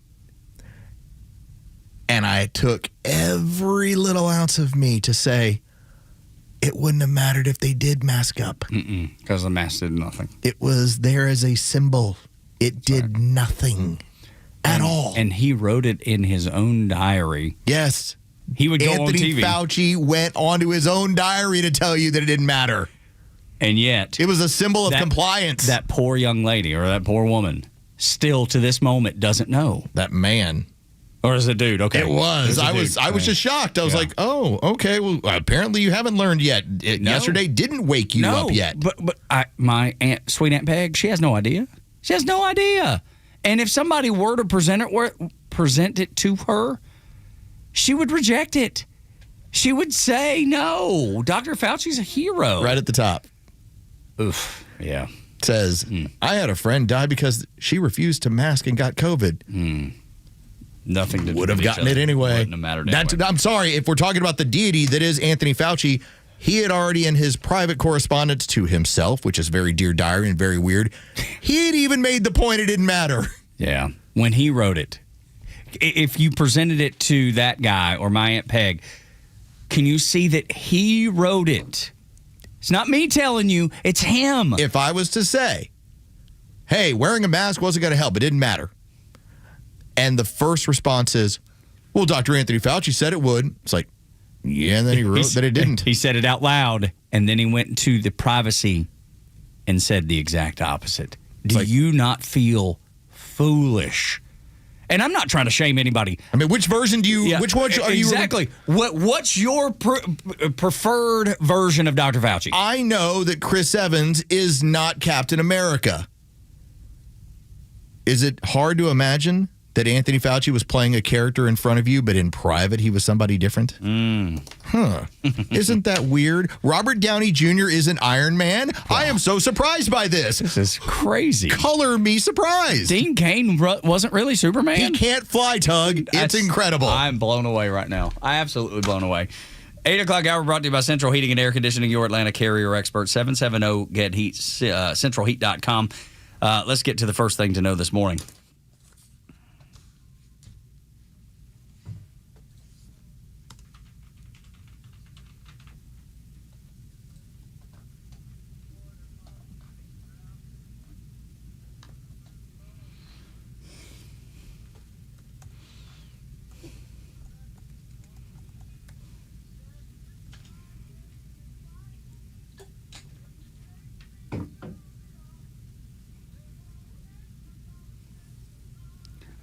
And I took every little ounce of me to say, it wouldn't have mattered if they did mask up. Because the mask did nothing. It was there as a symbol. It did nothing. At all. And he wrote it in his own diary. Yes. He would go Anthony on TV. Fauci went onto his own diary to tell you that it didn't matter. And yet... it was a symbol of compliance. That poor young lady or that poor woman still to this moment doesn't know. That man. Or is it a dude? Okay. It was. I was just shocked. I was like, oh, okay. Well, apparently you haven't learned yet. Yesterday didn't wake you up yet. But my sweet Aunt Peg, she has no idea. She has no idea. And if somebody were to present it to her, she would reject it. She would say, no, Dr. Fauci's a hero. Right at the top. Oof, yeah. Says, I had a friend die because she refused to mask and got COVID. Nothing to do would have with gotten it anyway. Wouldn't have mattered anyway. I'm sorry, if we're talking about the deity that is Anthony Fauci, he had already in his private correspondence to himself, which is very Dear Diary and very weird, he had even made the point it didn't matter. Yeah. When he wrote it, if you presented it to that guy or my Aunt Peg, can you see that he wrote it? It's not me telling you, it's him. If I was to say, hey, wearing a mask wasn't going to help, it didn't matter. And the first response is, well, Dr. Anthony Fauci said it would. It's like, yeah, and then he wrote that it didn't. He said it out loud, and then he went into the privacy and said the exact opposite. Do you not feel foolish? And I'm not trying to shame anybody. I mean, which version do you? Yeah, which one are you? Exactly. What's your preferred version of Dr. Fauci? I know that Chris Evans is not Captain America. Is it hard to imagine that Anthony Fauci was playing a character in front of you, but in private he was somebody different? Huh. Isn't that weird? Robert Downey Jr. is an Iron Man? Wow. I am so surprised by this. This is crazy. Color me surprised. Dean Cain wasn't really Superman? He can't fly, Tug. It's incredible. I'm blown away right now. Absolutely blown away. 8 o'clock hour brought to you by Central Heating and Air Conditioning, your Atlanta carrier expert, 770-GET-HEAT, centralheat.com. Let's get to the first thing to know this morning.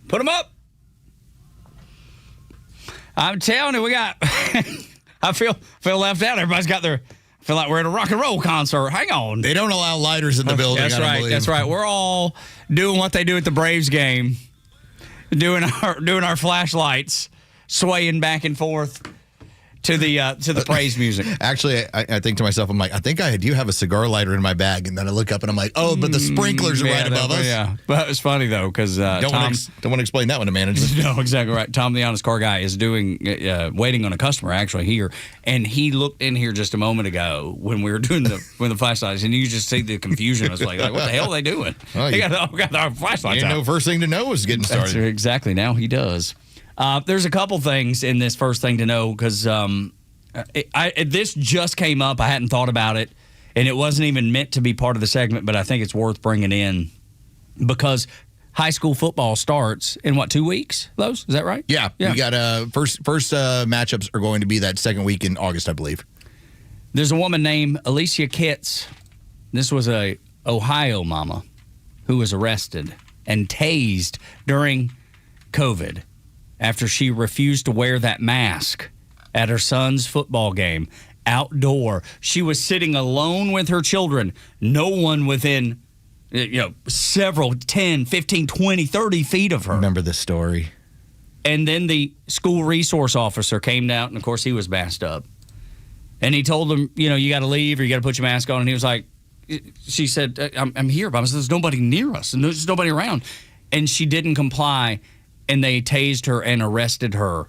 Put them up. I'm telling you, we got. I feel left out. Everybody's got their. I feel like we're at a rock and roll concert. Hang on. They don't allow lighters in the building. That's right. That's right. We're all doing what they do at the Braves game, doing our flashlights, swaying back and forth to the praise music. Actually, I think to myself, I'm like, I think I do have a cigar lighter in my bag, and then I look up and I'm like, oh, but the sprinklers are right above us. Yeah, but it's funny though because don't want to explain that one to management. No, exactly right. Tom, the honest car guy, is waiting on a customer actually here, and he looked in here just a moment ago when we were doing the flashlights, and you just see the confusion. I was like, what the hell are they doing? Well, they got our flashlights out. First thing to know was getting started. That's exactly. Now he does. There's a couple things in this first thing to know because this just came up. I hadn't thought about it, and it wasn't even meant to be part of the segment, but I think it's worth bringing in because high school football starts in, 2 weeks, Los? Is that right? Yeah. We got first matchups are going to be that second week in August, I believe. There's a woman named Alicia Kitts. This was a Ohio mama who was arrested and tased during COVID after she refused to wear that mask at her son's football game outdoor. She was sitting alone with her children, no one within several 10, 15, 20, 30 feet of her. Remember this story. And then the school resource officer came out, and of course he was masked up. And he told them, you got to leave or you got to put your mask on. And he was like, she said, I'm here, but there's nobody near us and there's nobody around. And she didn't comply. And they tased her and arrested her.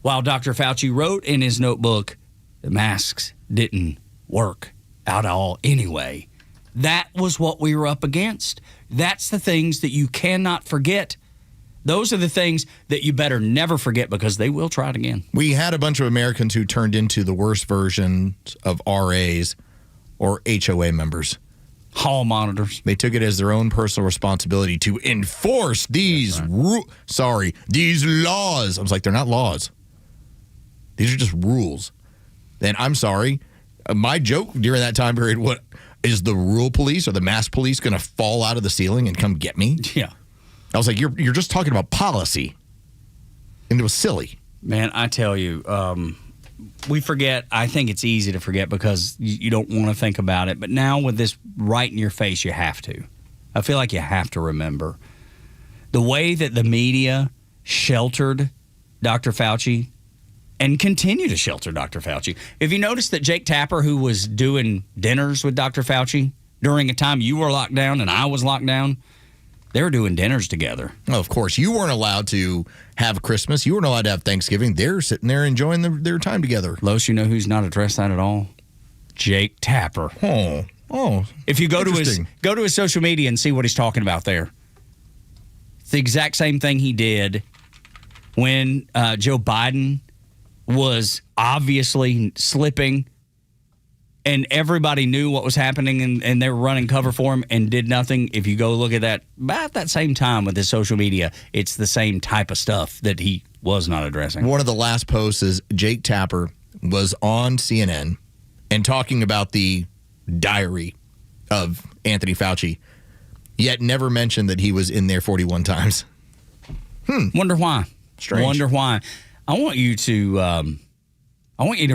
While Dr. Fauci wrote in his notebook, the masks didn't work out all anyway. That was what we were up against. That's the things that you cannot forget. Those are the things that you better never forget because they will try it again. We had a bunch of Americans who turned into the worst versions of RAs or HOA members. Hall monitors. They took it as their own personal responsibility to enforce these these laws. I was like, they're not laws. These are just rules. And I'm sorry, my joke during that time period, what is the rule police or the mask police going to fall out of the ceiling and come get me? Yeah. I was like, you're just talking about policy. And it was silly. Man, I tell you, we forget. I think it's easy to forget because you don't want to think about it. But now with this right in your face, you have to. I feel like you have to remember. The way that the media sheltered Dr. Fauci and continue to shelter Dr. Fauci. If you notice that Jake Tapper, who was doing dinners with Dr. Fauci during a time you were locked down and I was locked down, They were doing dinners together. Oh, of course. You weren't allowed to have Christmas. You weren't allowed to have Thanksgiving. They're sitting there enjoying their time together. Los, you know who's not addressed that at all? Jake Tapper. Oh. If you go to his social media and see what he's talking about there, it's the exact same thing he did when Joe Biden was obviously slipping, and everybody knew what was happening, and they were running cover for him and did nothing. If you go look at that, about that same time with his social media, it's the same type of stuff that he was not addressing. One of the last posts is Jake Tapper was on CNN and talking about the diary of Anthony Fauci, yet never mentioned that he was in there 41 times. Wonder why. Strange. Wonder why. I want you to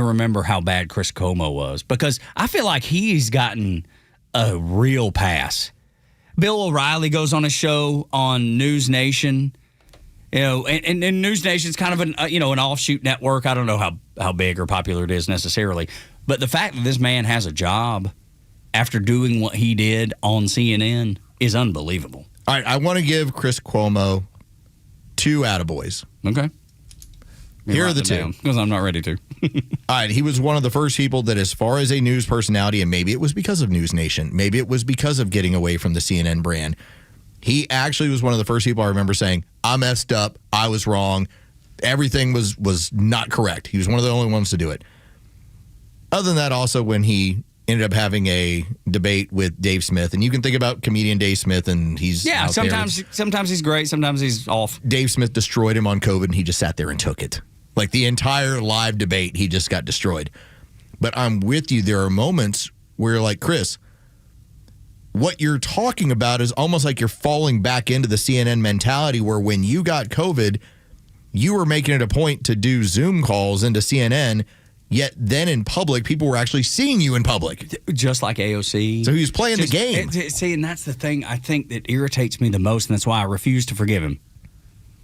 remember how bad Chris Cuomo was, because I feel like he's gotten a real pass. Bill O'Reilly goes on a show on News Nation, and News Nation's kind of an offshoot network. I don't know how big or popular it is necessarily, but the fact that this man has a job after doing what he did on CNN is unbelievable. All right, I want to give Chris Cuomo 2 attaboys. Okay. Here are the 2. Because I'm not ready to. All right, he was one of the first people that, as far as a news personality, and maybe it was because of News Nation, maybe it was because of getting away from the CNN brand, he actually was one of the first people I remember saying, I messed up, I was wrong, everything was not correct. He was one of the only ones to do it. Other than that, also when he ended up having a debate with Dave Smith, and you can think about comedian Dave Smith, and he's sometimes he's great, sometimes he's off. Dave Smith destroyed him on COVID, and he just sat there and took it. Like the entire live debate, he just got destroyed. But I'm with you. There are moments where, like, Chris, what you're talking about is almost like you're falling back into the CNN mentality, where when you got COVID, you were making it a point to do Zoom calls into CNN. Yet then in public, people were actually seeing you in public. Just like AOC. So he was playing the game. See, and that's the thing I think that irritates me the most, and that's why I refuse to forgive him.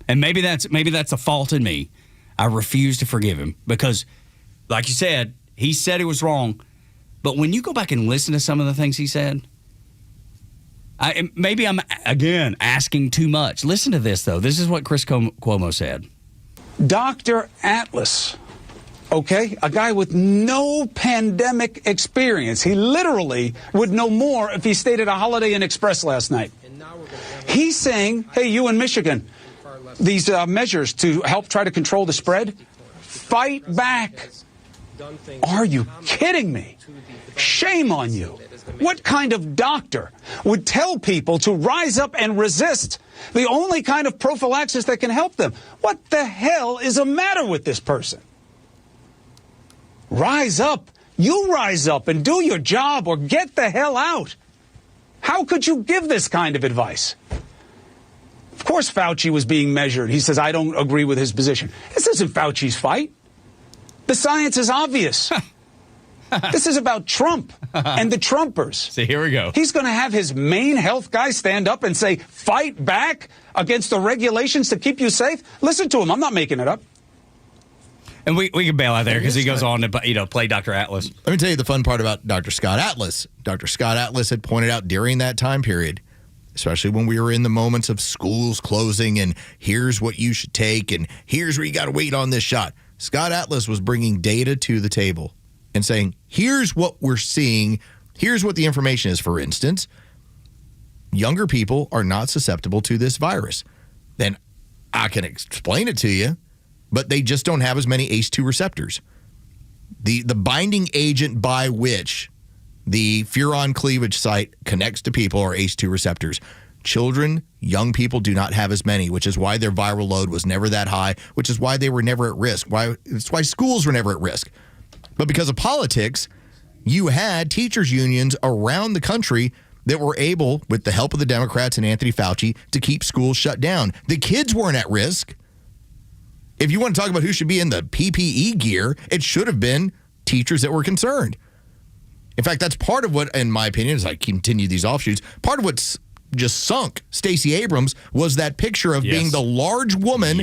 And maybe that's a fault in me. I refuse to forgive him because, like you said, he said he was wrong. But when you go back and listen to some of the things he said, maybe I'm, again, asking too much. Listen to this, though. This is what Chris Cuomo said. Dr. Atlas. Okay, a guy with no pandemic experience. He literally would know more if he stayed at a Holiday Inn Express last night. He's saying, hey, you in Michigan, these measures to help try to control the spread, fight back. Are you kidding me? Shame on you. What kind of doctor would tell people to rise up and resist the only kind of prophylaxis that can help them? What the hell is the matter with this person? Rise up. You rise up and do your job or get the hell out. How could you give this kind of advice? Of course Fauci was being measured. He says, I don't agree with his position. This isn't Fauci's fight. The science is obvious. This is about Trump and the Trumpers. See, here we go. He's going to have his main health guy stand up and say, fight back against the regulations to keep you safe. Listen to him. I'm not making it up. And we can bail out there because he goes on to play Dr. Atlas. Let me tell you the fun part about Dr. Scott Atlas. Dr. Scott Atlas had pointed out during that time period, especially when we were in the moments of schools closing and here's what you should take and here's where you got to wait on this shot. Scott Atlas was bringing data to the table and saying, here's what we're seeing. Here's what the information is. For instance, younger people are not susceptible to this virus. Then I can explain it to you. But they just don't have as many ACE2 receptors. The binding agent by which the furon cleavage site connects to people are ACE2 receptors. Children, young people do not have as many, which is why their viral load was never that high, which is why they were never at risk. It's why schools were never at risk. But because of politics, you had teachers' unions around the country that were able, with the help of the Democrats and Anthony Fauci, to keep schools shut down. The kids weren't at risk. If you want to talk about who should be in the PPE gear, it should have been teachers that were concerned. In fact, that's part of what, in my opinion, as I continue these offshoots, part of what's just sunk Stacey Abrams was that picture of being the large woman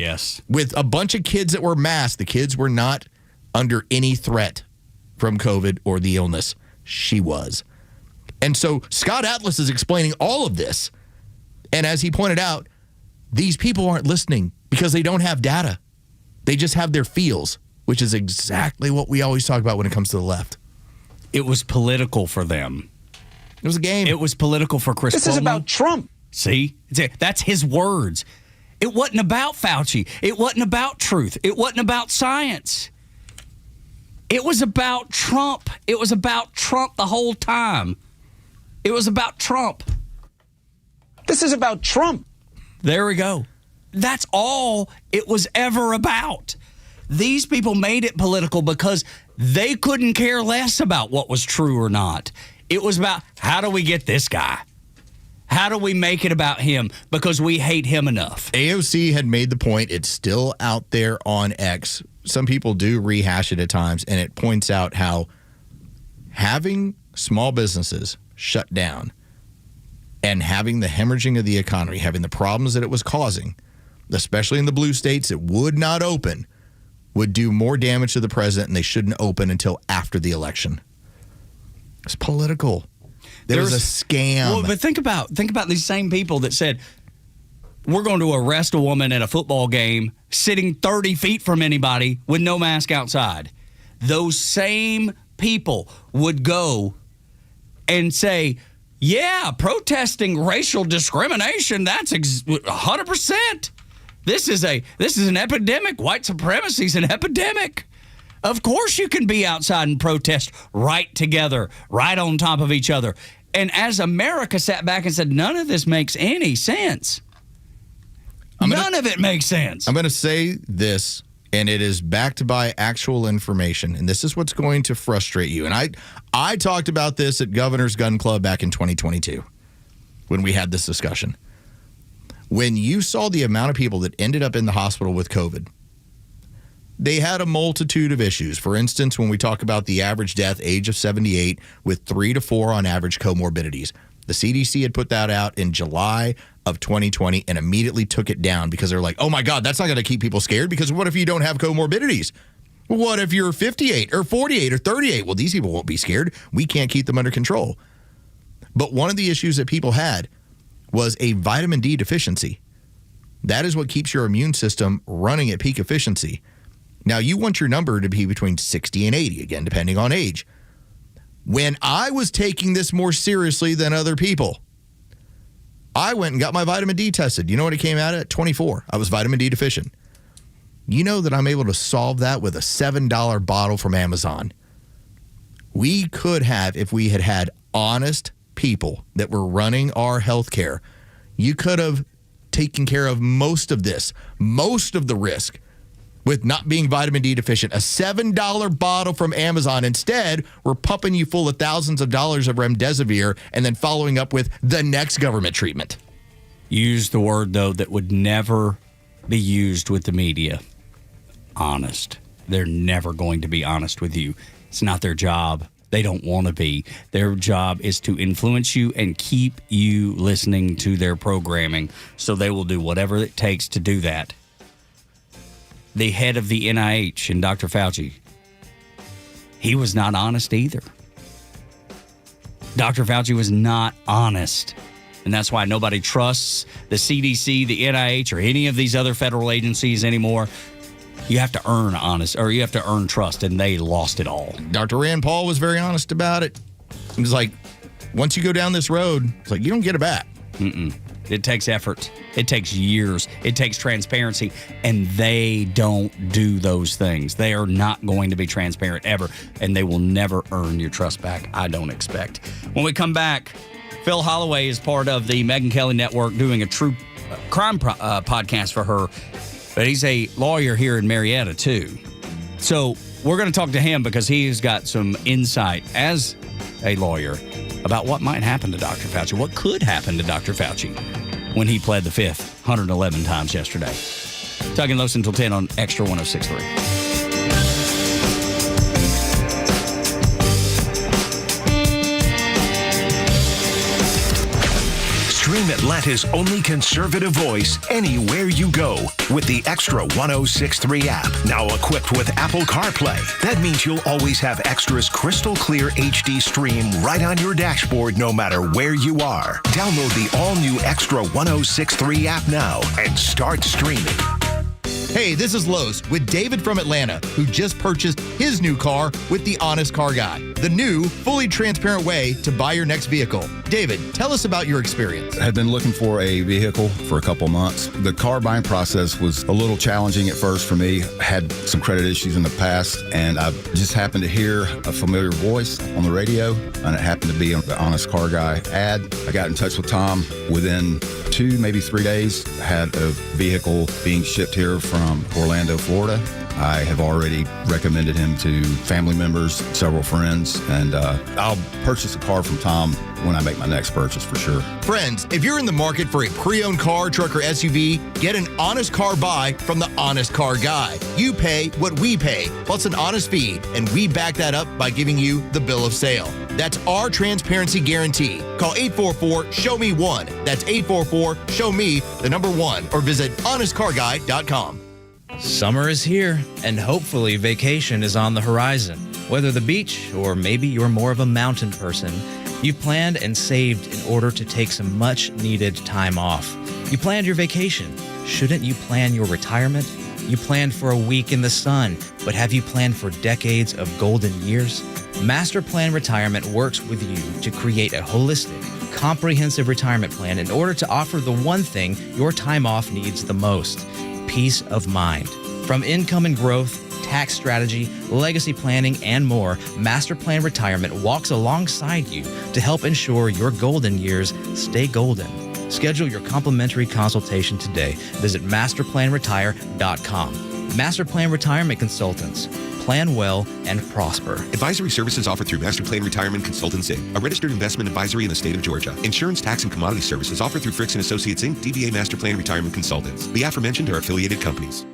with a bunch of kids that were masked. The kids were not under any threat from COVID or the illness. She was. And so Scott Atlas is explaining all of this. And as he pointed out, these people aren't listening because they don't have data. They just have their feels, which is exactly what we always talk about when it comes to the left. It was political for them. It was a game. It was political for Chris This Cuomo. is about Trump. See? That's his words. It wasn't about Fauci. It wasn't about truth. It wasn't about science. It was about Trump. It was about Trump the whole time. It was about Trump. This is about Trump. There we go. That's all it was ever about. These people made it political because they couldn't care less about what was true or not. It was about, how do we get this guy? How do we make it about him? Because we hate him enough. AOC had made the point. It's still out there on X. Some people do rehash it at times, and it points out how having small businesses shut down and having the hemorrhaging of the economy, having the problems that it was causing, especially in the blue states that would not open, would do more damage to the president, and they shouldn't open until after the election. It's political. There was a scam. Well, but think about these same people that said, we're going to arrest a woman at a football game sitting 30 feet from anybody with no mask outside. Those same people would go and say, yeah, protesting racial discrimination, that's 100%. This is an epidemic. White supremacy is an epidemic. Of course you can be outside and protest right together, right on top of each other. And as America sat back and said, none of this makes any sense. None of it makes sense. I'm going to say this, and it is backed by actual information, and this is what's going to frustrate you. And I talked about this at Governor's Gun Club back in 2022 when we had this discussion. When you saw the amount of people that ended up in the hospital with COVID, they had a multitude of issues. For instance, when we talk about the average death age of 78 with 3 to 4 on average comorbidities, the CDC had put that out in July of 2020 and immediately took it down because they're like, oh my God, that's not going to keep people scared because what if you don't have comorbidities? What if you're 58 or 48 or 38? Well, these people won't be scared. We can't keep them under control. But one of the issues that people had was a vitamin D deficiency. That is what keeps your immune system running at peak efficiency. Now, you want your number to be between 60 and 80, again, depending on age. When I was taking this more seriously than other people, I went and got my vitamin D tested. You know what it came out at? 24. I was vitamin D deficient. You know that I'm able to solve that with a $7 bottle from Amazon. We could have, if we had had honest people that were running our healthcare, you could have taken care of most of this, most of the risk, with not being vitamin D deficient. A $7 bottle from Amazon. Instead, we're pumping you full of thousands of dollars of remdesivir and then following up with the next government treatment. Use the word, though, that would never be used with the media. Honest. They're never going to be honest with you. It's not their job. They don't want to be. Their job is to influence you and keep you listening to their programming, so they will do whatever it takes to do that. The head of the NIH and Dr. Fauci, he was not honest either. Dr. Fauci was not honest. And that's why nobody trusts the CDC, the NIH, or any of these other federal agencies anymore. You have to earn honest, or you have to earn trust, and they lost it all. Dr. Rand Paul was very honest about it. He was like, once you go down this road, it's like, you don't get it back. It takes effort. It takes years. It takes transparency. And they don't do those things. They are not going to be transparent ever. And they will never earn your trust back, I don't expect. When we come back, Phil Holloway is part of the Megyn Kelly Network doing a true crime podcast for her. But he's a lawyer here in Marietta, too. So we're going to talk to him because he's got some insight as a lawyer about what might happen to Dr. Fauci, what could happen to Dr. Fauci when he pled the fifth 111 times yesterday. Tug and Los until 10 on Extra 106.3. Stream at Atlanta's only conservative voice anywhere you go with the Xtra 106.3 app. Now equipped with Apple CarPlay. That means you'll always have Xtra's crystal clear HD stream right on your dashboard no matter where you are. Download the all-new Xtra 106.3 app now and start streaming. Hey, this is Los with David from Atlanta, who just purchased his new car with the Honest Car Guy, the new, fully transparent way to buy your next vehicle. David, tell us about your experience. I had been looking for a vehicle for a couple months. The car buying process was a little challenging at first for me. I had some credit issues in the past, and I just happened to hear a familiar voice on the radio, and it happened to be on the Honest Car Guy ad. I got in touch with Tom. Within 2, maybe 3 days, I had a vehicle being shipped here from Orlando, Florida. I have already recommended him to family members, several friends, and I'll purchase a car from Tom when I make my next purchase for sure. Friends, if you're in the market for a pre-owned car, truck, or SUV, get an honest car buy from the Honest Car Guy. You pay what we pay, plus an honest fee, and we back that up by giving you the bill of sale. That's our transparency guarantee. Call 844-SHOW-ME-1. That's 844-SHOW-ME, the number 1, or visit honestcarguy.com. Summer is here, and hopefully vacation is on the horizon. Whether the beach or maybe you're more of a mountain person, you've planned and saved in order to take some much-needed time off. You planned your vacation. Shouldn't you plan your retirement? You planned for a week in the sun, but have you planned for decades of golden years? Master Plan Retirement works with you to create a holistic, comprehensive retirement plan in order to offer the one thing your time off needs the most: peace of mind. From income and growth, tax strategy, legacy planning, and more, Master Plan Retirement walks alongside you to help ensure your golden years stay golden. Schedule your complimentary consultation today. Visit masterplanretire.com. Master Plan Retirement Consultants. Plan well and prosper. Advisory services offered through Master Plan Retirement Consultants, Inc., a registered investment advisory in the state of Georgia. Insurance, tax, and commodity services offered through Fricks & Associates, Inc., DBA Master Plan Retirement Consultants. The aforementioned are affiliated companies.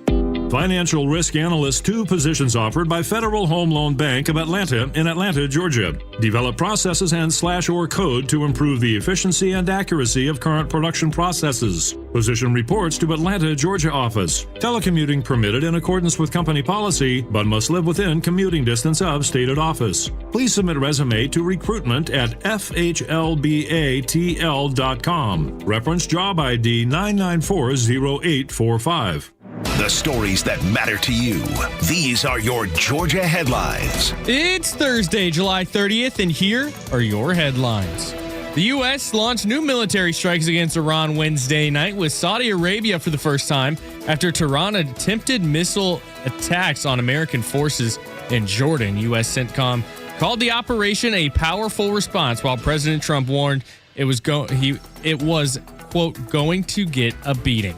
Financial Risk Analyst 2 positions offered by Federal Home Loan Bank of Atlanta in Atlanta, Georgia. Develop processes and /or code to improve the efficiency and accuracy of current production processes. Position reports to Atlanta, Georgia office. Telecommuting permitted in accordance with company policy, but must live within commuting distance of stated office. Please submit resume to recruitment@fhlbatl.com. Reference job ID 9940845. The stories that matter to you. These are your Georgia headlines. It's Thursday, July 30th, and here are your headlines. The U.S. launched new military strikes against Iran Wednesday night, with Saudi Arabia for the first time after Tehran attempted missile attacks on American forces in Jordan. U.S. CENTCOM called the operation a powerful response, while President Trump warned it was quote, going to get a beating.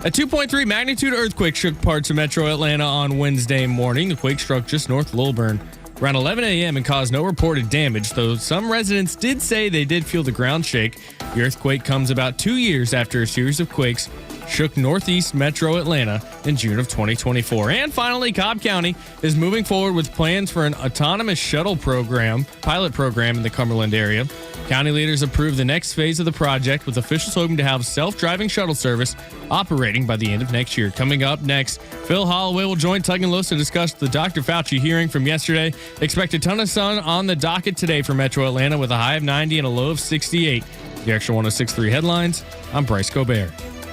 A 2.3 magnitude earthquake shook parts of metro Atlanta on Wednesday morning. The quake struck just north of Lilburn around 11 a.m. and caused no reported damage, though some residents did say they did feel the ground shake. The earthquake comes about 2 years after a series of quakes shook northeast metro Atlanta in June of 2024. And finally, Cobb County is moving forward with plans for an autonomous shuttle pilot program in the Cumberland area. County leaders approved the next phase of the project, with officials hoping to have self-driving shuttle service operating by the end of next year. Coming up next, Phil Holloway will join Tug and Los to discuss the Dr. Fauci hearing from yesterday. Expect a ton of sun on the docket today for Metro Atlanta, with a high of 90 and a low of 68. The Extra 106.3 headlines. I'm Bryce Gobert.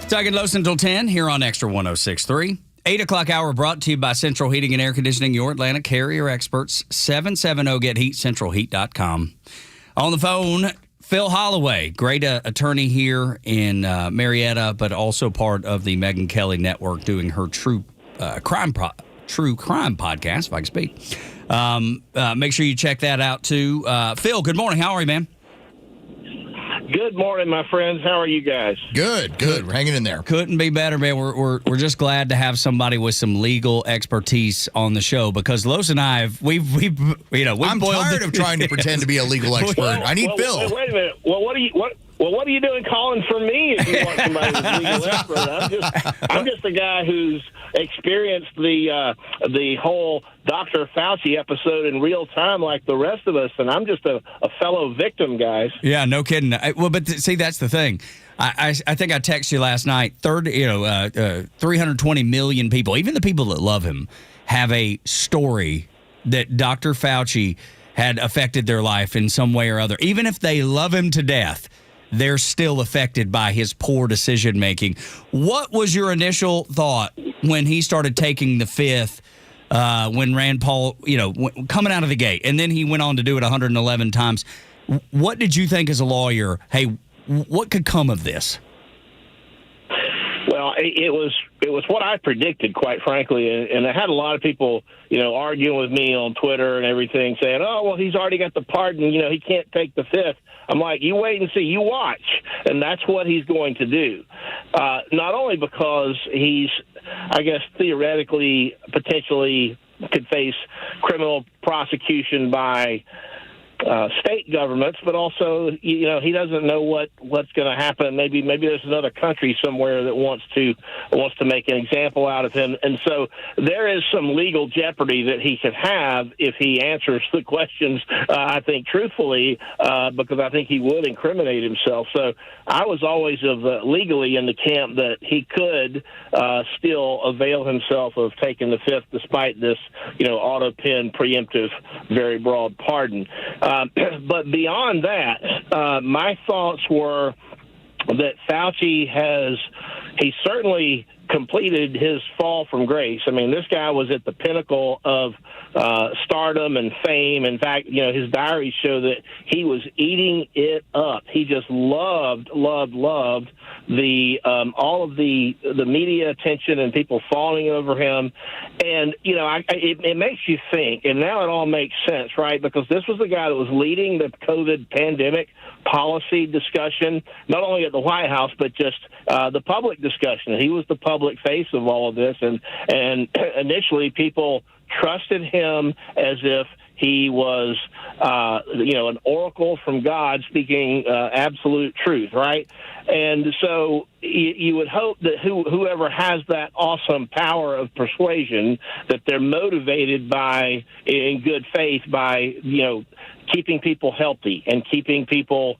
Tug and Los until 10 here on Extra 106.3. 8 o'clock hour brought to you by Central Heating and Air Conditioning, your Atlanta carrier experts. 770-GET-HEAT, centralheat.com. On the phone, Phil Holloway, great attorney here in Marietta, but also part of the Megyn Kelly Network, doing her true crime podcast, if I can speak. Make sure you check that out, too. Phil, good morning. How are you, man? Good morning, my friends. How are you guys? Good. We're hanging in there. Couldn't be better, man. We're just glad to have somebody with some legal expertise on the show, because Los and I we've I'm tired of trying to pretend to be a legal expert. I need Phil. Wait a minute. Well, what Well, what are you doing calling for me if you want somebody who's legal expert? I'm just a guy who's experienced the whole Dr. Fauci episode in real time like the rest of us, and I'm just a fellow victim, guys. Yeah, no kidding. See, that's the thing. I think I texted you last night. 320 million people, even the people that love him, have a story that Dr. Fauci had affected their life in some way or other. Even if they love him to death, they're still affected by his poor decision making. What was your initial thought when he started taking the fifth? When Rand Paul, coming out of the gate, and then he went on to do it 111 times. What did you think as a lawyer? Hey, what could come of this? Well, it was what I predicted, quite frankly, and I had a lot of people, arguing with me on Twitter and everything, saying, "Oh, well, he's already got the pardon. He can't take the fifth." I'm like, you wait and see, you watch, and that's what he's going to do. Not only because he's, I guess, theoretically, potentially could face criminal prosecution by state governments, but also, he doesn't know what's going to happen. Maybe there's another country somewhere that wants to make an example out of him, and so there is some legal jeopardy that he could have if he answers the questions. I think truthfully, because I think he would incriminate himself. So I was always legally in the camp that he could still avail himself of taking the fifth, despite this, auto pen preemptive, very broad pardon. But beyond that, my thoughts were that Fauci he certainly completed his fall from grace. I mean, this guy was at the pinnacle of stardom and fame. In fact, his diaries show that he was eating it up. He just loved the all of the media attention and people falling over him. And it makes you think, and now it all makes sense, right? Because this was the guy that was leading the COVID pandemic policy discussion, not only at the White House, but just the public discussion. He was the public face of all of this, and initially people trusted him as if he was, an oracle from God speaking absolute truth, right? And so you would hope that whoever has that awesome power of persuasion, that they're motivated by, in good faith, by, keeping people healthy and keeping people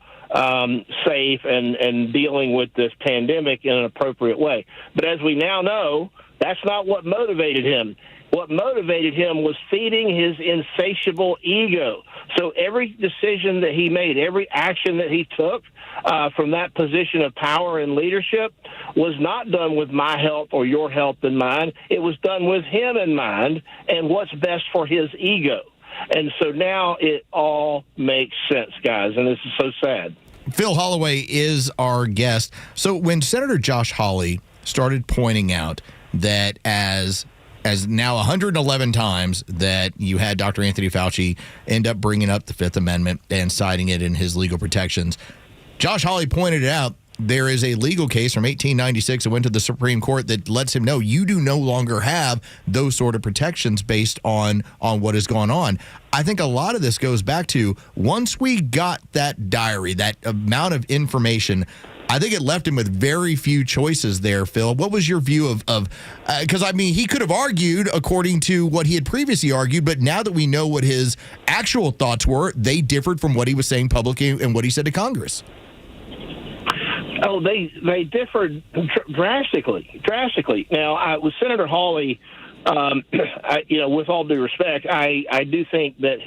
safe and dealing with this pandemic in an appropriate way. But as we now know, that's not what motivated him. What motivated him was feeding his insatiable ego. So every decision that he made, every action that he took from that position of power and leadership was not done with my health or your health in mind. It was done with him in mind and what's best for his ego. And so now it all makes sense, guys, and this is so sad. Phil Holloway is our guest. So when Senator Josh Hawley started pointing out that as now 111 times that you had Dr. Anthony Fauci end up bringing up the Fifth Amendment and citing it in his legal protections, Josh Hawley pointed it out. There is a legal case from 1896 that went to the Supreme Court that lets him know you do no longer have those sort of protections based on what has gone on. I think a lot of this goes back to once we got that diary, that amount of information, I think it left him with very few choices there, Phil. What was your view of because, he could have argued according to what he had previously argued, but now that we know what his actual thoughts were, they differed from what he was saying publicly and what he said to Congress. Oh, they differed drastically. Now, with Senator Hawley, with all due respect, I do think that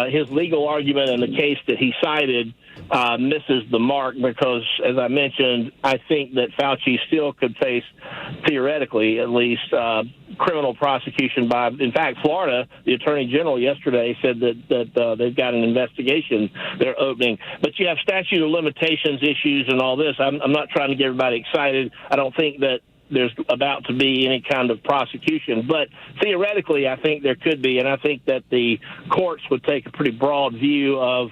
his legal argument and the case that he cited misses the mark because, as I mentioned, I think that Fauci still could face, theoretically at least, criminal prosecution by, in fact, Florida. The Attorney General yesterday said that they've got an investigation they're opening. But you have statute of limitations issues and all this. I'm not trying to get everybody excited. I don't think that there's about to be any kind of prosecution. But theoretically, I think there could be, and I think that the courts would take a pretty broad view of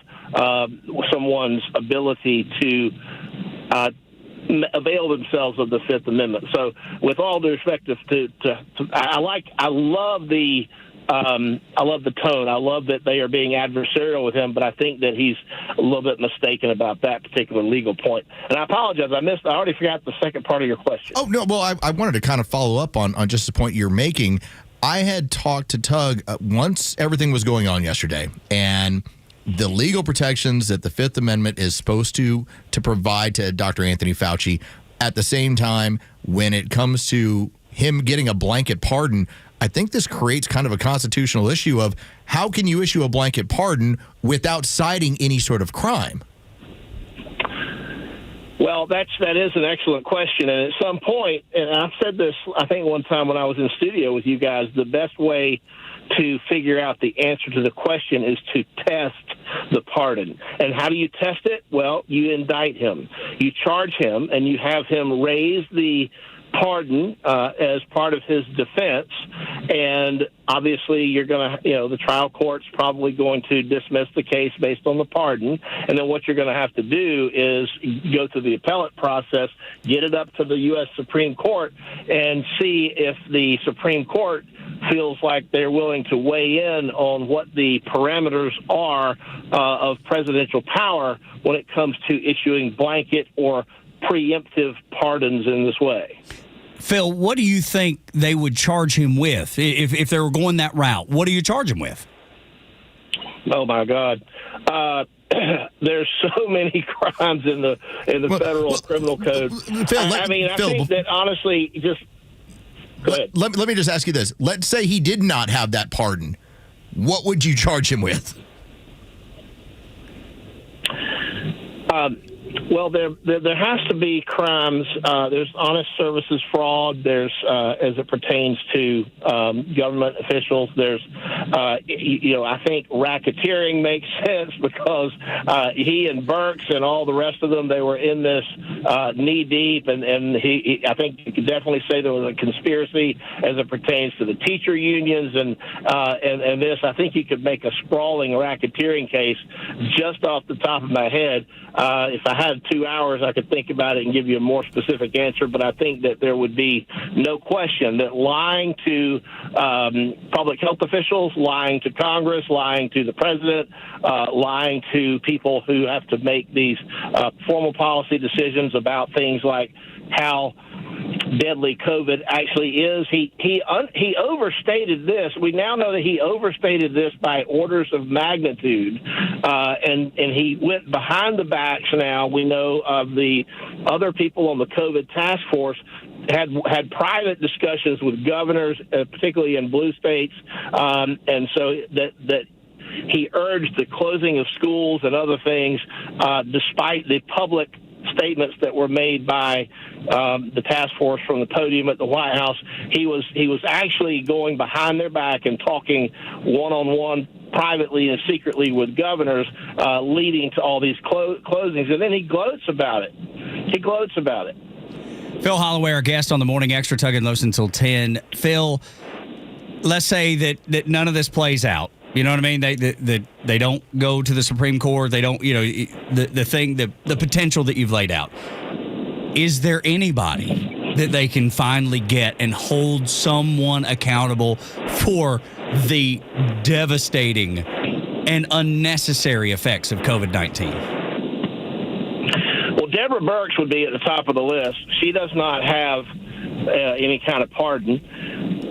someone's ability to avail themselves of the Fifth Amendment. So with all due respect I love the I love the tone. I love that they are being adversarial with him, but I think that he's a little bit mistaken about that particular legal point. And I apologize. I already forgot the second part of your question. Oh, no. Well, I wanted to kind of follow up on just the point you're making. I had talked to Tug once everything was going on yesterday, and the legal protections that the Fifth Amendment is supposed to provide to Dr. Anthony Fauci. At the same time, when it comes to him getting a blanket pardon, I think this creates kind of a constitutional issue of how can you issue a blanket pardon without citing any sort of crime? Well, that is an excellent question. And at some point, and I've said this, I think one time when I was in studio with you guys, the best way to figure out the answer to the question is to test the pardon. And how do you test it? Well, you indict him. You charge him, and you have him raise the pardon as part of his defense, and obviously you're going to, the trial court's probably going to dismiss the case based on the pardon, and then what you're going to have to do is go through the appellate process, get it up to the U.S. Supreme Court, and see if the Supreme Court feels like they're willing to weigh in on what the parameters are of presidential power when it comes to issuing blanket or preemptive pardons in this way. Phil, what do you think they would charge him with if they were going that route? What do you charge him with? Oh my God, there's so many crimes in the federal criminal code. Phil, I think that honestly, just go ahead. Let me just ask you this: let's say he did not have that pardon, what would you charge him with? Well, there has to be crimes. There's honest services fraud. There's as it pertains to government officials. There's I think racketeering makes sense because he and Burks and all the rest of them, they were in this knee deep, and I think you could definitely say there was a conspiracy as it pertains to the teacher unions and this. I think you could make a sprawling racketeering case just off the top of my head. If I had 2 hours, I could think about it and give you a more specific answer, but I think that there would be no question that lying to public health officials, lying to Congress, lying to the president, lying to people who have to make these formal policy decisions about things like how deadly COVID actually is. He overstated this. We now know that he overstated this by orders of magnitude, and he went behind the backs. Now we know of the other people on the COVID task force had private discussions with governors, particularly in blue states, and so that he urged the closing of schools and other things, despite the public statements that were made by the task force from the podium at the White House. He was actually going behind their back and talking one-on-one privately and secretly with governors, leading to all these closings. And then he gloats about it. Phil Holloway, our guest on the Morning Xtra, Tug and Los until 10. Phil, let's say that none of this plays out. You know what I mean? They don't go to the Supreme Court. They don't, the potential that you've laid out. Is there anybody that they can finally get and hold someone accountable for the devastating and unnecessary effects of COVID-19? Well, Deborah Birx would be at the top of the list. She does not have any kind of pardon,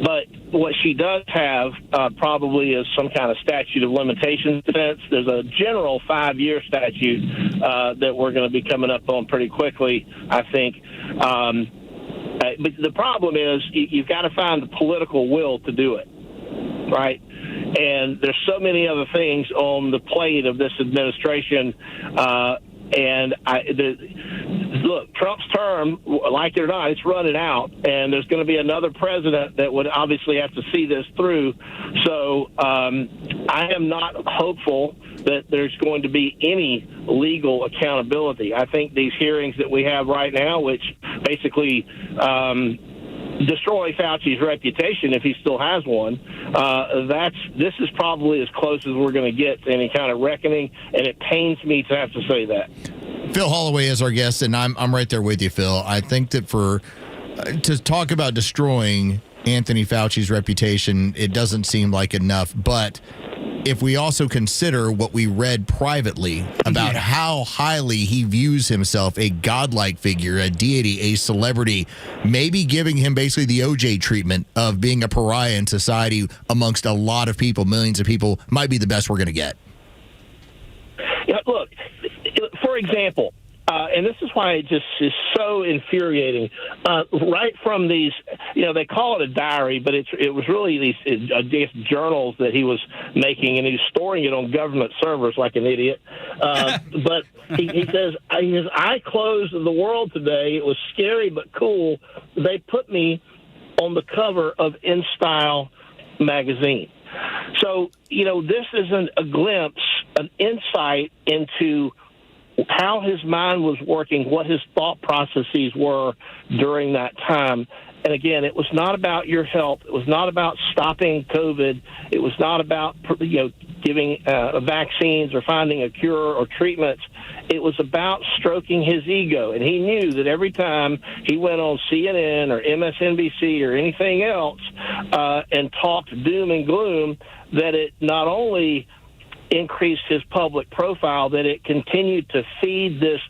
but what she does have probably is some kind of statute of limitations defense. There's a general 5-year statute that we're going to be coming up on pretty quickly, I think. But the problem is you've got to find the political will to do it, right? And there's so many other things on the plate of this administration. Look, Trump's term, like it or not, it's running out, and there's going to be another president that would obviously have to see this through. So I am not hopeful that there's going to be any legal accountability. I think these hearings that we have right now, which basically destroy Fauci's reputation if he still has one, this is probably as close as we're going to get to any kind of reckoning, and it pains me to have to say that. Phil Holloway is our guest, and I'm right there with you, Phil. I think that to talk about destroying Anthony Fauci's reputation, it doesn't seem like enough. But if we also consider what we read privately about how highly he views himself, a godlike figure, a deity, a celebrity, maybe giving him basically the OJ treatment of being a pariah in society amongst a lot of people, millions of people, might be the best we're going to get. Yeah, look, for example, and this is why it just is so infuriating. Right from these, they call it a diary, but it was really these journals that he was making, and he was storing it on government servers like an idiot. But he says, his eye closed in the world today. It was scary but cool. They put me on the cover of In Style magazine. So, this isn't a glimpse, an insight into how his mind was working, what his thought processes were during that time. And again, it was not about your health. It was not about stopping COVID. It was not about giving vaccines or finding a cure or treatments. It was about stroking his ego. And he knew that every time he went on CNN or MSNBC or anything else and talked doom and gloom, that it not only increased his public profile, that it continued to feed this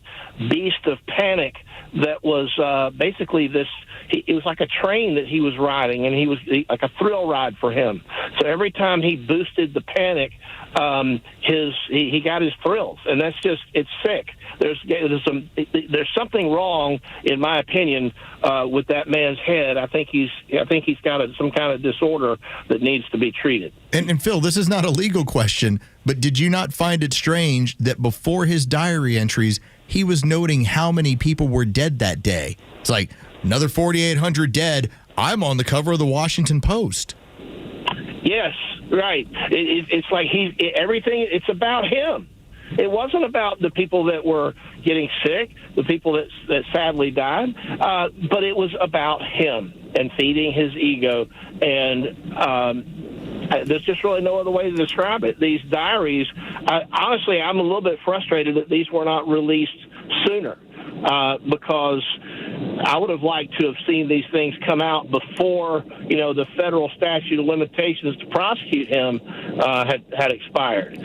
beast of panic that was basically this. It was like a train that he was riding, and he was like a thrill ride for him. So every time he boosted the panic, he got his thrills, and that's just, it's sick. There's something wrong, in my opinion, with that man's head. I think he's got some kind of disorder that needs to be treated. And Phil, this is not a legal question, but did you not find it strange that before his diary entries, he was noting how many people were dead that day? It's like, another 4,800 dead. I'm on the cover of the Washington Post. Yes, right. It's like everything. It's about him. It wasn't about the people that were getting sick, the people that sadly died, but it was about him and feeding his ego. And there's just really no other way to describe it. These diaries, honestly, I'm a little bit frustrated that these were not released sooner. Because I would have liked to have seen these things come out before, the federal statute of limitations to prosecute him had expired.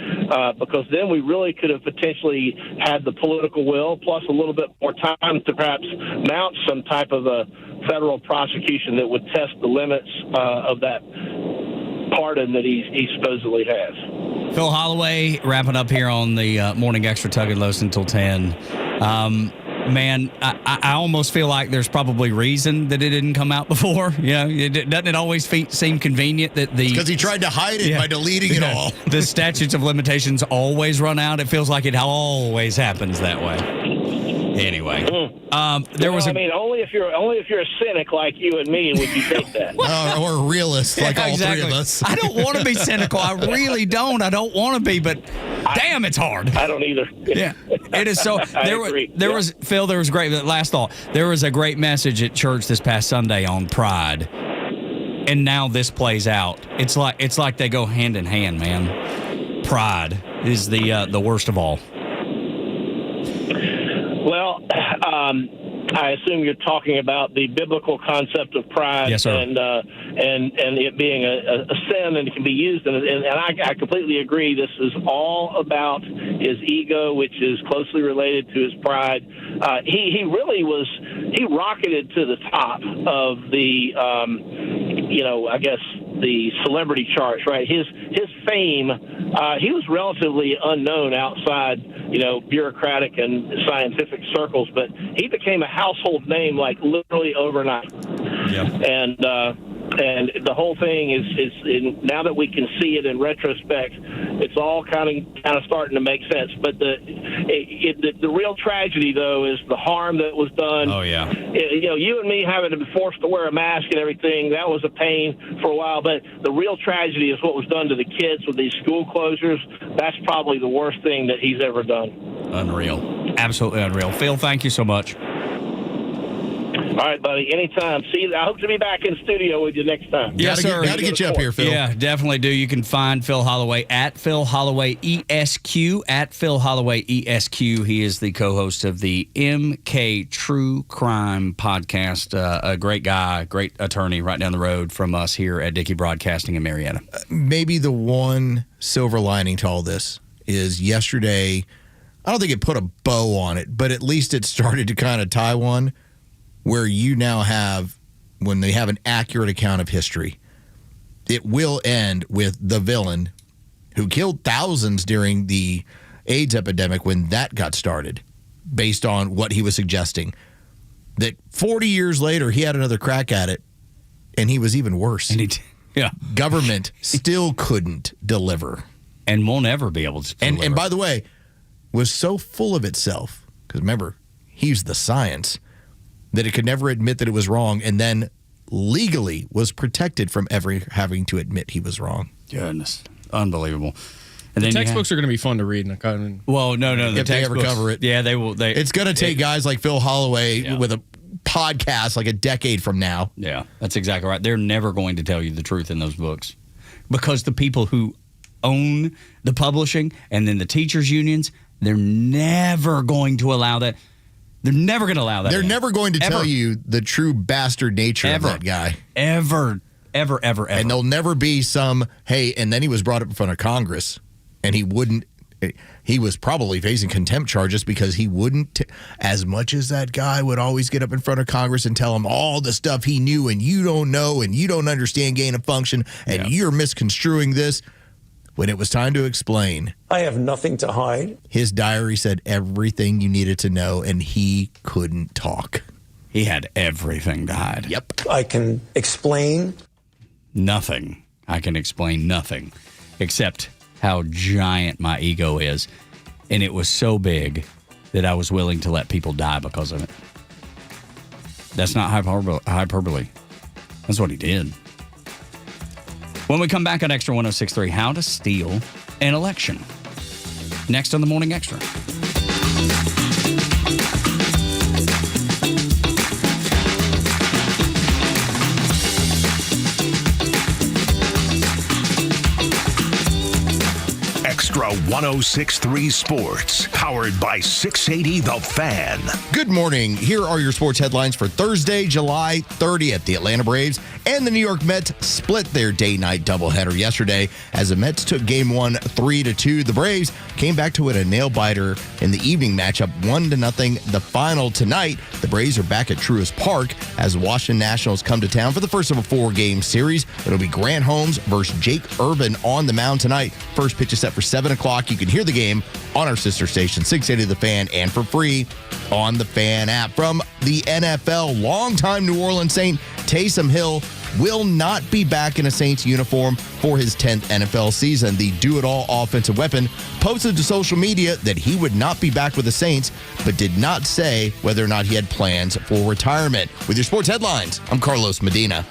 Because then we really could have potentially had the political will, plus a little bit more time to perhaps mount some type of a federal prosecution that would test the limits of that pardon that he supposedly has. Phil Holloway wrapping up here on the Morning Xtra Tug and Los until 10. Man, I almost feel like there's probably reason that it didn't come out before. Doesn't it always seem convenient that because he tried to hide it by deleting it all. The statutes of limitations always run out. It feels like it always happens that way. Anyway, only if you're a cynic like you and me would you think that, or a realist like all three of us. I don't want to be cynical. I really don't. I don't want to be, but damn, it's hard. I don't either. Yeah, it is so. There was Phil. There was great. Last thought. There was a great message at church this past Sunday on pride, and now this plays out. It's like they go hand in hand, man. Pride is the worst of all. Well, I assume you're talking about the biblical concept of pride, yes, sir. And it being a sin, and it can be used. And I completely agree. This is all about his ego, which is closely related to his pride. He really was. He rocketed to the top of the, I guess the celebrity charts. Right. His fame. He was relatively unknown outside, bureaucratic and scientific circles, but he became a household name like literally overnight. Yeah. And the whole thing is now that we can see it in retrospect, it's all kind of starting to make sense. But the real tragedy, though, is the harm that was done. Oh yeah. You and me having to be forced to wear a mask and everything, that was a pain for a while. But the real tragedy is what was done to the kids with these school closures. That's probably the worst thing that he's ever done. Unreal. Absolutely unreal. Phil, thank you so much. All right, buddy. Anytime. See you. I hope to be back in studio with you next time. Yes, sir. Got to get you up here, Phil. Yeah, definitely do. You can find Phil Holloway at Phil Holloway ESQ, at Phil Holloway ESQ. He is the co-host of the MK True Crime podcast. A great guy, great attorney right down the road from us here at Dickey Broadcasting in Marietta. Maybe the one silver lining to all this is yesterday, I don't think it put a bow on it, but at least it started to kind of tie one where you now have, when they have an accurate account of history, it will end with the villain who killed thousands during the AIDS epidemic when that got started, based on what he was suggesting. That 40 years later, he had another crack at it, and he was even worse. And Government still couldn't deliver. And won't ever be able to deliver. And by the way, was so full of itself, because remember, he's the science, that it could never admit that it was wrong, and then legally was protected from ever having to admit he was wrong. Goodness. Unbelievable. And The then textbooks are going to be fun to read. Well, no. If they ever cover it. Yeah, they will. It's going to take guys like Phil Holloway with a podcast like a decade from now. Yeah, that's exactly right. They're never going to tell you the truth in those books because the people who own the publishing and then the teachers' unions, they're never going to allow that. They're never going to allow that. They're never going to tell you the true bastard nature of that guy. Ever. And there'll never be some, hey, and then he was brought up in front of Congress, and he was probably facing contempt charges because he wouldn't, as much as that guy would always get up in front of Congress and tell him all the stuff he knew and you don't know and you don't understand gain of function and you're misconstruing this. When it was time to explain, I have nothing to hide. His diary said everything you needed to know, and he couldn't talk. He had everything to hide. Yep. I can explain nothing. I can explain nothing except how giant my ego is. And it was so big that I was willing to let people die because of it. That's not hyperbole. That's what he did. When we come back on Extra 106.3, how to steal an election. Next on the Morning Extra. Extra 106.3 Sports, powered by 680 The Fan. Good morning. Here are your sports headlines for Thursday, July 30th. The Atlanta Braves and the New York Mets split their day-night doubleheader yesterday as the Mets took Game 1 3-2. The Braves came back to win a nail-biter in the evening matchup 1-0. The final tonight, the Braves are back at Truist Park as the Washington Nationals come to town for the first of a 4-game series. It'll be Grant Holmes versus Jake Irvin on the mound tonight. First pitch is set for 7 o'clock. You can hear the game on our sister station, 680 The Fan, and for free on the Fan app. From the NFL, longtime New Orleans Saint Taysom Hill will not be back in a Saints uniform for his 10th NFL season. The do-it-all offensive weapon posted to social media that he would not be back with the Saints, but did not say whether or not he had plans for retirement. With your sports headlines, I'm Carlos Medina.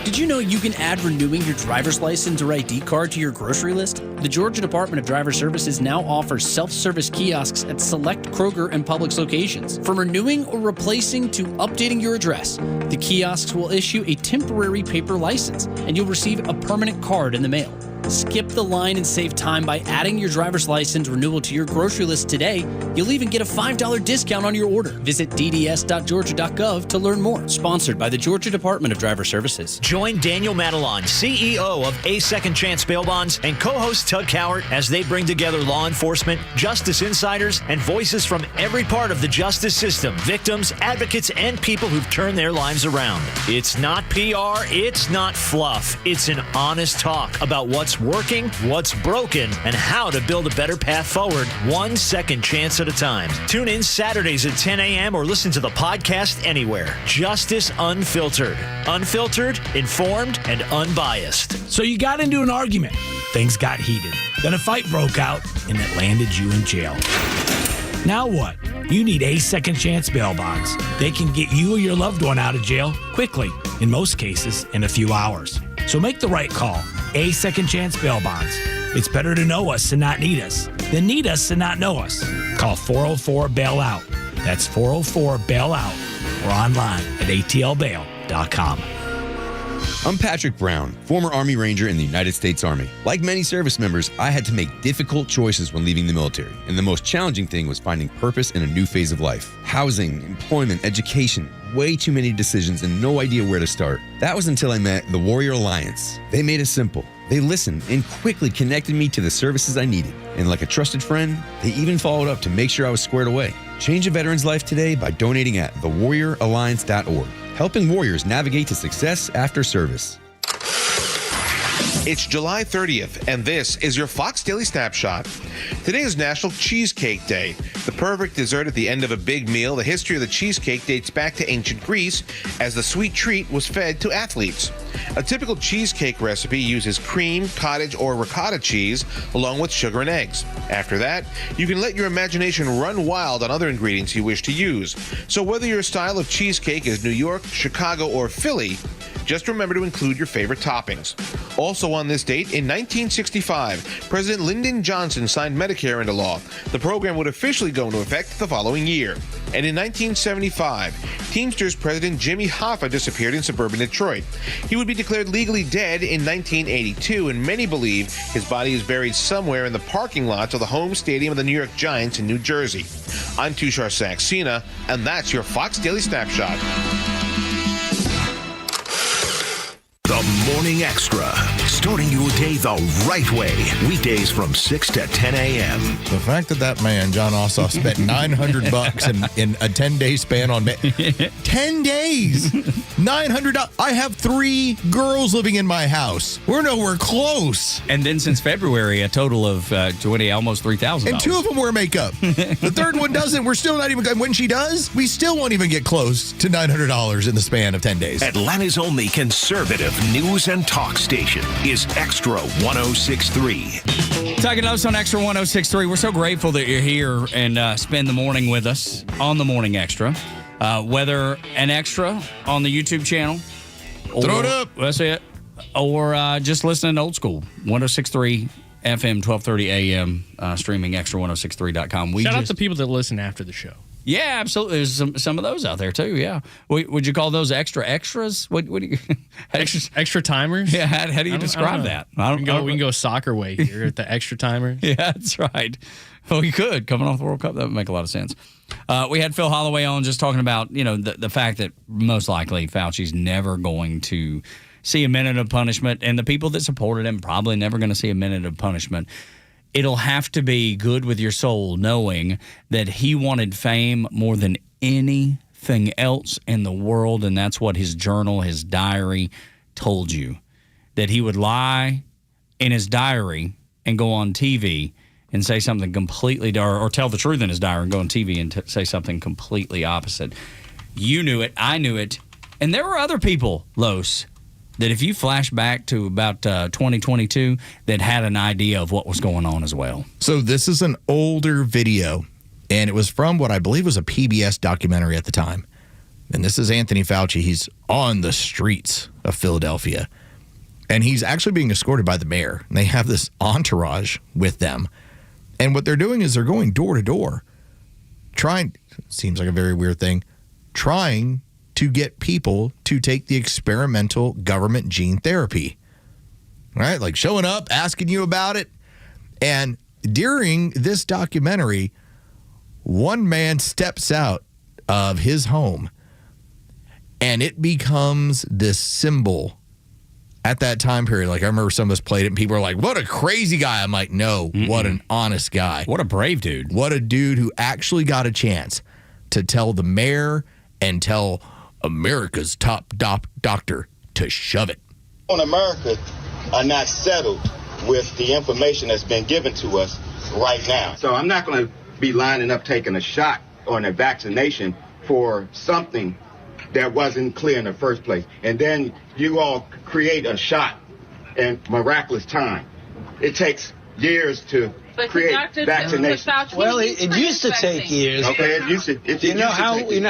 Did you know you can add renewing your driver's license or ID card to your grocery list? The Georgia Department of Driver Services now offers self-service kiosks at select Kroger and Publix locations. From renewing or replacing to updating your address, the kiosks will issue a temporary paper license, and you'll receive a permanent card in the mail. Skip the line and save time by adding your driver's license renewal to your grocery list today. You'll even get a $5 discount on your order. Visit dds.georgia.gov to learn more. Sponsored by the Georgia Department of Driver Services. Join Daniel Madelon, CEO of A Second Chance Bail Bonds, and co-host Tug Cowart as they bring together law enforcement, justice insiders, and voices from every part of the justice system, victims, advocates, and people who've turned their lives around. It's not PR, it's not fluff. It's an honest talk about what's working, what's broken, and how to build a better path forward, one second chance at a time. Tune in Saturdays at 10 a.m. or listen to the podcast anywhere. Justice Unfiltered. Unfiltered, informed, and unbiased. So you got into an argument. Things got heated. Then a fight broke out, and it landed you in jail. Now what? You need A Second Chance Bail Bonds. They can get you or your loved one out of jail quickly, in most cases, in a few hours. So make the right call. A Second Chance Bail Bonds. It's better to know us and not need us than need us and not know us. Call 404-BAIL-OUT. That's 404-BAIL-OUT. or online at atlbail.com. I'm Patrick Brown, former Army Ranger in the United States Army. Like many service members, I had to make difficult choices when leaving the military, and the most challenging thing was finding purpose in a new phase of life. Housing, employment, education, way too many decisions and no idea where to start. That was until I met the Warrior Alliance. They made it simple. They listened and quickly connected me to the services I needed. And like a trusted friend, they even followed up to make sure I was squared away. Change a veteran's life today by donating at thewarrioralliance.org. Helping warriors navigate to success after service. It's July 30th, and this is your Fox Daily Snapshot. Today is National Cheesecake Day, the perfect dessert at the end of a big meal. The history of the cheesecake dates back to ancient Greece, as the sweet treat was fed to athletes. A typical cheesecake recipe uses cream, cottage, or ricotta cheese, along with sugar and eggs. After that, you can let your imagination run wild on other ingredients you wish to use. So whether your style of cheesecake is New York, Chicago, or Philly, just remember to include your favorite toppings. Also on this date, in 1965, President Lyndon Johnson signed Medicare into law. The program would officially go into effect the following year. And in 1975, Teamsters President Jimmy Hoffa disappeared in suburban Detroit. He would be declared legally dead in 1982, and many believe his body is buried somewhere in the parking lots of the home stadium of the New York Giants in New Jersey. I'm Tushar Saxena, and that's your Fox Daily Snapshot. The Morning Xtra, starting your day the right way. Weekdays from 6 to 10 a.m. The fact that man, John Ossoff, spent $900 in a 10-day span on 10 days, $900. I have 3 girls living in my house. We're nowhere close. And then since February, a total of almost $3,000. And 2 of them wear makeup. The third one doesn't. We're still not even. When she does, we still won't even get close to $900 in the span of 10 days. Atlanta's only conservative news and talk station is Xtra 106.3. Tug and Los on Xtra 106.3. We're so grateful that you're here and spend the morning with us on the Morning Xtra. Whether an extra on the YouTube channel. Throw it up. That's it. Or just listening old school. 106.3 FM, 1230 AM, streaming Xtra1063.com. Shout out to people that listen after the show. Yeah, absolutely. There's some of those out there too. Yeah. Would you call those extras? What do you extra timers? Yeah. How do you describe that? We can go soccer way here at the extra timers. Yeah, that's right. Well, we could coming off the World Cup. That would make a lot of sense. We had Phil Holloway on just talking about the fact that most likely Fauci's never going to see a minute of punishment, and the people that supported him probably never going to see a minute of punishment. It'll have to be good with your soul knowing that he wanted fame more than anything else in the world, and that's what his journal, his diary, told you. That he would lie in his diary and go on TV and say something completely, or tell the truth in his diary and go on TV and say something completely opposite. You knew it. I knew it. And there were other people, Los, that if you flash back to about 2022, that had an idea of what was going on as well. So this is an older video, and it was from what I believe was a PBS documentary at the time. And this is Anthony Fauci. He's on the streets of Philadelphia, and he's actually being escorted by the mayor. And they have this entourage with them. And what they're doing is they're going door to door, seems like a very weird thing, trying to get people to take the experimental government gene therapy, right? Like showing up, asking you about it. And during this documentary, one man steps out of his home and it becomes this symbol at that time period. Like I remember some of us played it and people were like, what a crazy guy. I'm like, no, what an honest guy. What a brave dude. What a dude who actually got a chance to tell the mayor and tell America's top doctor to shove it. On America are not settled with the information that's been given to us right now. So I'm not going to be lining up taking a shot or a vaccination for something that wasn't clear in the first place. And then you all create a shot in miraculous time. It takes years to create vaccination. Well, it used to take years. Okay, it used to. You know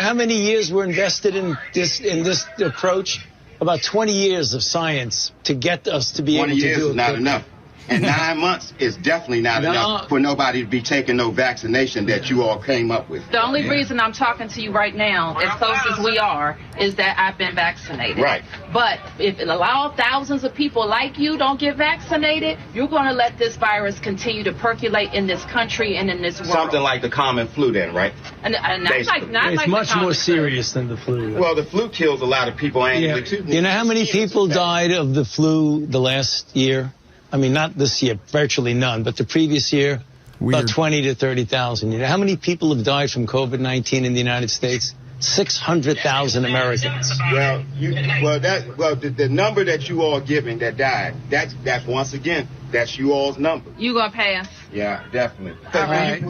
how many years were invested in this approach? About 20 years of science to get us to be able to do it. 20 years is not enough. And 9 months is definitely not enough for nobody to be taking no vaccination that you all came up with. The only reason I'm talking to you right now, as close as we are, is that I've been vaccinated. Right. But if it allows thousands of people like you don't get vaccinated, you're going to let this virus continue to percolate in this country and in this world. Something like the common flu then, right? And It's much more serious than the flu. Well, the flu kills a lot of people annually, too. You know how many people died of the flu the last year? I mean, not this year, virtually none, but the previous year, about 20 to 30,000. You know how many people have died from COVID-19 in the United States? 600,000 Americans. Well, the number that you all giving that died, that's once again, that's you all's number. You gonna pass? Yeah, definitely.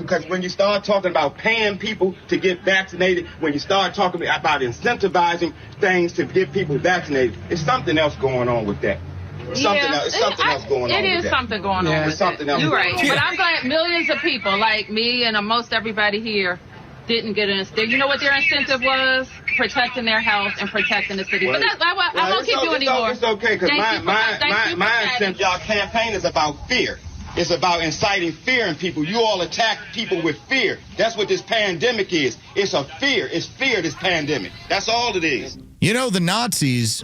Because when you start talking about paying people to get vaccinated, when you start talking about incentivizing things to get people vaccinated, it's something else going on with that. Something else going on. It is something going on. There's something else. You're right. Going on. But I'm glad millions of people like me and most everybody here didn't get an incentive. You know what their incentive was? Protecting their health and protecting the city. But I won't keep you anymore. It's okay, because my incentive, y'all campaign is about fear. It's about inciting fear in people. You all attack people with fear. That's what this pandemic is. It's a fear. It's fear, this pandemic. That's all it is. You know, the Nazis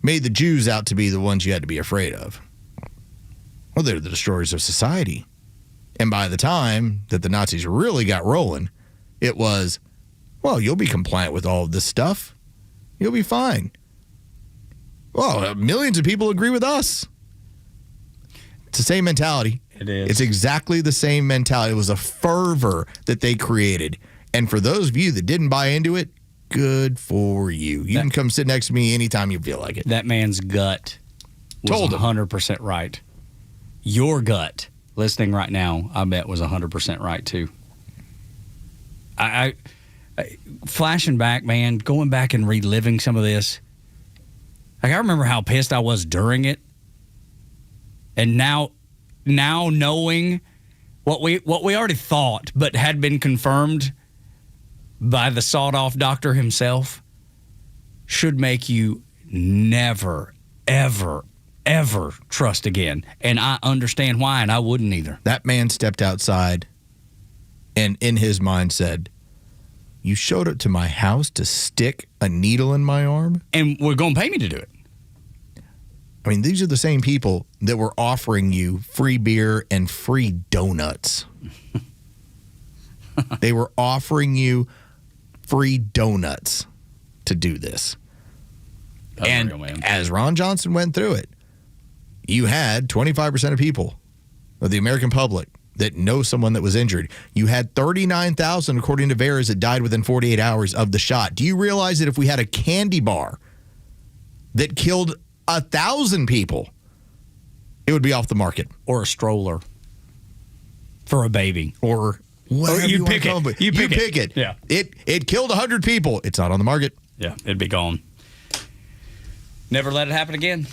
made the Jews out to be the ones you had to be afraid of. Well, they're the destroyers of society. And by the time that the Nazis really got rolling, it was, well, you'll be compliant with all of this stuff. You'll be fine. Well, millions of people agree with us. It's the same mentality. It is. It's exactly the same mentality. It was a fervor that they created. And for those of you that didn't buy into it, good for you. You can come sit next to me anytime you feel like it. That man's gut was 100% right. Your gut, listening right now, I bet was 100% right too. I flashing back, man, going back and reliving some of this. Like, I remember how pissed I was during it, and now knowing what we already thought, but had been confirmed by the sawed-off doctor himself, should make you never, ever, ever trust again. And I understand why, and I wouldn't either. That man stepped outside and in his mind said, you showed up to my house to stick a needle in my arm? And we're going to pay me to do it. I mean, these are the same people that were offering you free beer and free donuts. They were offering you free donuts to do this. And as Ron Johnson went through it, you had 25% of people of the American public that know someone that was injured. You had 39,000, according to VAERS, that died within 48 hours of the shot. Do you realize that if we had a candy bar that killed 1,000 people, it would be off the market? Or a stroller for a baby. Or whatever you pick it. You pick it. Yeah. It killed 100 people. It's not on the market. Yeah, it'd be gone. Never let it happen again.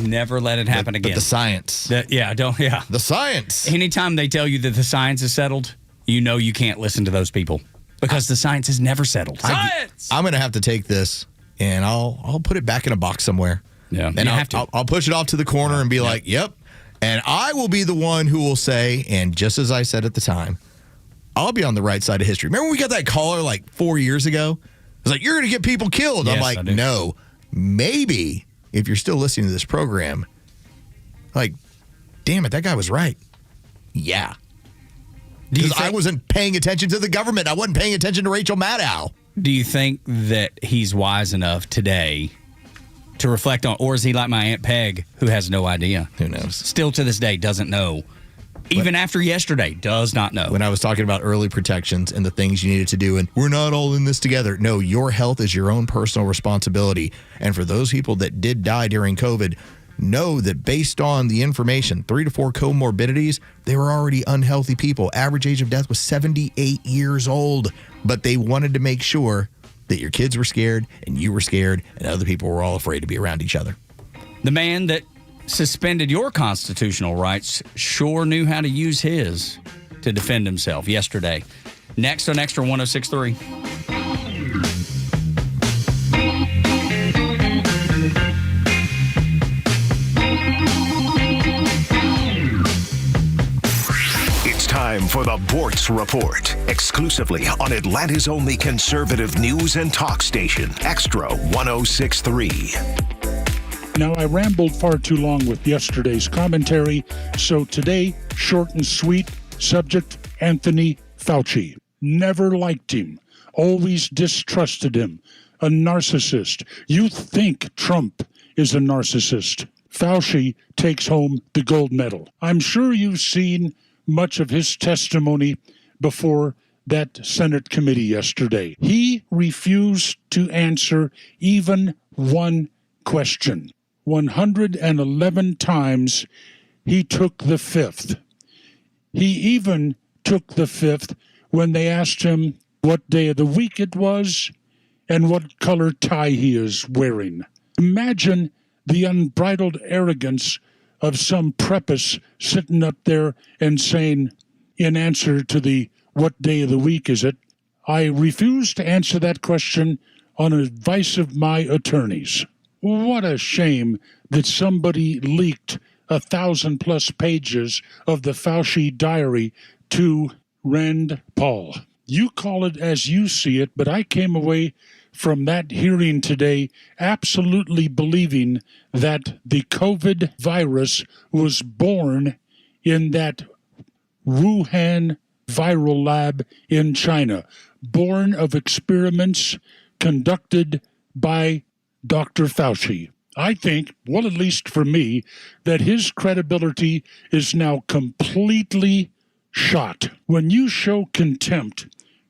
Never let it happen again. But the science. The science. Anytime they tell you that the science is settled, you know you can't listen to those people because the science is never settled. Science! I'm going to have to take this and I'll put it back in a box somewhere. Yeah. And I'll push it off to the corner and be like, yep. And I will be the one who will say, and just as I said at the time, I'll be on the right side of history. Remember we got that caller like 4 years ago? It was like, you're going to get people killed. Yes, I'm like, no, maybe if you're still listening to this program, like, damn it, that guy was right. Yeah. Because I wasn't paying attention to the government. I wasn't paying attention to Rachel Maddow. Do you think that he's wise enough today to reflect on, or is he like my Aunt Peg, who has no idea? Who knows? Still to this day doesn't know. Even after yesterday, does not know. When I was talking about early protections and the things you needed to do, and we're not all in this together. No, your health is your own personal responsibility. And for those people that did die during COVID, know that based on the information, 3 to 4 comorbidities, they were already unhealthy people. Average age of death was 78 years old. But they wanted to make sure that your kids were scared and you were scared and other people were all afraid to be around each other. The man that suspended your constitutional rights sure knew how to use his to defend himself yesterday. Next on Xtra 106.3. time for the Bortz Report, exclusively on Atlanta's only conservative news and talk station, Xtra 106.3. Now, I rambled far too long with yesterday's commentary, so today, short and sweet, subject, Anthony Fauci. Never liked him, always distrusted him, a narcissist. You think Trump is a narcissist. Fauci takes home the gold medal. I'm sure you've seen much of his testimony before that Senate committee yesterday. He refused to answer even one question. 111 times he took the fifth. He even took the fifth when they asked him what day of the week it was and what color tie he is wearing. Imagine the unbridled arrogance of some prepuce sitting up there and saying, in answer to the what day of the week is it, I refuse to answer that question on advice of my attorneys. What a shame that somebody leaked 1,000+ pages of the Fauci diary to Rand Paul. You call it as you see it, but I came away from that hearing today absolutely believing that the COVID virus was born in that Wuhan viral lab in China, born of experiments conducted by Dr. Fauci. I think, well, at least for me, that his credibility is now completely shot. When you show contempt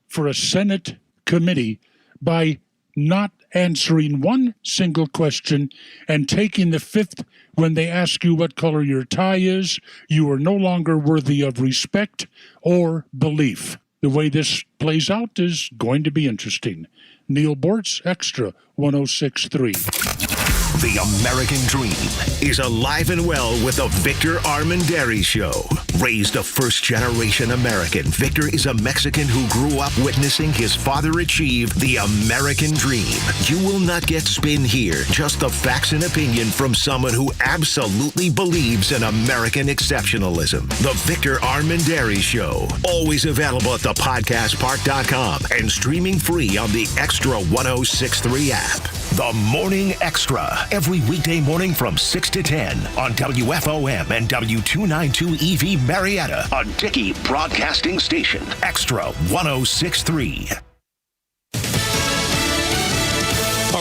for a Senate committee by not answering one single question and taking the fifth when they ask you what color your tie is, you are no longer worthy of respect or belief. The way this plays out is going to be interesting. Neil Bortz, Xtra 106.3. The American dream is alive and well with the Victor Armendariz Show. Raised a first-generation American, Victor is a Mexican who grew up witnessing his father achieve the American dream. You will not get spin here, just the facts and opinion from someone who absolutely believes in American exceptionalism. The Victor Armendariz Show. Always available at thepodcastpark.com and streaming free on the Xtra 106.3 app. The Morning Xtra. Every weekday morning from 6 to 10 on WFOM and W292 EV Marietta, a Dickey Broadcasting Station. Xtra 106.3.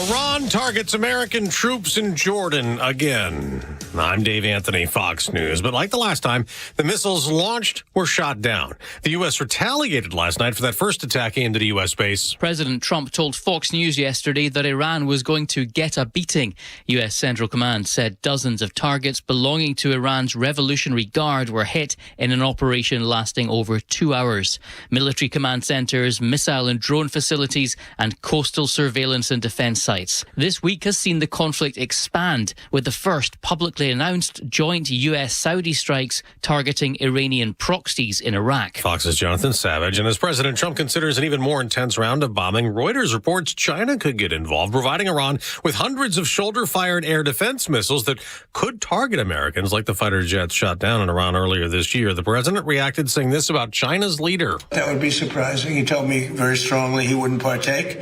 Iran targets American troops in Jordan again. I'm Dave Anthony, Fox News. But like the last time, the missiles launched were shot down. The U.S. retaliated last night for that first attack into the U.S. base. President Trump told Fox News yesterday that Iran was going to get a beating. U.S. Central Command said dozens of targets belonging to Iran's Revolutionary Guard were hit in an operation lasting over 2 hours. Military command centers, missile and drone facilities, and coastal surveillance and defense sites. This week has seen the conflict expand with the first publicly announced joint US-Saudi strikes targeting Iranian proxies in Iraq. Fox's Jonathan Savage, and as President Trump considers an even more intense round of bombing, Reuters reports China could get involved, providing Iran with hundreds of shoulder-fired air defense missiles that could target Americans like the fighter jets shot down in Iran earlier this year. The president reacted saying this about China's leader. That would be surprising. He told me very strongly he wouldn't partake.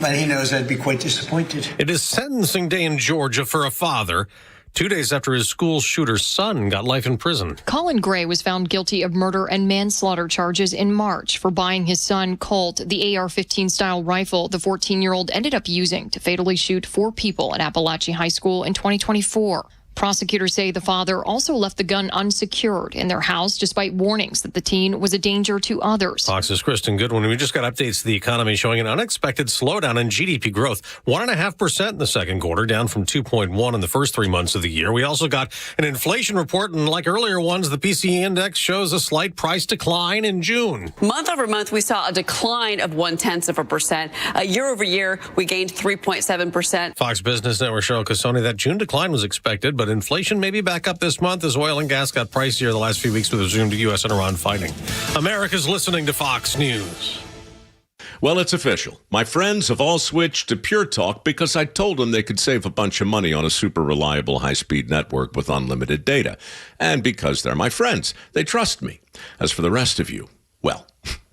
But he knows I'd be quite disappointed. It is sentencing day in Georgia for a father 2 days after his school shooter's son got life in prison. Colin Gray was found guilty of murder and manslaughter charges in March for buying his son Colt the AR-15 style rifle the 14-year-old ended up using to fatally shoot 4 people at Appalachian High School in 2024. Prosecutors say the father also left the gun unsecured in their house despite warnings that the teen was a danger to others. Fox's Kristen Goodwin. We just got updates to the economy showing an unexpected slowdown in GDP growth. 1.5% in the second quarter, down from 2.1 in the first 3 months of the year. We also got an inflation report, and like earlier ones, the PCE index shows a slight price decline in June. Month over month, we saw a decline of 0.1%. Year over year, we gained 3.7%. Fox Business Network Cheryl Casoni, that June decline was expected, but inflation may be back up this month as oil and gas got pricier the last few weeks with resumed U.S. and Iran fighting. America's listening to Fox News. Well, it's official. My friends have all switched to Pure Talk because I told them they could save a bunch of money on a super reliable high-speed network with unlimited data. And because they're my friends, they trust me. As for the rest of you, well,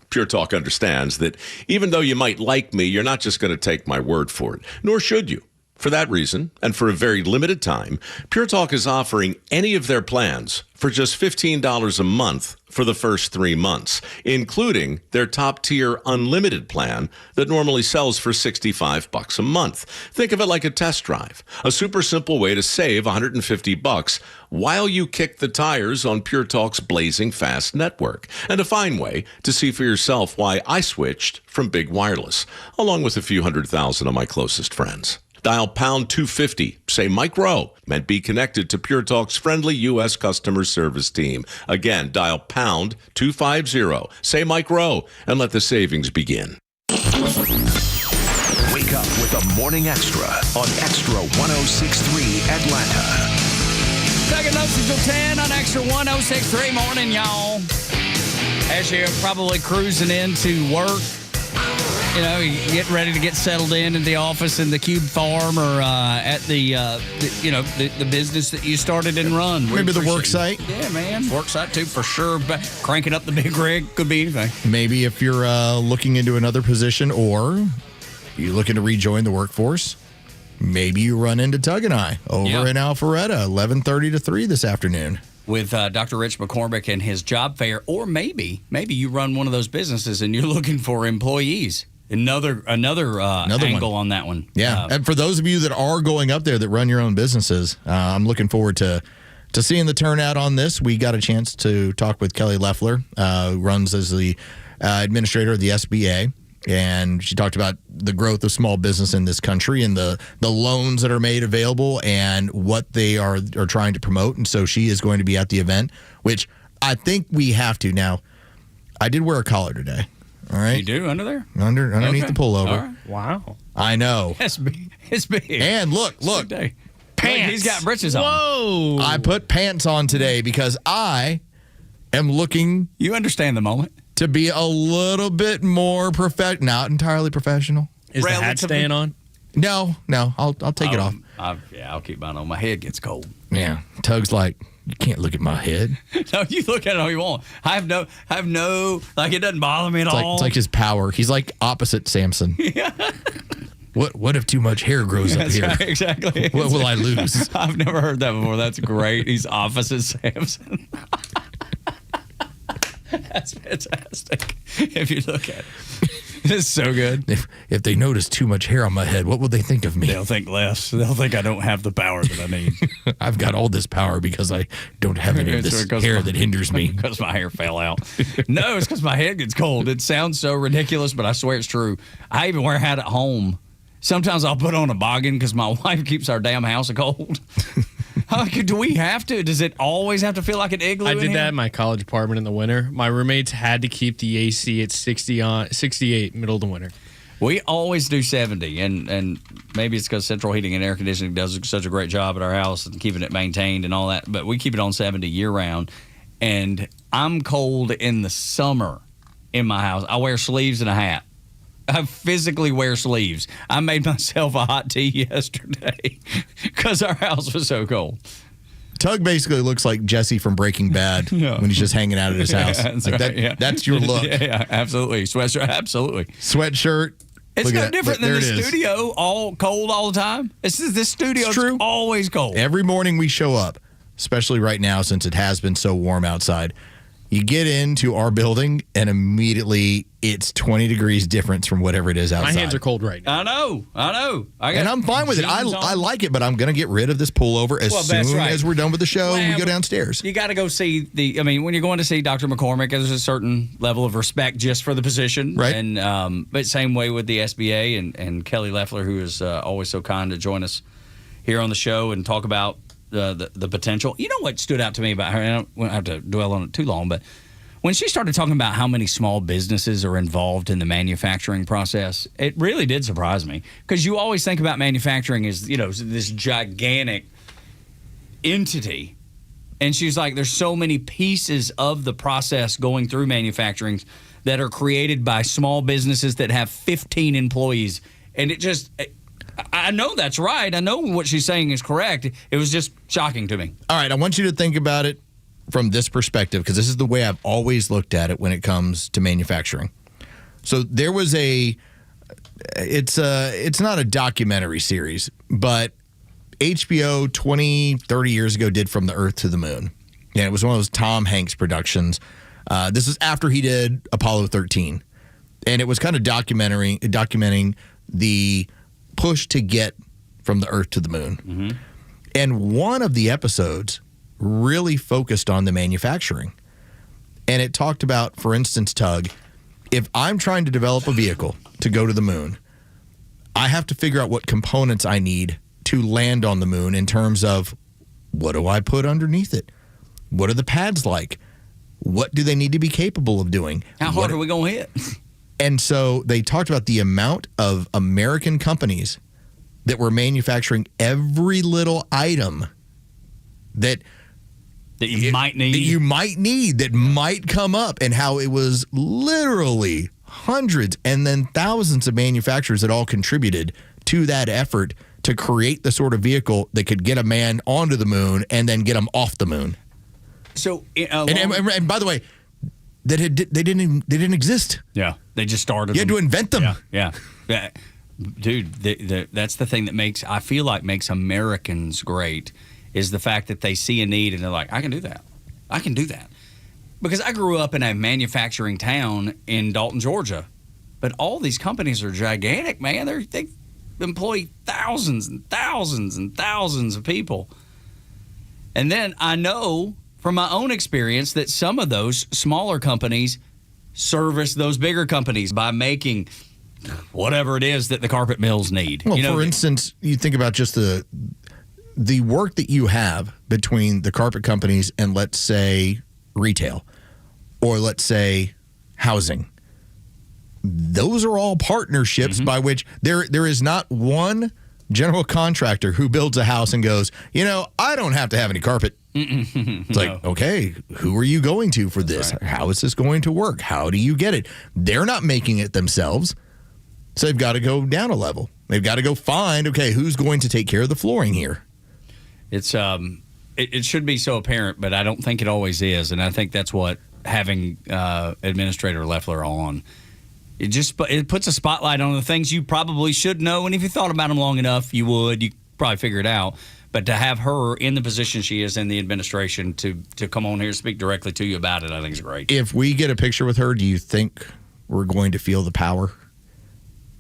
Pure Talk understands that even though you might like me, you're not just going to take my word for it, nor should you. For that reason, and for a very limited time, Pure Talk is offering any of their plans for just $15 a month for the first 3 months, including their top-tier unlimited plan that normally sells for $65 a month. Think of it like a test drive, a super simple way to save $150 while you kick the tires on Pure Talk's blazing fast network, and a fine way to see for yourself why I switched from big wireless, along with a few 100,000 of my closest friends. Dial pound 250, say Mike Rowe, and be connected to Pure Talk's friendly U.S. customer service team. Again, dial pound 250, say Mike Rowe, and let the savings begin. Wake up with the Morning Extra on Extra 106.3 Atlanta. Tug and Los until 10 on Extra 106.3. Morning, y'all. As you're probably cruising into work, you know, you get ready to get settled in the office in the Cube Farm or at the business that you started and run. Maybe the work site. Yeah, man. Work site, too, for sure. But cranking up the big rig could be anything. Maybe if you're looking into another position or you're looking to rejoin the workforce, maybe you run into Tug and I over in Alpharetta, 11:30 to 3 this afternoon. With Dr. Rich McCormick and his job fair, or maybe you run one of those businesses and you're looking for employees. Another angle on that one. Yeah, and for those of you that are going up there that run your own businesses, I'm looking forward to seeing the turnout on this. We got a chance to talk with Kelly Loeffler, who runs as the administrator of the SBA, and she talked about the growth of small business in this country and the loans that are made available and what they are trying to promote. And so she is going to be at the event, which I think we have to. Now, I did wear a collar today. All right. You do under there? Underneath the pullover. Right. Wow. I know. It's big. And look. Pants. He's got britches on. Whoa. I put pants on today because I am looking. You understand the moment. To be a little bit more not entirely professional. Is the hat staying on? No. I'll take it off. I'll keep mine on. My head gets cold. Yeah. Tug's like, you can't look at my head. No, you look at it all you want. I have no, like, it doesn't bother me at all. It's like his power. He's like opposite Samson. Yeah. What if too much hair grows up here? Right, exactly. What will I lose? I've never heard that before. That's great. He's opposite Samson. That's fantastic. If you look at it. It's so good. If they notice too much hair on my head, what will they think of me? They'll think less. They'll think I don't have the power that I need. I've got all this power because I don't have any of this hair that hinders me. Because my hair fell out. No, it's because my head gets cold. It sounds so ridiculous, but I swear it's true. I even wear a hat at home. Sometimes I'll put on a boggin because my wife keeps our damn house cold. Do we have to? Does it always have to feel like an igloo? I did that in my college apartment in the winter. My roommates had to keep the AC at 68 middle of the winter. We always do 70, and maybe it's because central heating and air conditioning does such a great job at our house and keeping it maintained and all that, but we keep it on 70 year-round, and I'm cold in the summer in my house. I wear sleeves and a hat. I physically wear sleeves. I made myself a hot tea yesterday because our house was so cold. Tug basically looks like Jesse from Breaking Bad when he's just hanging out at his house. Yeah, that's right, that's your look. Yeah, absolutely. Sweatshirt, absolutely. Sweatshirt. It's no different than the studio, all cold all the time. This studio is always cold. Every morning we show up, especially right now since it has been so warm outside. You get into our building, and immediately it's 20 degrees difference from whatever it is outside. My hands are cold right now. I know. And I'm fine with it. I like it, but I'm going to get rid of this pullover as soon as we're done with the show and we go downstairs. You got to go see when you're going to see Dr. McCormick, there's a certain level of respect just for the position. Right. And but same way with the SBA and Kelly Loeffler, who is always so kind to join us here on the show and talk about the potential. You know what stood out to me about her, and I don't have to dwell on it too long, but when she started talking about how many small businesses are involved in the manufacturing process, it really did surprise me, because you always think about manufacturing as, this gigantic entity, And she's like, there's so many pieces of the process going through manufacturing that are created by small businesses that have 15 employees. And it just, I know that's right. I know what she's saying is correct. It was just shocking to me. All right, I want you to think about it from this perspective, because this is the way I've always looked at it when it comes to manufacturing. So there was it's not a documentary series, but HBO 20, 30 years ago did From the Earth to the Moon. And it was one of those Tom Hanks productions. This is after he did Apollo 13. And it was kind of documenting the push to get from the Earth to the Moon. Mm-hmm. And one of the episodes really focused on the manufacturing. And it talked about, for instance, Tug, if I'm trying to develop a vehicle to go to the moon, I have to figure out what components I need to land on the moon in terms of what do I put underneath it? What are the pads like? What do they need to be capable of doing? How hard are we going to hit? And so they talked about the amount of American companies that were manufacturing every little item that you might need, that might come up, and how it was literally hundreds and then thousands of manufacturers that all contributed to that effort to create the sort of vehicle that could get a man onto the moon and then get him off the moon. So, and by the way, they didn't exist. Yeah, they just started. You had to invent them. Yeah. Dude, that's the thing that makes Americans great, is the fact that they see a need and they're like, I can do that. Because I grew up in a manufacturing town in Dalton, Georgia, but all these companies are gigantic, man. They employ thousands and thousands and thousands of people. And then I know from my own experience that some of those smaller companies service those bigger companies by making whatever it is that the carpet mills need. Well, for instance, you think about just the work that you have between the carpet companies and, let's say, retail, or let's say housing. Those are all partnerships by which there is not one general contractor who builds a house and goes, I don't have to have any carpet. It's like, okay, who are you going to for this? Right. How is this going to work? How do you get it? They're not making it themselves. So they've got to go down a level. They've got to go find, okay, who's going to take care of the flooring here? It's it should be so apparent, but I don't think it always is. And I think that's what having Administrator Leffler on, it puts a spotlight on the things you probably should know. And if you thought about them long enough, you'd probably figure it out. But to have her in the position she is in the administration to come on here and speak directly to you about it, I think is great. If we get a picture with her, do you think we're going to feel the power?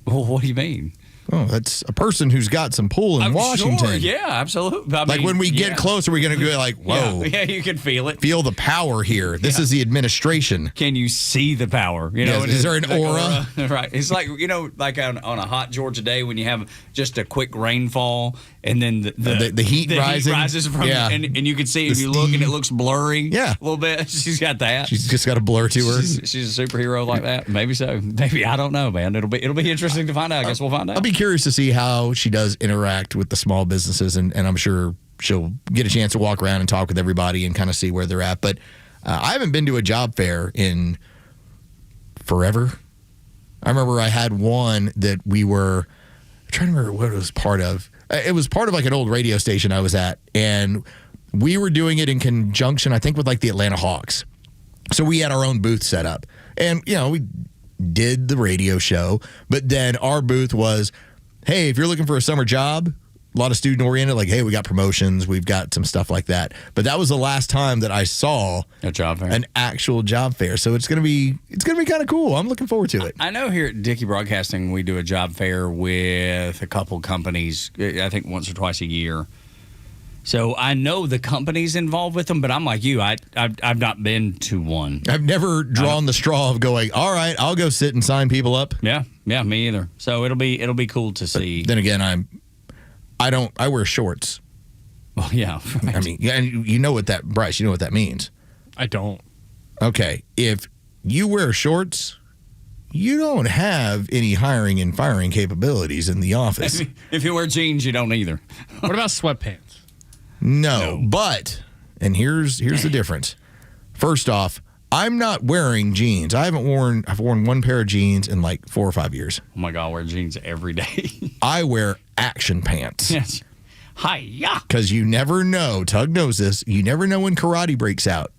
Well, what do you mean? Oh, that's a person who's got some pull in Washington. Sure, yeah, absolutely. When we get closer, we're going to go like, whoa. Yeah, you can feel it. Feel the power here. This is the administration. Can you see the power? Is there an aura? Right. It's like, like on a hot Georgia day when you have just a quick rainfall and then the heat rises from and you can see if you look and it looks blurry a little bit. She's got that. She's just got a blur to her. She's a superhero like that. Maybe so. Maybe. I don't know, man. It'll be interesting to find out. I guess we'll find out. I'll be curious to see how she does interact with the small businesses, and I'm sure she'll get a chance to walk around and talk with everybody and kind of see where they're at. But I haven't been to a job fair in forever. I remember I had one that we were trying to remember what it was part of. It was part of like an old radio station I was at, and we were doing it in conjunction, I think, with like the Atlanta Hawks. So we had our own booth set up, and we did the radio show, but then our booth was, hey, if you're looking for a summer job, a lot of student oriented, like, hey, we got promotions, we've got some stuff like that. But that was the last time that I saw a job fair, an actual job fair. So it's gonna be kind of cool. I'm looking forward to it. I know here at Dickey Broadcasting we do a job fair with a couple companies, I think once or twice a year. So I know the companies involved with them, but I'm like you. I've not been to one. I've never drawn the straw of going, all right, I'll go sit and sign people up. Yeah, me either. So it'll be cool to see. But then again, I wear shorts. Well, yeah. Right. I mean, you know what that, Bryce, you know what that means. I don't. Okay, if you wear shorts, you don't have any hiring and firing capabilities in the office. If you wear jeans, you don't either. What about sweatpants? No, but And here's the difference. First off, I'm not wearing jeans. I've worn one pair of jeans in like 4 or 5 years. Oh my God, I wear jeans every day. I wear action pants. Yes. Hi-ya. Because you never know. Tug knows this. You never know when karate breaks out.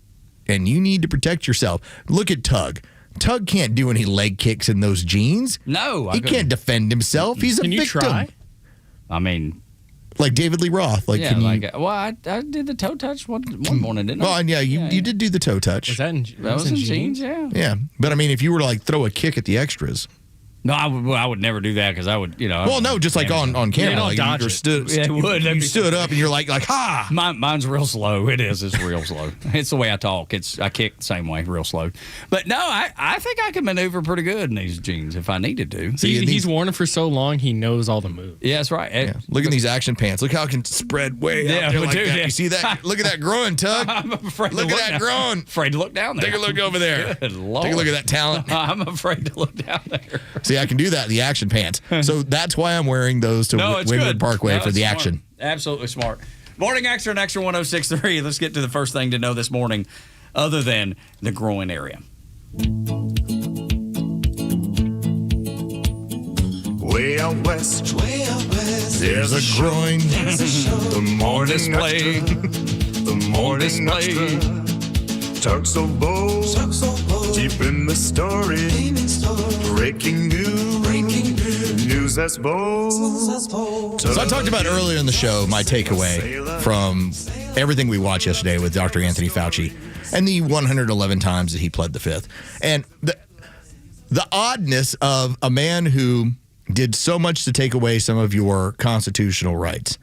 And you need to protect yourself. Look at Tug. Tug can't do any leg kicks in those jeans. No. He can't defend himself. He's a victim. Can you try? I mean... Like David Lee Roth. Like, yeah, I did the toe touch one morning, didn't I? Well, yeah, you did do the toe touch. Was that was in jeans? Yeah. Yeah. But I mean, if you were to like throw a kick at the extras. No, I would never do that because I would, Well, no, just like on camera. don't Like dodge you it. you stood up and you're like, ha! Mine's real slow. It's real slow. It's the way I talk. I kick the same way, real slow. But no, I think I can maneuver pretty good in these jeans if I needed to. See, he's worn them for so long, he knows all the moves. Yeah, that's right. Yeah. Look at these action pants. Look how it can spread way out there like that. Yeah. You see that? Look at that groin, Tug. I'm afraid look to at that groin. Afraid to look down there. Take a look over there. Good Lord. Take a look at that talent. I'm afraid to look down there. See, I can do that. The action pants. So that's why I'm wearing those to Windward Parkway for the smart. action. Absolutely smart. Morning Xtra and Xtra 106.3. Let's get to the first thing to know this morning, other than the groin area. Way out west, there's a groin. The morning display, the morning Xtra. Tugs of Los, deep in the story, breaking news that's bold. So I talked about earlier in the show my takeaway from everything we watched yesterday with Dr. Anthony Fauci and the 111 times that he pled the fifth. And the oddness of a man who did so much to take away some of your constitutional rights,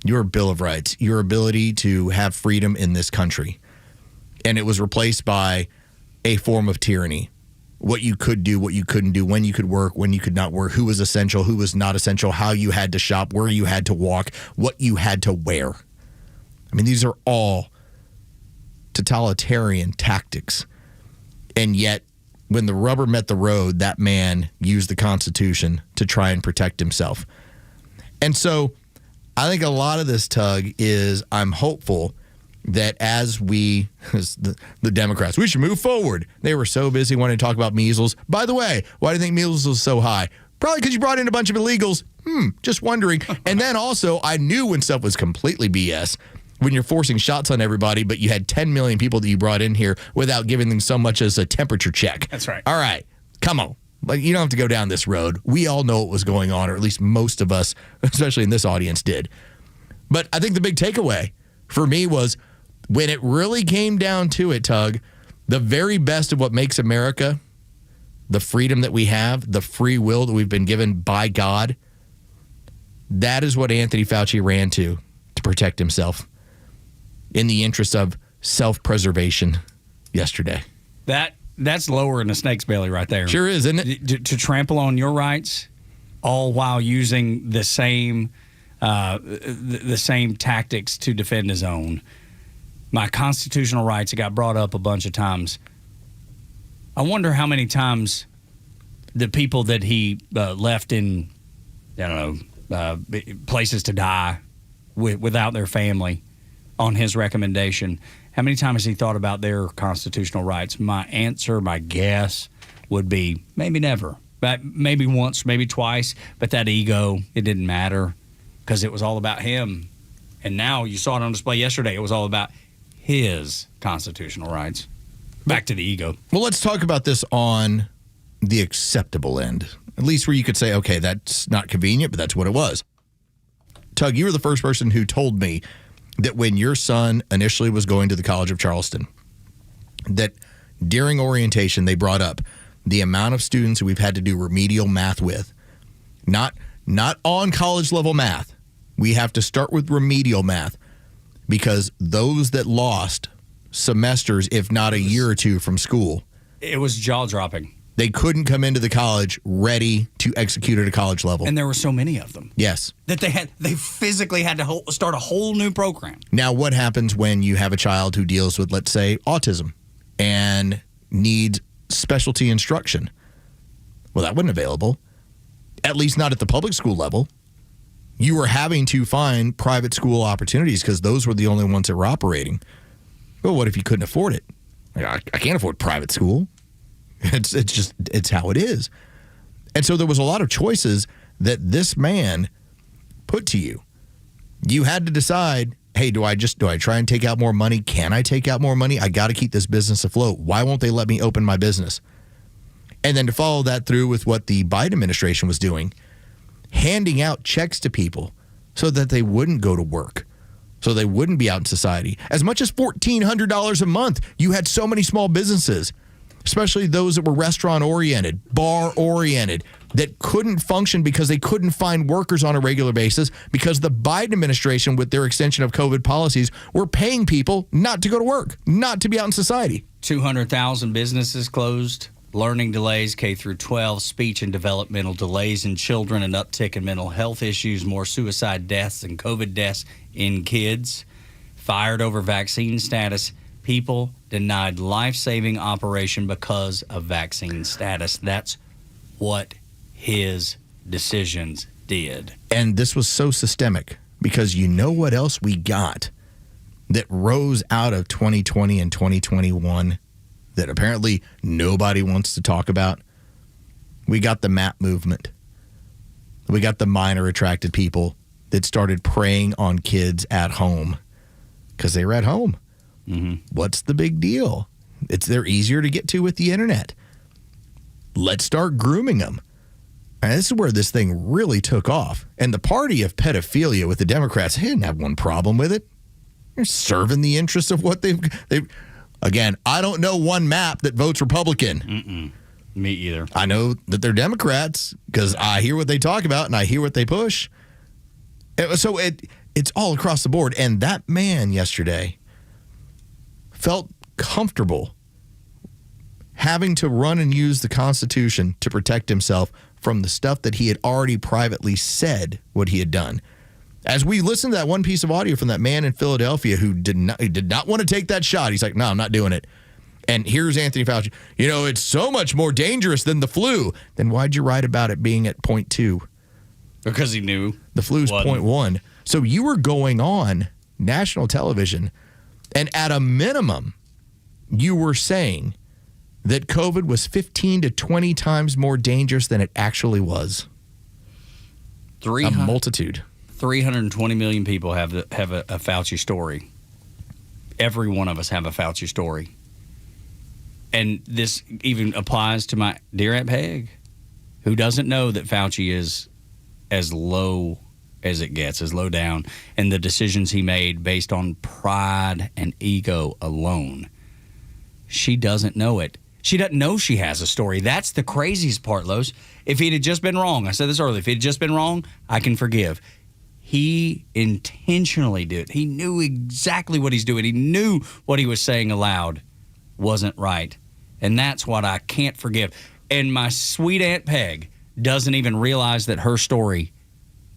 your Bill of Rights, your ability to have freedom in this country. And it was replaced by a form of tyranny. What you could do, what you couldn't do, when you could work, when you could not work, who was essential, who was not essential, how you had to shop, where you had to walk, what you had to wear. I mean, these are all totalitarian tactics. And yet, when the rubber met the road, that man used the Constitution to try and protect himself. And so I think a lot of this, Tug, is I'm hopeful that as the Democrats, we should move forward. They were so busy wanting to talk about measles. By the way, why do you think measles was so high? Probably because you brought in a bunch of illegals. Just wondering. And then also, I knew when stuff was completely BS, when you're forcing shots on everybody, but you had 10 million people that you brought in here without giving them so much as a temperature check. That's right. All right, come on. Like, you don't have to go down this road. We all know what was going on, or at least most of us, especially in this audience, did. But I think the big takeaway for me was, when it really came down to it, Tug, the very best of what makes America, the freedom that we have, the free will that we've been given by God, that is what Anthony Fauci ran to protect himself in the interest of self-preservation yesterday. That's lowering a snake's belly right there. Sure is, isn't it? To trample on your rights, all while using the same tactics to defend his own. My constitutional rights, it got brought up a bunch of times. I wonder how many times the people that he left in, places to die without their family on his recommendation, how many times has he thought about their constitutional rights? My answer, my guess, would be maybe never. Maybe once, maybe twice, but that ego, it didn't matter because it was all about him. And now you saw it on display yesterday. It was all about his constitutional rights. Back to the ego. Well, let's talk about this on the acceptable end, at least where you could say, okay, that's not convenient, but that's what it was. Tug, you were the first person who told me that when your son initially was going to the College of Charleston, that during orientation they brought up the amount of students who we've had to do remedial math with, not on college level math. We have to start with remedial math because those that lost semesters, if not a year or two from school, it was jaw-dropping. They couldn't come into the college ready to execute at a college level. And there were so many of them. Yes. That they physically had to start a whole new program. Now, what happens when you have a child who deals with, let's say, autism and needs specialty instruction? Well, that wasn't available, at least not at the public school level. You were having to find private school opportunities because those were the only ones that were operating. Well, what if you couldn't afford it? I can't afford private school. It's how it is. And so there was a lot of choices that this man put to you. You had to decide, hey, do I try and take out more money? Can I take out more money? I got to keep this business afloat. Why won't they let me open my business? And then to follow that through with what the Biden administration was doing, handing out checks to people so that they wouldn't go to work, so they wouldn't be out in society. As much as $1,400 a month. You had so many small businesses, especially those that were restaurant-oriented, bar-oriented, that couldn't function because they couldn't find workers on a regular basis because the Biden administration, with their extension of COVID policies, were paying people not to go to work, not to be out in society. 200,000 businesses closed, learning delays, K through 12, speech and developmental delays in children, an uptick in mental health issues, more suicide deaths and COVID deaths in kids, fired over vaccine status. People denied life-saving operation because of vaccine status. That's what his decisions did. And this was so systemic because you know what else we got that rose out of 2020 and 2021 that apparently nobody wants to talk about? We got the MAP movement. We got the minor attracted people that started preying on kids at home because they were at home. Mm-hmm. What's the big deal? They're easier to get to with the internet. Let's start grooming them. And this is where this thing really took off. And the party of pedophilia with the Democrats, they didn't have one problem with it. They're serving the interests of what they've again, I don't know one MAP that votes Republican. Me either. I know that they're Democrats because I hear what they talk about and I hear what they push. So it's all across the board. And that man yesterday felt comfortable having to run and use the Constitution to protect himself from the stuff that he had already privately said what he had done. As we listened to that one piece of audio from that man in Philadelphia who did not want to take that shot, he's like, no, I'm not doing it. And here's Anthony Fauci. It's so much more dangerous than the flu. Then why'd you write about it being at 0.2? Because he knew. The flu's 0.1. So you were going on national television, and at a minimum, you were saying that COVID was 15 to 20 times more dangerous than it actually was. A multitude. 320 million people have a Fauci story. Every one of us have a Fauci story. And this even applies to my dear Aunt Peg, who doesn't know that Fauci is as low as it gets, as low down, and the decisions he made based on pride and ego alone. She doesn't know it. She doesn't know she has a story. That's the craziest part, Los. If he'd have just been wrong, I said this earlier, if he'd just been wrong, I can forgive. He intentionally did. He knew exactly what he's doing. He knew what he was saying aloud wasn't right. And that's what I can't forgive. And my sweet Aunt Peg doesn't even realize that her story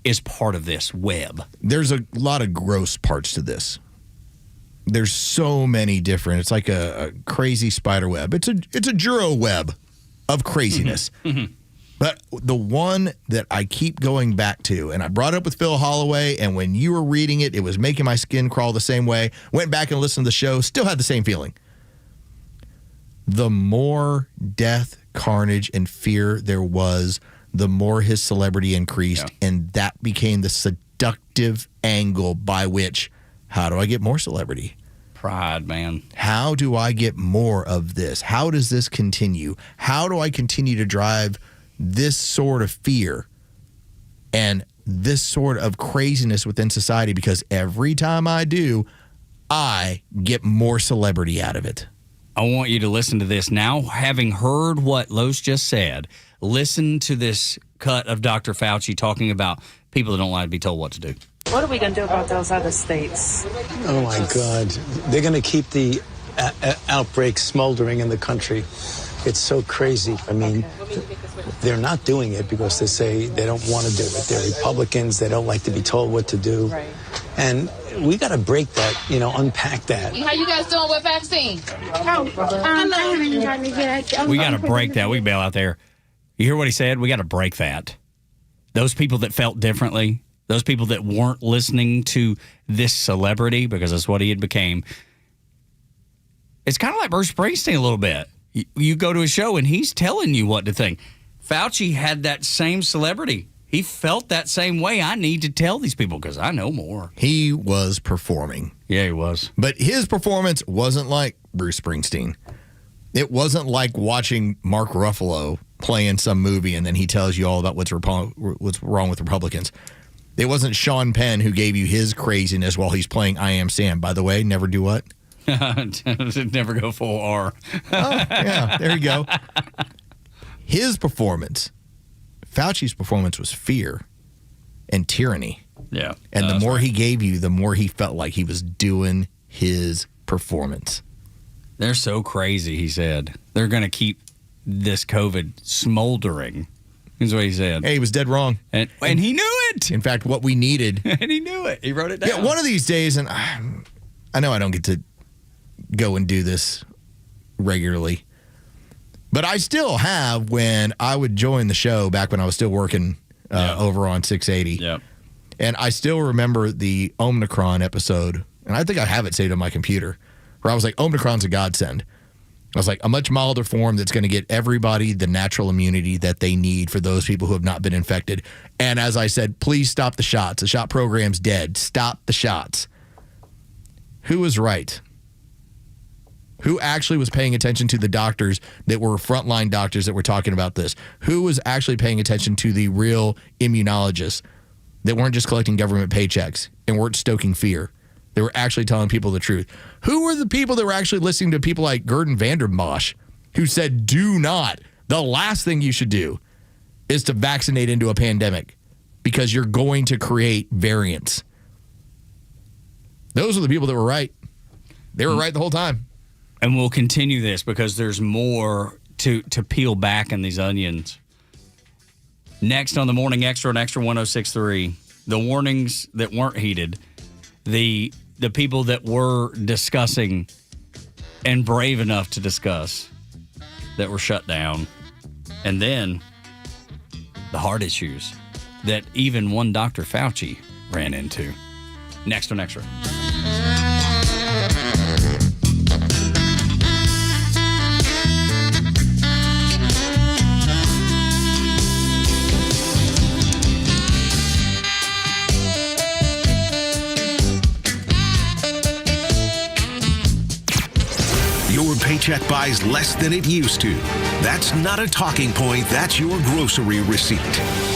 is part of this web. There's a lot of gross parts to this. There's so many different. It's like a crazy spider web. It's a Juro web of craziness. Mm-hmm. But the one that I keep going back to, and I brought it up with Phil Holloway, and when you were reading it, it was making my skin crawl the same way. Went back and listened to the show, still had the same feeling. The more death, carnage, and fear there was, the more his celebrity increased, and that became the seductive angle by which, how do I get more celebrity? Pride, man. How do I get more of this? How does this continue? How do I continue to drive this sort of fear and this sort of craziness within society? Because every time I do, I get more celebrity out of it. I want you to listen to this. Now, having heard what Los just said, listen to this cut of Dr. Fauci talking about people that don't like to be told what to do. What are we going to do about those other states? Oh, my God. They're going to keep the outbreak smoldering in the country. It's so crazy. I mean, they're not doing it because they say they don't want to do it. They're Republicans. They don't like to be told what to do. Right. And we got to break that, unpack that. How you guys doing with vaccine? We got to break that. We can bail out there. You hear what he said? We got to break that. Those people that felt differently, those people that weren't listening to this celebrity, because that's what he had became, It's kind of like Bruce Springsteen a little bit. You go to a show and he's telling you what to think. Fauci had that same celebrity. He felt that same way. I need to tell these people because I know more. He was performing. Yeah, he was. But his performance wasn't like Bruce Springsteen. It wasn't like watching Mark Ruffalo play in some movie and then he tells you all about what's wrong with Republicans. It wasn't Sean Penn who gave you his craziness while he's playing I Am Sam. By the way, never do what? Never go full R. Oh, yeah, there you go. His performance, Fauci's performance, was fear and tyranny. Yeah. And the more he gave you, the more he felt like he was doing his performance. They're so crazy, he said. They're going to keep this COVID smoldering. Is what he said. Hey, he was dead wrong. And he knew it. In fact, what we needed. And he knew it. He wrote it down. Yeah, one of these days, and I know I don't get to go and do this regularly, but I still have when I would join the show back when I was still working over on 680. Yeah. And I still remember the Omicron episode, and I think I have it saved on my computer, where I was like, Omicron's a godsend. I was like, a much milder form that's going to get everybody the natural immunity that they need for those people who have not been infected. And as I said, please stop the shots. The shot program's dead. Stop the shots. Who was right? Who actually was paying attention to the doctors that were frontline doctors that were talking about this? Who was actually paying attention to the real immunologists that weren't just collecting government paychecks and weren't stoking fear? They were actually telling people the truth. Who were the people that were actually listening to people like Gordon Vanderbosch, who said, do not, the last thing you should do is to vaccinate into a pandemic because you're going to create variants. Those are the people that were right. They were right the whole time. And we'll continue this because there's more to peel back in these onions. Next on the Morning Xtra and Extra 106.3, the warnings that weren't heeded, the people that were discussing and brave enough to discuss that were shut down, and then the heart issues that even one Dr. Fauci ran into. Next on Extra. Your paycheck buys less than it used to. That's not a talking point, that's your grocery receipt.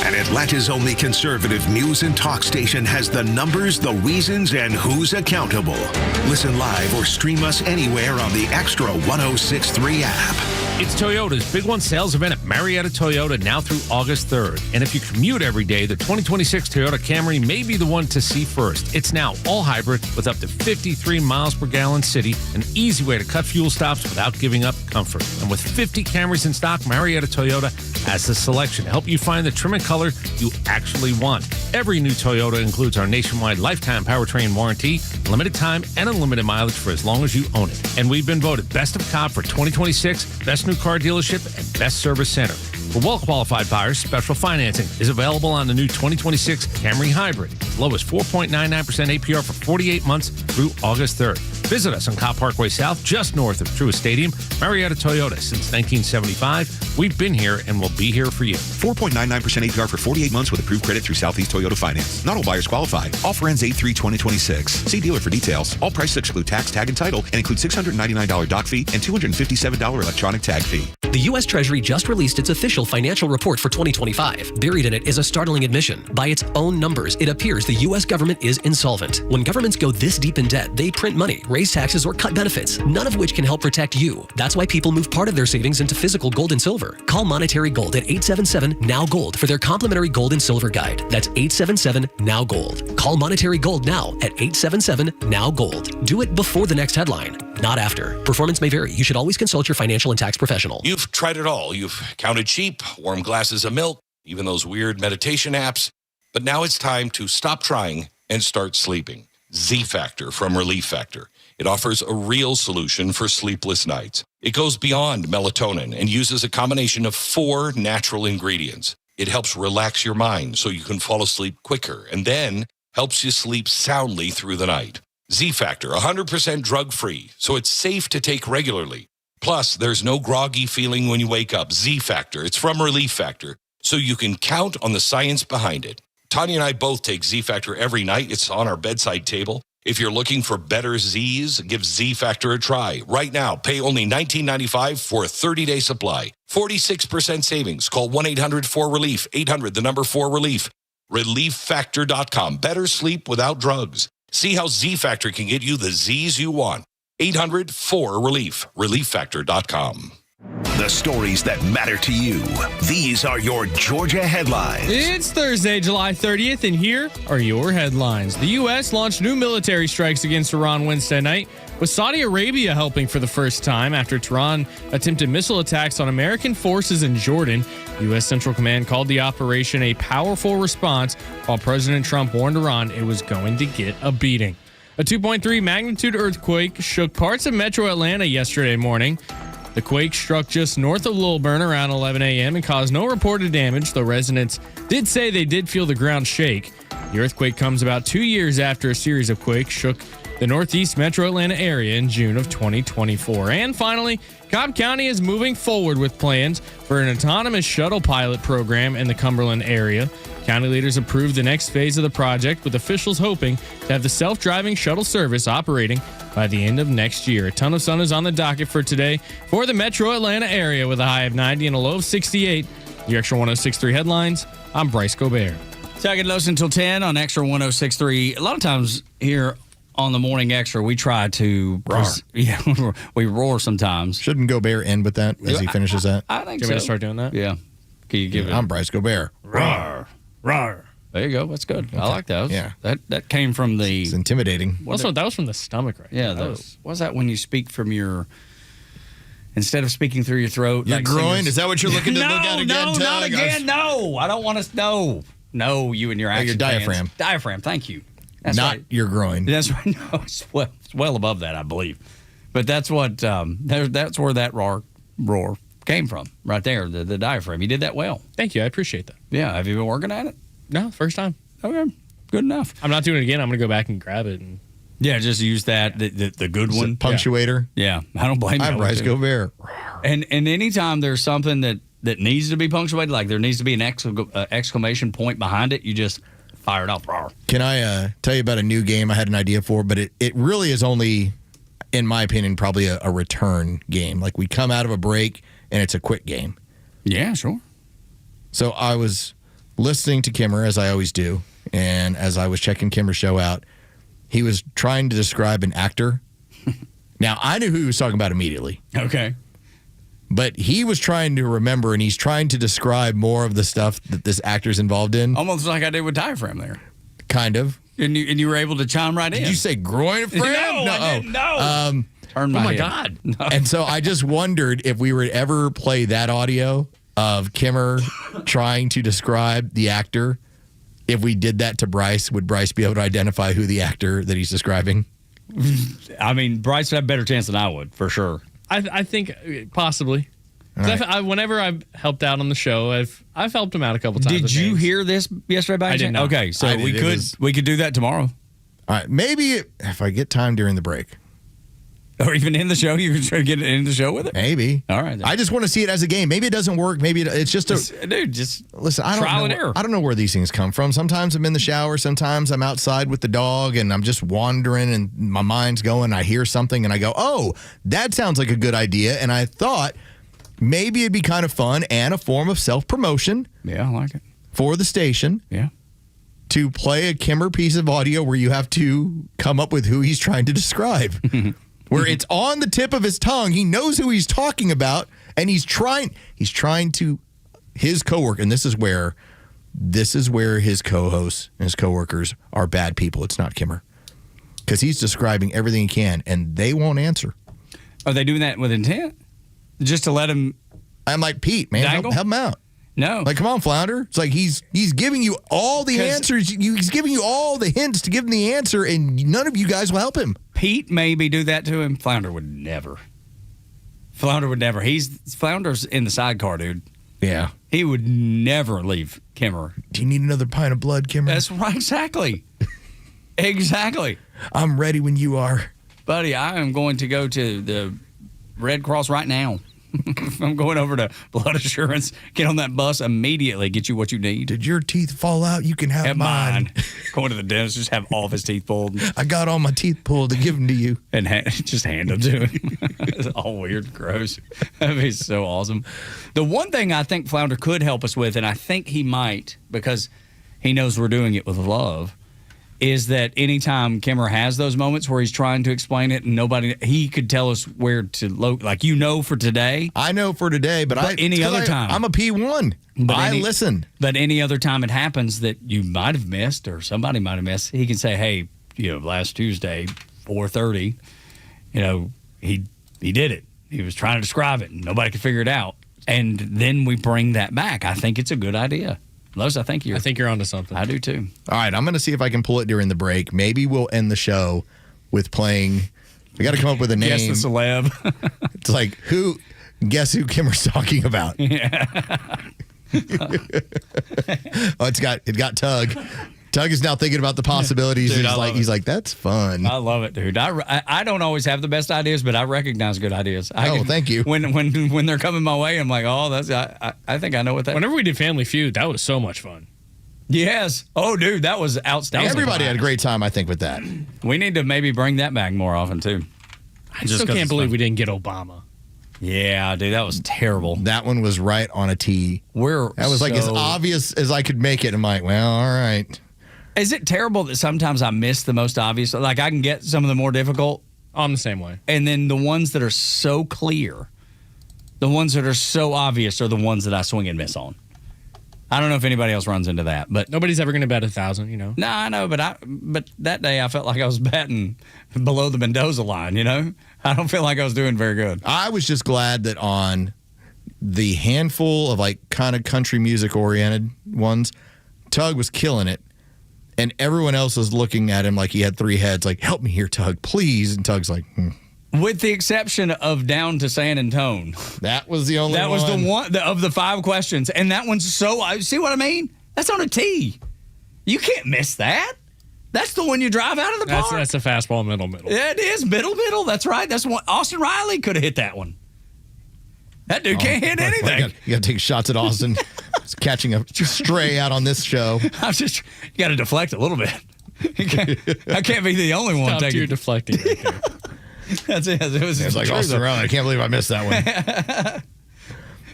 And Atlanta's only conservative news and talk station has the numbers, the reasons, and who's accountable. Listen live or stream us anywhere on the Extra 106.3 app. It's Toyota's Big One sales event at Marietta Toyota now through August 3rd. And if you commute every day, the 2026 Toyota Camry may be the one to see first. It's now all hybrid with up to 53 miles per gallon city, an easy way to cut fuel stops without giving up comfort. And with 50 Camrys in stock, Marietta Toyota has the selection to help you find the trim and color you actually want. Every new Toyota includes our nationwide lifetime powertrain warranty, limited time, and unlimited mileage for as long as you own it. And we've been voted Best of Cop for 2026, Best New Car Dealership, and Best Service Center. For well-qualified buyers, special financing is available on the new 2026 Camry Hybrid, as low as 4.99% APR for 48 months through August 3rd. Visit us on Cobb Parkway South, just north of Truist Stadium. Marietta Toyota, since 1975. We've been here and will be here for you. 4.99% APR for 48 months with approved credit through Southeast Toyota Finance. Not all buyers qualify. Offer ends 8/3/2026. See dealer for details. All prices exclude tax, tag, and title, and include $699 dock fee and $257 electronic tag fee. The U.S. Treasury just released its official financial report for 2025. Buried in it is a startling admission. By its own numbers, it appears the U.S. government is insolvent. When governments go this deep in debt, they print money, raise taxes, or cut benefits, none of which can help protect you. That's why people move part of their savings into physical gold and silver. Call Monetary Gold at 877-NOW-GOLD for their complimentary gold and silver guide. That's 877-NOW-GOLD. Call Monetary Gold now at 877-NOW-GOLD. Do it before the next headline, not after. Performance may vary. You should always consult your financial and tax professional. You've tried it all. You've counted sheep, warm glasses of milk, even those weird meditation apps. But now it's time to stop trying and start sleeping. Z-Factor from Relief Factor. It offers a real solution for sleepless nights. It goes beyond melatonin and uses a combination of 4 natural ingredients. It helps relax your mind so you can fall asleep quicker and then helps you sleep soundly through the night. Z-Factor, 100% drug-free, so it's safe to take regularly. Plus, there's no groggy feeling when you wake up. Z-Factor, it's from Relief Factor, so you can count on the science behind it. Tanya and I both take Z-Factor every night. It's on our bedside table. If you're looking for better Z's, give Z-Factor a try. Right now, pay only $19.95 for a 30-day supply. 46% savings. Call 1-800-4RELIEF. 800-4RELIEF. ReliefFactor.com. Better sleep without drugs. See how Z-Factor can get you the Z's you want. 800-4RELIEF. ReliefFactor.com. The stories that matter to you. These are your Georgia headlines. It's Thursday, July 30th, and here are your headlines. The U.S. launched new military strikes against Iran Wednesday night, with Saudi Arabia helping for the first time after Tehran attempted missile attacks on American forces in Jordan. U.S. Central Command called the operation a powerful response, while President Trump warned Iran it was going to get a beating. A 2.3 magnitude earthquake shook parts of metro Atlanta yesterday morning. The quake struck just north of Lilburn around 11 a.m. and caused no reported damage, though residents did say they did feel the ground shake. The earthquake comes about 2 years after a series of quakes shook the northeast metro Atlanta area in June of 2024. And finally, Cobb County is moving forward with plans for an autonomous shuttle pilot program in the Cumberland area. County leaders approved the next phase of the project, with officials hoping to have the self-driving shuttle service operating by the end of next year. A ton of sun is on the docket for today for the metro Atlanta area, with a high of 90 and a low of 68. The Extra 106.3 headlines. I'm Bryce Gobert. Tug and Los until 10 on Extra 106.3. A lot of times here on the Morning Extra, we try to roar. Yeah, we roar sometimes. Shouldn't Gobert end with that as he finishes that? I think so. so. To start doing that? Yeah. Can you give it? I'm Bryce Gobert. Roar. Roar. There you go. That's good. Okay. I like those. Yeah. That came from the... It's intimidating. That was from the stomach, right? Yeah. Was that when you speak from your... Instead of speaking through your throat? Your like groin? singers? Is that what you're looking to look at again? No, not again. No. I don't want to... No, you and your action your diaphragm. Fans. Diaphragm. Thank you. That's not right. your groin. That's right. No, it's well above that, I believe. But that's what that's where that roar came from, right there, the diaphragm. You did that well. Thank you. I appreciate that. Yeah. Have you been working at it? No, first time. Okay. Good enough. I'm not doing it again. I'm going to go back and grab it. And yeah, just use that, the good one. Punctuator. Yeah. I don't blame you. I'm Bryce Gobert. And anytime there's something that needs to be punctuated, like there needs to be an exclamation point behind it, you just fire it up. Can I tell you about a new game I had an idea for? But it really is only, in my opinion, probably a return game. Like we come out of a break and it's a quick game. Yeah, sure. So I was listening to Kimmer, as I always do, and as I was checking Kimmer's show out, he was trying to describe an actor. Now, I knew who he was talking about immediately. Okay. But he was trying to remember, and he's trying to describe more of the stuff that this actor's involved in. Almost like I did with diaphragm there. Kind of. And you were able to chime right in. Did you say groin friend? No, I didn't. No. Turn my head. God. No. And so I just wondered if we would ever play that audio of Kimmer trying to describe the actor. If we did that to Bryce, would Bryce be able to identify who the actor that he's describing? I mean, Bryce would have a better chance than I would, for sure. I think possibly. Right. Whenever I've helped out on the show, I've helped him out a couple times. Did you hear this yesterday? I did not. Okay, so we could do that tomorrow. All right, maybe if I get time during the break. Or even in the show, you can try to get it in the show with it? Maybe. All right. Then. I just want to see it as a game. Maybe it doesn't work. Maybe it's just just listen. trial and error. I don't know where these things come from. Sometimes I'm in the shower. Sometimes I'm outside with the dog, and I'm just wandering, and my mind's going. I hear something, and I go, "Oh, that sounds like a good idea." And I thought maybe it'd be kind of fun and a form of self-promotion. Yeah, I like it for the station. Yeah. To play a Kimmer piece of audio where you have to come up with who he's trying to describe. Where it's on the tip of his tongue. He knows who he's talking about, and he's trying to his coworker, and this is where his co-hosts and his coworkers are bad people. It's not Kimmer. Because he's describing everything he can, and they won't answer. Are they doing that with intent? Just to let him I'm like, Pete, man, help him out. No. Like, come on, Flounder. It's like he's giving you all the answers. He's giving you all the hints to give him the answer, and none of you guys will help him. Pete maybe do that to him. Flounder would never. Flounder's in the sidecar, dude. Yeah. He would never leave Kimmer. Do you need another pint of blood, Kimmer? That's right. Exactly. Exactly. I'm ready when you are. Buddy, I am going to go to the Red Cross right now. I'm going over to Blood Assurance. Get on that bus immediately. Get you what you need. Did your teeth fall out? You can have mine. Going to the dentist, just have all of his teeth pulled. I got all my teeth pulled to give them to you. And just hand them to him. It's all weird, gross. That'd be so awesome. The one thing I think Flounder could help us with, and I think he might, because he knows we're doing it with love, is that anytime Kimmer has those moments where he's trying to explain it and he could tell us where to look. Like, for today. I know for today, but any other time. I'm a P1. I listen. But any other time it happens that you might have missed or somebody might have missed, he can say, hey, last Tuesday, 4:30, he did it. He was trying to describe it and nobody could figure it out. And then we bring that back. I think it's a good idea. Los, I think you're onto something. I do too. All right, I'm going to see if I can pull it during the break. Maybe we'll end the show with playing. We got to come up with a name. Guess the celeb. It's like, guess who Kimmer's talking about? Yeah. It got Tug. Tug is now thinking about the possibilities. Dude, he's like, that's fun. I love it, dude. I don't always have the best ideas, but I recognize good ideas. Thank you. When they're coming my way, I'm like, I think I know what that. Whenever we did Family Feud, that was so much fun. Yes. Oh, dude, that was outstanding. Everybody had a great time, I think, with that. We need to maybe bring that back more often too. I still can't believe we didn't get Obama. Yeah, dude, that was terrible. That one was right on a tee. That was like as obvious as I could make it. I'm like, well, all right. Is it terrible that sometimes I miss the most obvious? Like, I can get some of the more difficult. I'm the same way. And then the ones that are so clear, the ones that are so obvious are the ones that I swing and miss on. I don't know if anybody else runs into that, but nobody's ever going to bet 1,000, No, I know, but that day I felt like I was batting below the Mendoza line, I don't feel like I was doing very good. I was just glad that on the handful of like kind of country music oriented ones, Tug was killing it. And everyone else was looking at him like he had three heads, like, help me here, Tug, please. And Tug's like, With the exception of Down to San Antone. That was the only one. That was the one of the 5 questions. And that one's see what I mean? That's on a tee. You can't miss that. That's the one you drive out of the park. That's a fastball middle. Yeah, it is middle. That's right. That's one. Austin Riley could have hit that one. That dude can't hit anything. You got to take shots at Austin. He's catching a stray out on this show. You got to deflect a little bit. I can't be the only one taking. You're deflecting right there. That's it. It's like Austin Riley. I can't believe I missed that one.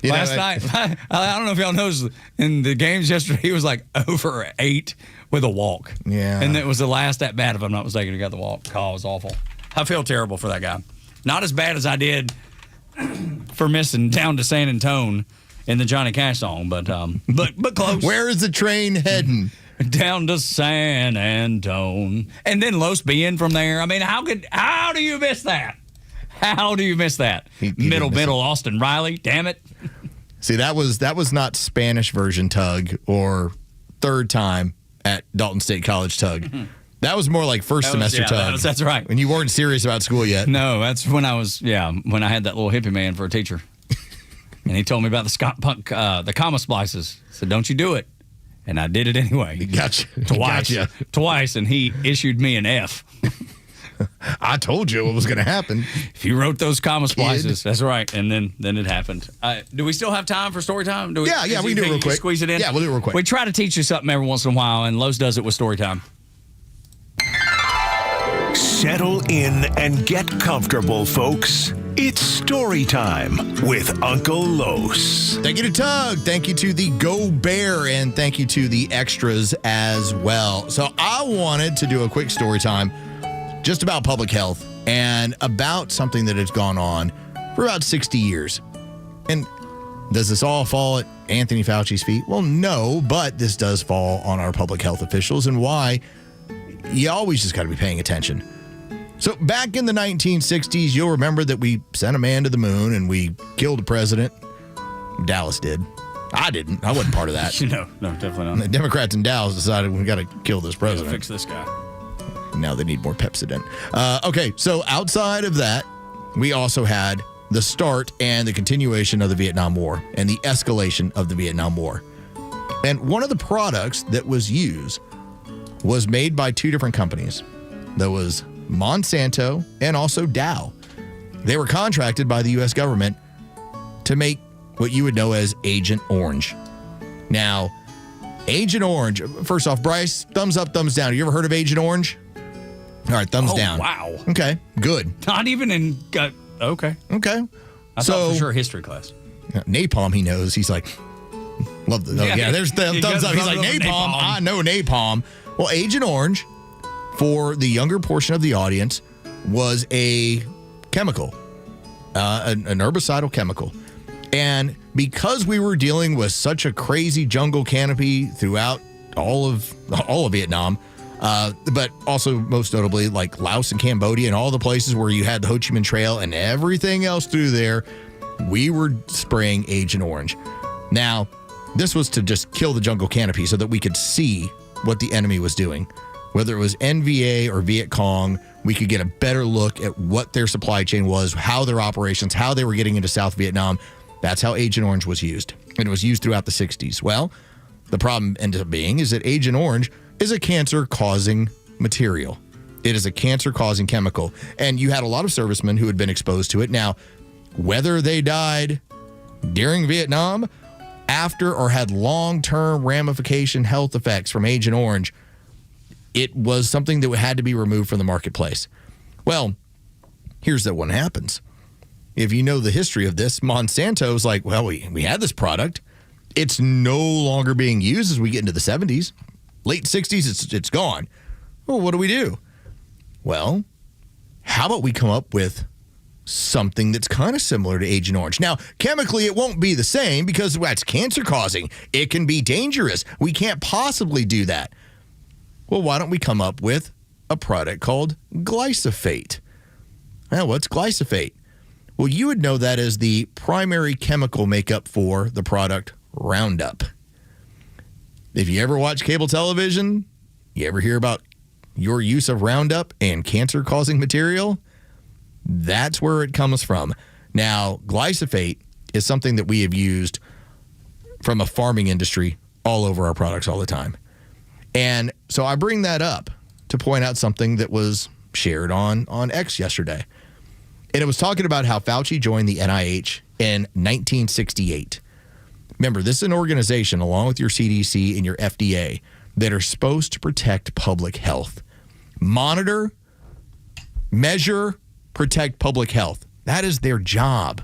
Last night, I don't know if y'all knows, in the games yesterday, he was like over 8 with a walk. Yeah. And it was the last at bat, if I'm not mistaken, he got the walk. Call was awful. I feel terrible for that guy. Not as bad as I did for missing Down to San Antone in the Johnny Cash song, but close. Where is the train heading? Down to San Antone. And then Los being from there. I mean, how do you miss that? How do you miss that? Middle Austin Riley, damn it. See, that was not Spanish version Tug or third time at Dalton State College Tug. That was more like first semester Tug. That's right. When you weren't serious about school yet. No, that's when I was, when I had that little hippie man for a teacher. And he told me about the comma splices. I said, don't you do it. And I did it anyway. Gotcha. Twice, and he issued me an F. I told you what was going to happen. If you wrote those comma splices, that's right. And then it happened. Do we still have time for story time? We can do it real quick. Squeeze it in? Yeah, we'll do it real quick. We try to teach you something every once in a while, and Los does it with story time. Settle in and get comfortable, folks. It's story time with Uncle Los. Thank you to Tug. Thank you to the Go Bear. And thank you to the extras as well. So I wanted to do a quick story time just about public health and about something that has gone on for about 60 years. And does this all fall at Anthony Fauci's feet? Well, no, but this does fall on our public health officials and why you always just got to be paying attention. So back in the 1960s, you'll remember that we sent a man to the moon and we killed a president. Dallas did. I didn't. I wasn't part of that. No, definitely not. The Democrats in Dallas decided we got to kill this president. Fix this guy. Now they need more Pepsodent. Okay, so outside of that, we also had the start and the continuation of the Vietnam War and the escalation of the Vietnam War. And one of the products that was used was made by 2 different companies. There was Monsanto and also Dow. They were contracted by the U.S. government to make what you would know as Agent Orange. Now, Agent Orange, first off, Bryce, thumbs up, thumbs down. Have you ever heard of Agent Orange? All right, thumbs down. Wow. Okay, good. Not even in. Okay. Okay. I thought for sure history class. Napalm, he knows. He's like, love the. Yeah, there's the thumbs up. He's like, napalm. I know napalm. Well, Agent Orange, for the younger portion of the audience, was a chemical, an herbicidal chemical. And because we were dealing with such a crazy jungle canopy throughout all of Vietnam, but also most notably like Laos and Cambodia and all the places where you had the Ho Chi Minh Trail and everything else through there, we were spraying Agent Orange. Now, this was to just kill the jungle canopy so that we could see what the enemy was doing. Whether it was NVA or Viet Cong, we could get a better look at what their supply chain was, how their operations, how they were getting into South Vietnam. That's how Agent Orange was used. And it was used throughout the 60s. Well, the problem ended up being is that Agent Orange is a cancer-causing material. It is a cancer-causing chemical. And you had a lot of servicemen who had been exposed to it. Now, whether they died during Vietnam, after, or had long-term ramification health effects from Agent Orange, it was something that had to be removed from the marketplace. Well, here's what happens. If you know the history of this, Monsanto's like, well, we had this product. It's no longer being used as we get into the 70s. Late 60s, it's gone. Well, what do we do? Well, how about we come up with something that's kind of similar to Agent Orange? Now, chemically, it won't be the same because that's cancer-causing. It can be dangerous. We can't possibly do that. Well, why don't we come up with a product called glyphosate? Now, what's glyphosate? Well, you would know that as the primary chemical makeup for the product Roundup. If you ever watch cable television, you ever hear about your use of Roundup and cancer-causing material, that's where it comes from. Now, glyphosate is something that we have used from a farming industry all over our products all the time. And so I bring that up to point out something that was shared on X yesterday. And it was talking about how Fauci joined the NIH in 1968. Remember, this is an organization, along with your CDC and your FDA, that are supposed to protect public health. Monitor, measure, protect public health. That is their job.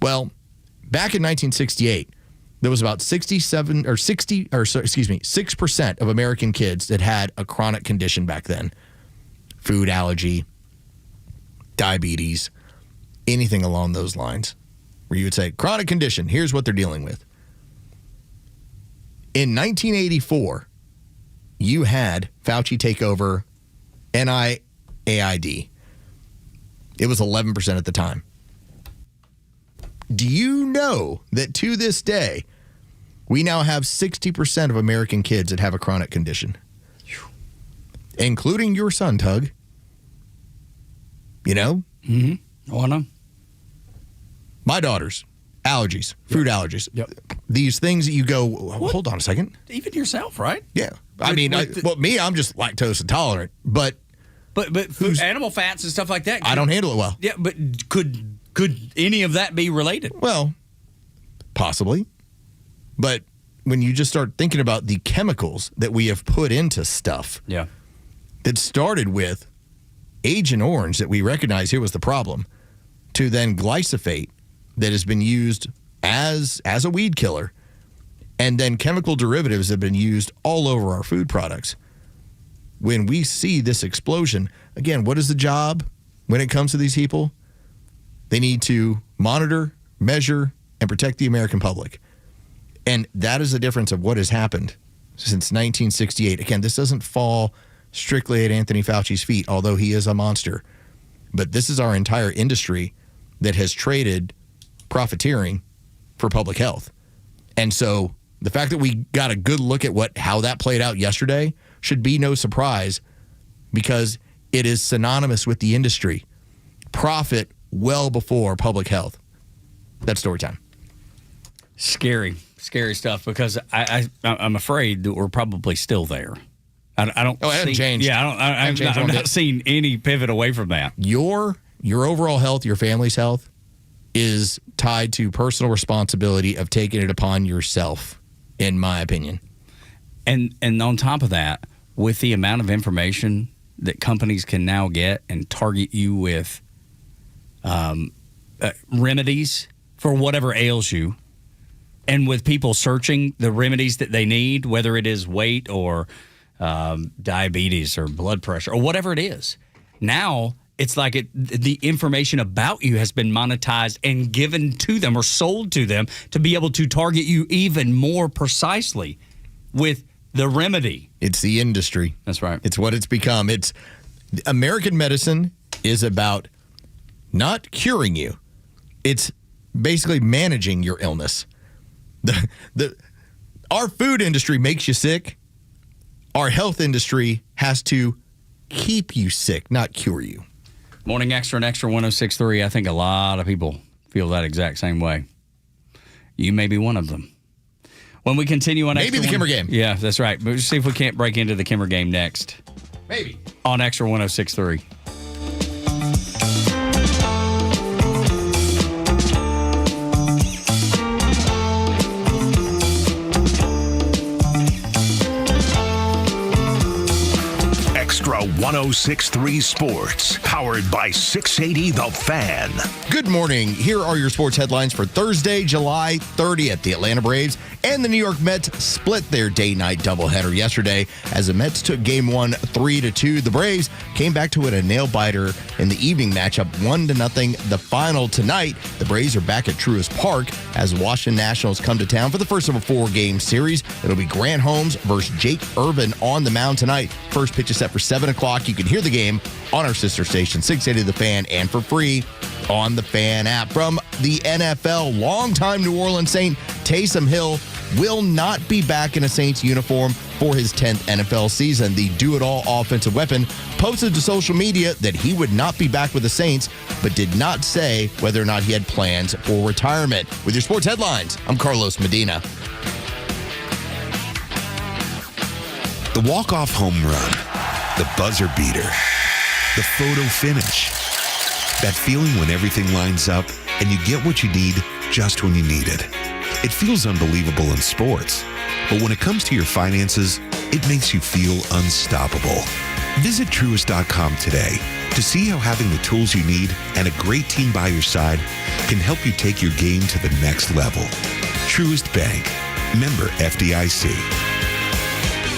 Well, back in 1968, there was about 6% of American kids that had a chronic condition back then. Food allergy, diabetes, anything along those lines, where you would say, chronic condition, here's what they're dealing with. In 1984, you had Fauci take over NIAID. It was 11% at the time. Do you know that to this day, we now have 60% of American kids that have a chronic condition, including your son, Tug? You know? Mm-hmm. Oh, I know. My daughter's allergies, food allergies. Yep. These things that you go, hold on a second. Even yourself, right? Yeah. I mean, I'm just lactose intolerant, but food, animal fats and stuff like that. I don't handle it well. Yeah, but could any of that be related? Well, possibly. But when you just start thinking about the chemicals that we have put into stuff, that started with Agent Orange that we recognize here was the problem, to then glyphosate that has been used as a weed killer, and then chemical derivatives have been used all over our food products. When we see this explosion, again, what is the job when it comes to these people? They need to monitor, measure, and protect the American public. And that is the difference of what has happened since 1968. Again, this doesn't fall strictly at Anthony Fauci's feet, although he is a monster. But this is our entire industry that has traded profiteering for public health. And so the fact that we got a good look at how that played out yesterday should be no surprise, because it is synonymous with the industry. Profit well before public health. That's story time. Scary stuff, because I'm afraid that we're probably still there. I don't. Oh, it hasn't changed. Yeah, I'm not seeing any pivot away from that. Your overall health, your family's health, is tied to personal responsibility of taking it upon yourself, in my opinion. And on top of that, with the amount of information that companies can now get and target you with remedies for whatever ails you, and with people searching the remedies that they need, whether it is weight or diabetes or blood pressure or whatever it is, now it's like the information about you has been monetized and given to them or sold to them to be able to target you even more precisely with the remedy. It's the industry. That's right. It's what it's become. It's American medicine is about not curing you. It's basically managing your illness. Our food industry makes you sick. Our health industry has to keep you sick, not cure you. Morning Extra and Extra 106.3. I think a lot of people feel that exact same way. You may be one of them. When we continue on maybe the Kimmer game. Yeah, that's right. But we'll see if we can't break into the Kimmer game next. Maybe. On Extra 106.3. Extra 106.3 Sports, powered by 680 The Fan. Good morning. Here are your sports headlines for Thursday, July 30th. The Atlanta Braves and the New York Mets split their day-night doubleheader yesterday as the Mets took Game 1 3-2. The Braves came back to win a nail-biter in the evening matchup 1-0. The final tonight, the Braves are back at Truist Park as the Washington Nationals come to town for the first of a 4-game series. It'll be Grant Holmes versus Jake Irvin on the mound tonight. First pitch is set for 7 o'clock. You can hear the game on our sister station, 680 The Fan, and for free on the Fan app. From the NFL, longtime New Orleans Saint Taysom Hill will not be back in a Saints uniform for his 10th NFL season. The do-it-all offensive weapon posted to social media that he would not be back with the Saints, but did not say whether or not he had plans for retirement. With your sports headlines, I'm Carlos Medina. The walk-off home run, the buzzer beater, the photo finish. That feeling when everything lines up and you get what you need just when you need it. It feels unbelievable in sports, but when it comes to your finances, it makes you feel unstoppable. Visit Truist.com today to see how having the tools you need and a great team by your side can help you take your game to the next level. Truist Bank, member FDIC.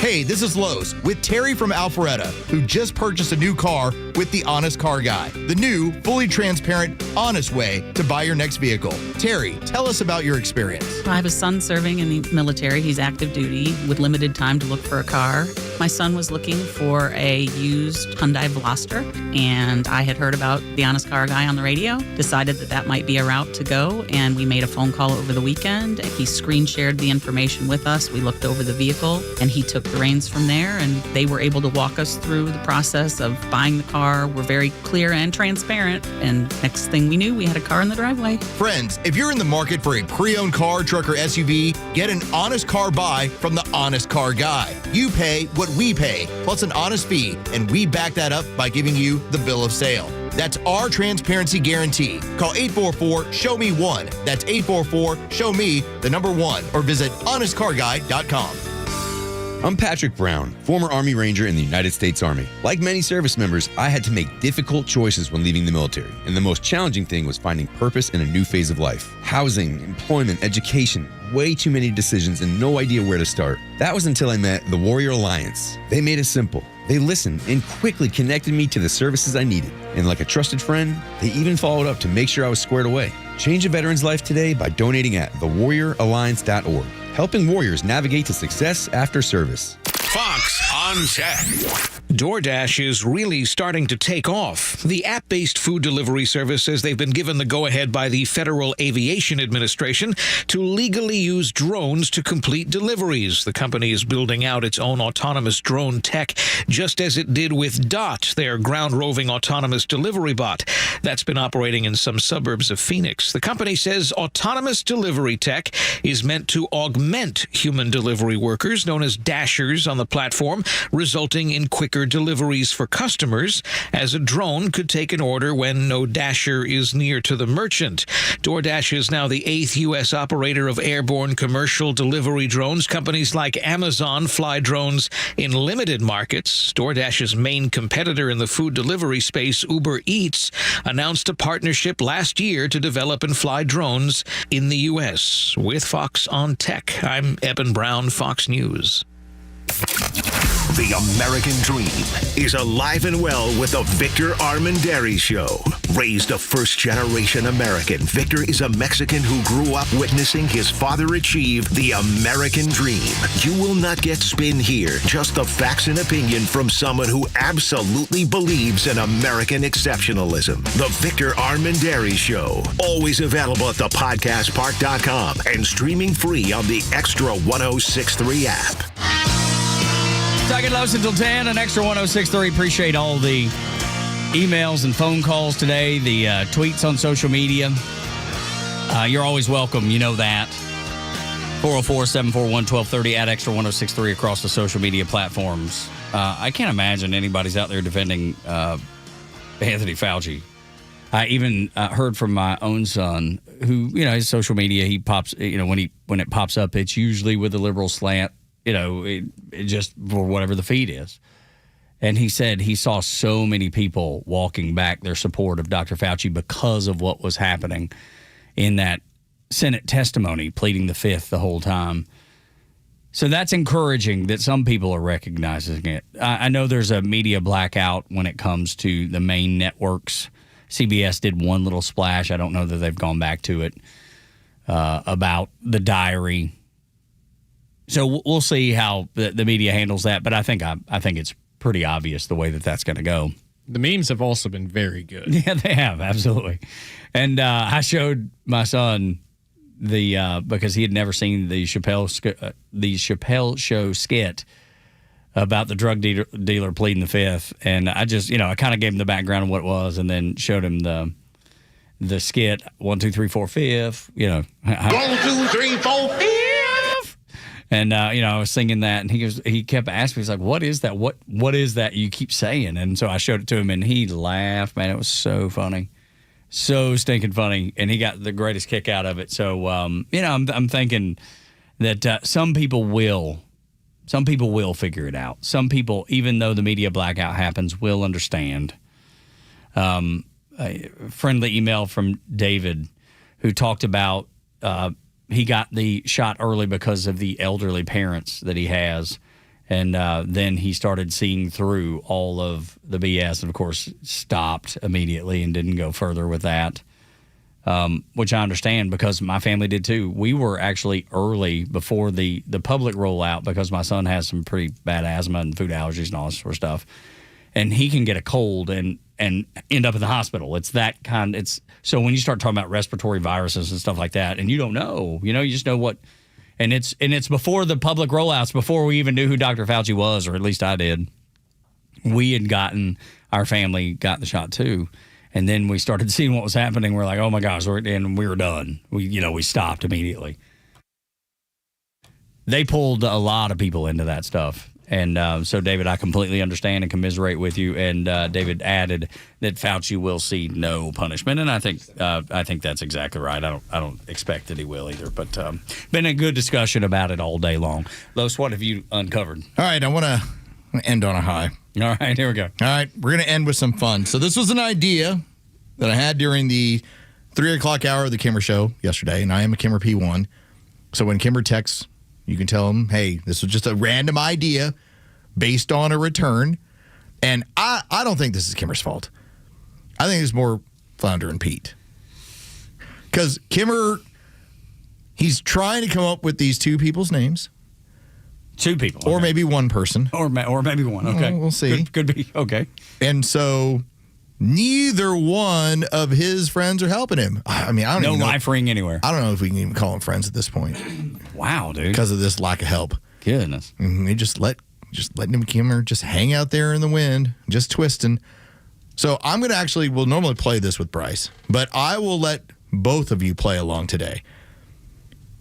Hey, this is Los with Terry from Alpharetta, who just purchased a new car with the Honest Car Guy, the new, fully transparent, honest way to buy your next vehicle. Terry, tell us about your experience. I have a son serving in the military. He's active duty with limited time to look for a car. My son was looking for a used Hyundai Veloster, and I had heard about the Honest Car Guy on the radio, decided that might be a route to go, and we made a phone call over the weekend. He screen shared the information with us. We looked over the vehicle, and he took the reins from there, and they were able to walk us through the process of buying the car. We're very clear and transparent, and next thing we knew, we had a car in the driveway. Friends, if you're in the market for a pre-owned car, truck, or SUV, get an honest car buy from the Honest Car Guy. You pay what we pay, plus an honest fee, and we back that up by giving you the bill of sale. That's our transparency guarantee. Call 844-SHOW-ME-1. That's 844-SHOW-ME, the number 1, or visit honestcarguy.com. I'm Patrick Brown, former Army Ranger in the United States Army. Like many service members, I had to make difficult choices when leaving the military, and the most challenging thing was finding purpose in a new phase of life. Housing, employment, education, way too many decisions and no idea where to start. That was until I met the Warrior Alliance. They made it simple. They listened and quickly connected me to the services I needed. And like a trusted friend, they even followed up to make sure I was squared away. Change a veteran's life today by donating at thewarrioralliance.org. Helping warriors navigate to success after service. Fox on Tech. DoorDash is really starting to take off. The app-based food delivery service says they've been given the go-ahead by the Federal Aviation Administration to legally use drones to complete deliveries. The company is building out its own autonomous drone tech, just as it did with Dot, their ground-roving autonomous delivery bot. That's been operating in some suburbs of Phoenix. The company says autonomous delivery tech is meant to augment human delivery workers, known as dashers, on the platform, resulting in quicker deliveries for customers, as a drone could take an order when no dasher is near to the merchant. DoorDash is now the 8th U.S. operator of airborne commercial delivery drones. Companies like Amazon fly drones in limited markets. DoorDash's main competitor in the food delivery space, Uber Eats, announced a partnership last year to develop and fly drones in the U.S. With Fox on Tech, I'm Eben Brown, Fox News. The American dream is alive and well with the Victor Armendariz Show. Raised a first-generation American, Victor is a Mexican who grew up witnessing his father achieve the American dream. You will not get spin here, just the facts and opinion from someone who absolutely believes in American exceptionalism. The Victor Armendariz Show. Always available at thepodcastpark.com and streaming free on the Extra 106.3 app. Tug and Los until 10, an Extra 106.3. Appreciate all the emails and phone calls today, the tweets on social media. You're always welcome. You know that. 404-741-1230 at Extra 106.3 across the social media platforms. I can't imagine anybody's out there defending Anthony Fauci. I even heard from my own son, who, his social media, he pops, when it pops up, it's usually with a liberal slant. It just for whatever the feed is. And he said he saw so many people walking back their support of Dr. Fauci because of what was happening in that Senate testimony, pleading the fifth the whole time. So that's encouraging that some people are recognizing it. I know there's a media blackout when it comes to the main networks. CBS did one little splash. I don't know that they've gone back to it about the diary. So we'll see how the media handles that, but I think it's pretty obvious the way that that's going to go. The memes have also been very good. Yeah, they have, absolutely. And I showed my son because he had never seen the Chappelle Show skit about the drug dealer pleading the fifth, and I just I kind of gave him the background of what it was, and then showed him the skit 1 2 3 4 5. 1 2 3 4 5. And, I was singing that, and he kept asking me, he's like, what is that? What is that you keep saying? And so I showed it to him, and he laughed. Man, it was so funny. So stinking funny. And he got the greatest kick out of it. So, I'm thinking that some people will figure it out. Some people, even though the media blackout happens, will understand. A friendly email from David, who talked about he got the shot early because of the elderly parents that he has. And then he started seeing through all of the BS and, of course, stopped immediately and didn't go further with that, which I understand because my family did too. We were actually early before the public rollout because my son has some pretty bad asthma and food allergies and all this sort of stuff. And he can get a cold and end up in the hospital. It's that kind. So when you start talking about respiratory viruses and stuff like that, and you don't know, you just know what, and it's before the public rollouts, before we even knew who Dr. Fauci was, or at least I did. Our family got the shot too, and then we started seeing what was happening. We're like, oh my gosh, and we were done. We stopped immediately. They pulled a lot of people into that stuff. And so, David, I completely understand and commiserate with you. And David added that Fauci will see no punishment, and I think that's exactly right. I don't expect that he will either. But been a good discussion about it all day long. Los, what have you uncovered? All right, I want to end on a high. All right, here we go. All right, we're going to end with some fun. So this was an idea that I had during the 3 o'clock hour of the Kimmer Show yesterday, and I am a Kimmer P1. So when Kimmer texts, you can tell him, hey, this was just a random idea based on a return. And I don't think this is Kimmer's fault. I think it's more Flounder and Pete. Because Kimmer, he's trying to come up with these two people's names 2 people. Or maybe one person. Or maybe one. Okay. We'll see. Could be. Okay. And so neither one of his friends are helping him. I mean, I don't even know. No life ring anywhere. I don't know if we can even call them friends at this point. Wow, dude. Because of this lack of help. Goodness. And they just letting him Kimmer just hang out there in the wind, just twisting. So I'm going to we'll normally play this with Bryce, but I will let both of you play along today.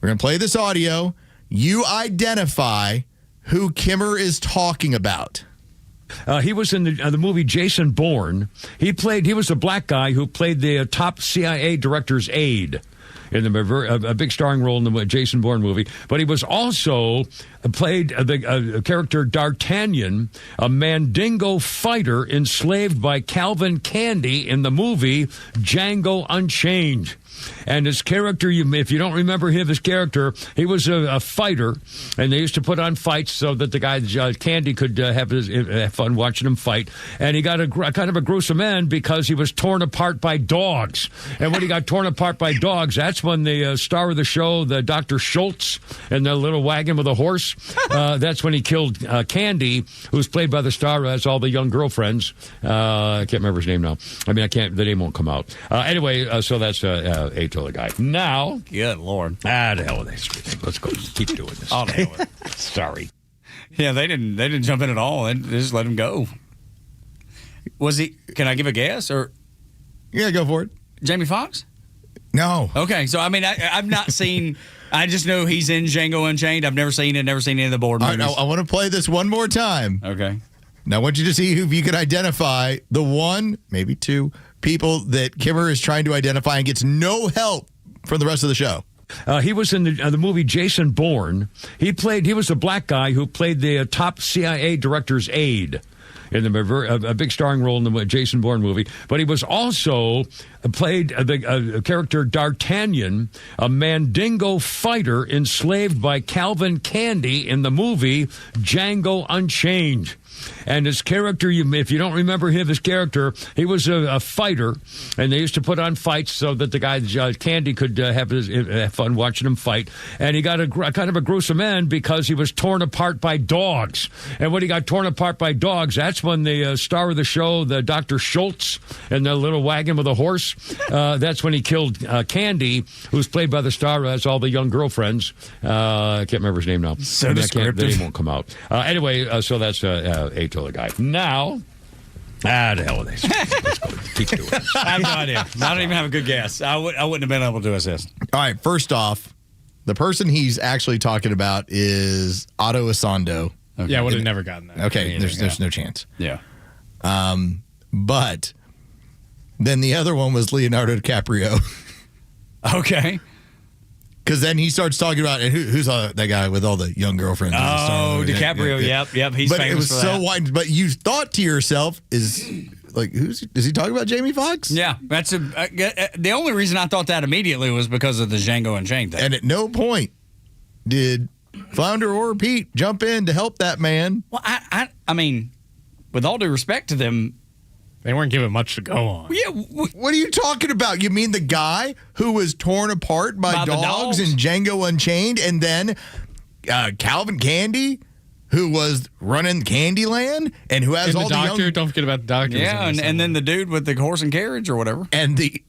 We're going to play this audio. You identify who Kimmer is talking about. He was in the movie Jason Bourne. He was the black guy who played the top CIA director's aide in a big starring role in the Jason Bourne movie. But he was also played the character D'Artagnan, a Mandingo fighter enslaved by Calvin Candy in the movie Django Unchained. And his character, if you don't remember him, his character, he was a fighter, and they used to put on fights so that the guy, Candy, could have fun watching him fight. And he got a kind of a gruesome end because he was torn apart by dogs. And when he got torn apart by dogs, that's when the star of the show, the Dr. Schultz, and the little wagon with a horse, that's when he killed Candy, who's played by the star who has all the young girlfriends. I can't remember his name now. I mean, the name won't come out. Anyway, so that's Atola guy. Now, good Lord. The hell with this. Let's go. Keep doing this. Oh, the hell with it. Sorry. Yeah, they didn't jump in at all. They just let him go. Was he? Can I give a guess or? Yeah, go for it. Jamie Foxx? No. Okay, so I mean, I've not seen. I just know he's in Django Unchained. I've never seen any of the Bourne movies. I want to play this one more time. Okay. Now I want you to see if you can identify the one, maybe 2 people that Kimmer is trying to identify and gets no help from the rest of the show. He was in the movie Jason Bourne. He was the black guy who played the top CIA director's aide in a big starring role in the Jason Bourne movie. But he was also played the character D'Artagnan, a Mandingo fighter enslaved by Calvin Candy in the movie Django Unchained. And his character, if you don't remember him, his character, he was a fighter, and they used to put on fights so that the guy, Candy, could have fun watching him fight. And he got a kind of a gruesome end because he was torn apart by dogs. And when he got torn apart by dogs, that's when the star of the show, the Dr. Schultz, and the little wagon with a horse, that's when he killed Candy, who's played by the star who has all the young girlfriends. I can't remember his name now. So descriptive. The name won't come out. Anyway, so that's Atola guy. Now, the hell with this. Let's go. Keep doing this. I have no idea. I don't even have a good guess. I wouldn't have been able to assist. All right, first off, the person he's actually talking about is Otto Asando. Okay. Yeah, I would have never gotten that. Okay, there's no chance. Yeah. But then the other one was Leonardo DiCaprio. Okay. Because then he starts talking about who's that guy with all the young girlfriends. Oh, DiCaprio. Yep. He's but famous it was for so that. wide. But you thought to yourself, is he talking about Jamie Foxx? Yeah, that's the only reason I thought that immediately was because of the Django Unchained thing. And at no point did Flounder or Pete jump in to help that man. Well, I mean, with all due respect to them, they weren't given much to go on. Yeah, what are you talking about? You mean the guy who was torn apart by dogs in Django Unchained, and then Calvin Candy, who was running Candyland, and who has all the young... Don't forget about the doctor. Yeah, and then the dude with the horse and carriage or whatever, and the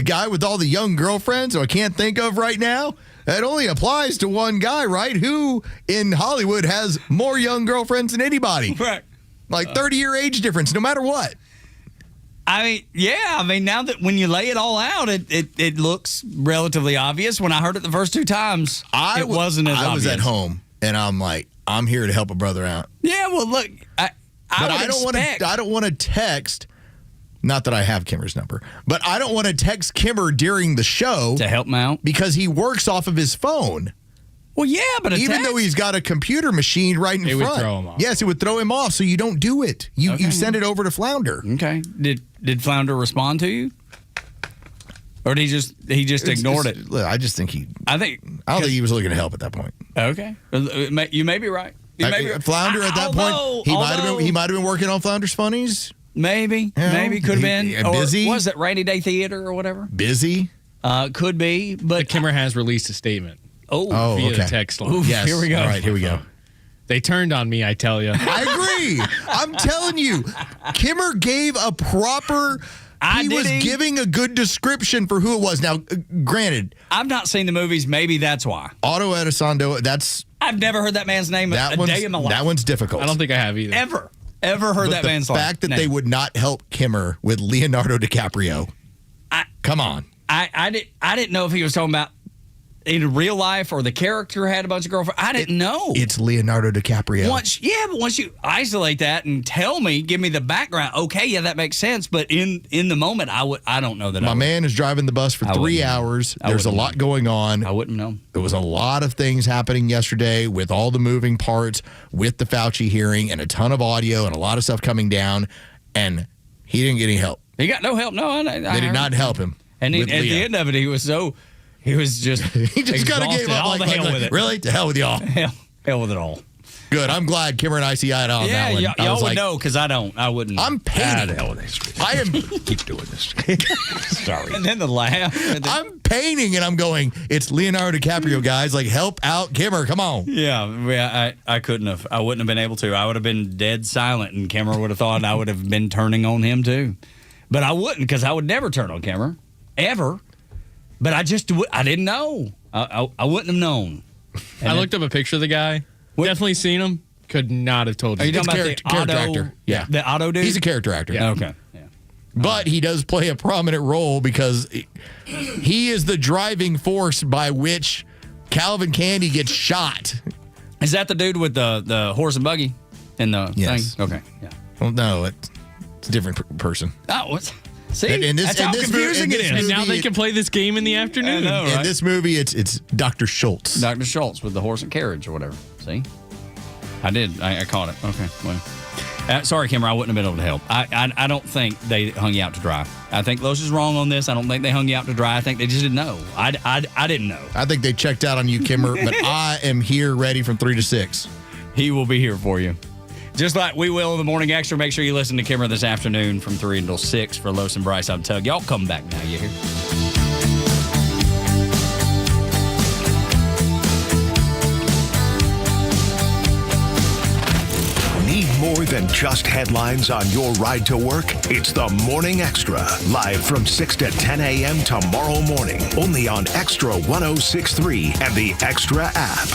guy with all the young girlfriends, who I can't think of right now. That only applies to one guy, right? Who in Hollywood has more young girlfriends than anybody? Right. Like 30-year age difference, no matter what. I mean, now that when you lay it all out, it looks relatively obvious. When I heard it the first 2 times, it wasn't as obvious. I was at home, and I'm like, I'm here to help a brother out. Yeah, well, look, I don't want to text. Not that I have Kimmer's number, but I don't want to text Kimmer during the show to help him out because he works off of his phone. Well, yeah, but even though he's got a computer machine right in front, would throw him off. Yes, it would throw him off. So you don't do it. You send it over to Flounder. Okay. Did Flounder respond to you, or did he just ignored it? I just think I don't think he was looking to help at that point. Okay, you may be right. Flounder at that point, he might have been working on Flounder's Funnies. Maybe could have been busy. Or was it Rainy Day Theater or whatever? Busy. Could be, but Kimmer has released a statement. via okay. the text line. Yes. Here we go. All right, here we go. They turned on me, I tell you. I agree. I'm telling you, Kimmer gave a proper... He was giving a good description for who it was. Now, granted... I've not seen the movies. Maybe that's why. Otto Elizondo, that's... I've never heard that man's name a day in my life. That one's difficult. I don't think I have either. Ever heard that man's name. The fact that they would not help Kimmer with Leonardo DiCaprio. Come on. I didn't know if he was talking about in real life or the character had a bunch of girlfriends. I didn't know. It's Leonardo DiCaprio. But once you isolate that and give me the background, okay, yeah, that makes sense. But in the moment, I don't know that. My man is driving the bus for 3 hours. There's a lot going on. I wouldn't know. There was a lot of things happening yesterday with all the moving parts, with the Fauci hearing, and a ton of audio and a lot of stuff coming down, and he didn't get any help. He got no help. No, they did not help him. And at the end of it, he was just he just kind of gave up. All the hell with it. Really? To hell with y'all. Hell with it all. Good. I'm glad Kimmer and I see eye on that one. Y'all would know because I don't. I wouldn't. I'm painting. Hell with this. I am. Keep doing this. Sorry. And then the laugh. I'm painting and I'm going, it's Leonardo DiCaprio, guys. Like, help out Kimmer. Come on. Yeah. I couldn't have. I wouldn't have been able to. I would have been dead silent, and Kimmer would have thought I would have been turning on him too. But I wouldn't, because I would never turn on Kimmer. Ever. But I didn't know. I wouldn't have known. I looked up a picture of the guy. Definitely seen him. Could not have told you. Are you talking about the character Otto actor? Yeah. The Otto dude? He's a character actor. Yeah. Okay. Yeah. But he does play a prominent role because he is the driving force by which Calvin Candy gets shot. Is that the dude with the horse and buggy in the thing? Okay. Yeah. Well, no, it's a different person. Oh, what? See, that's how confusing it is. And now they can play this game in the afternoon. I know, right? In this movie, it's Dr. Schultz. Dr. Schultz with the horse and carriage or whatever. See? I did. I caught it. Okay. Well, sorry, Kimmer. I wouldn't have been able to help. I don't think they hung you out to dry. I think Los is wrong on this. I don't think they hung you out to dry. I think they just didn't know. I didn't know. I think they checked out on you, Kimmer, but I am here ready from 3 to 6. He will be here for you. Just like we will in the Morning Extra. Make sure you listen to Kimmer this afternoon from 3 until 6 for Los and Bryce. I'm Tug. Y'all come back now. You hear? Need more than just headlines on your ride to work? It's the Morning Extra, live from 6 to 10 a.m. tomorrow morning, only on Extra 106.3 and the Extra app.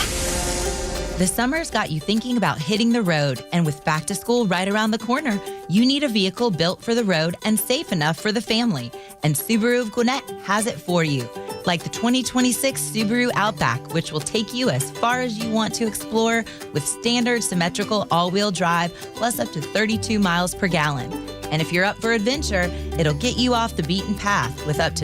The summer's got you thinking about hitting the road, and with back to school right around the corner, you need a vehicle built for the road and safe enough for the family. And Subaru of Gwinnett has it for you. Like the 2026 Subaru Outback, which will take you as far as you want to explore with standard symmetrical all-wheel drive, plus up to 32 miles per gallon. And if you're up for adventure, it'll get you off the beaten path with up to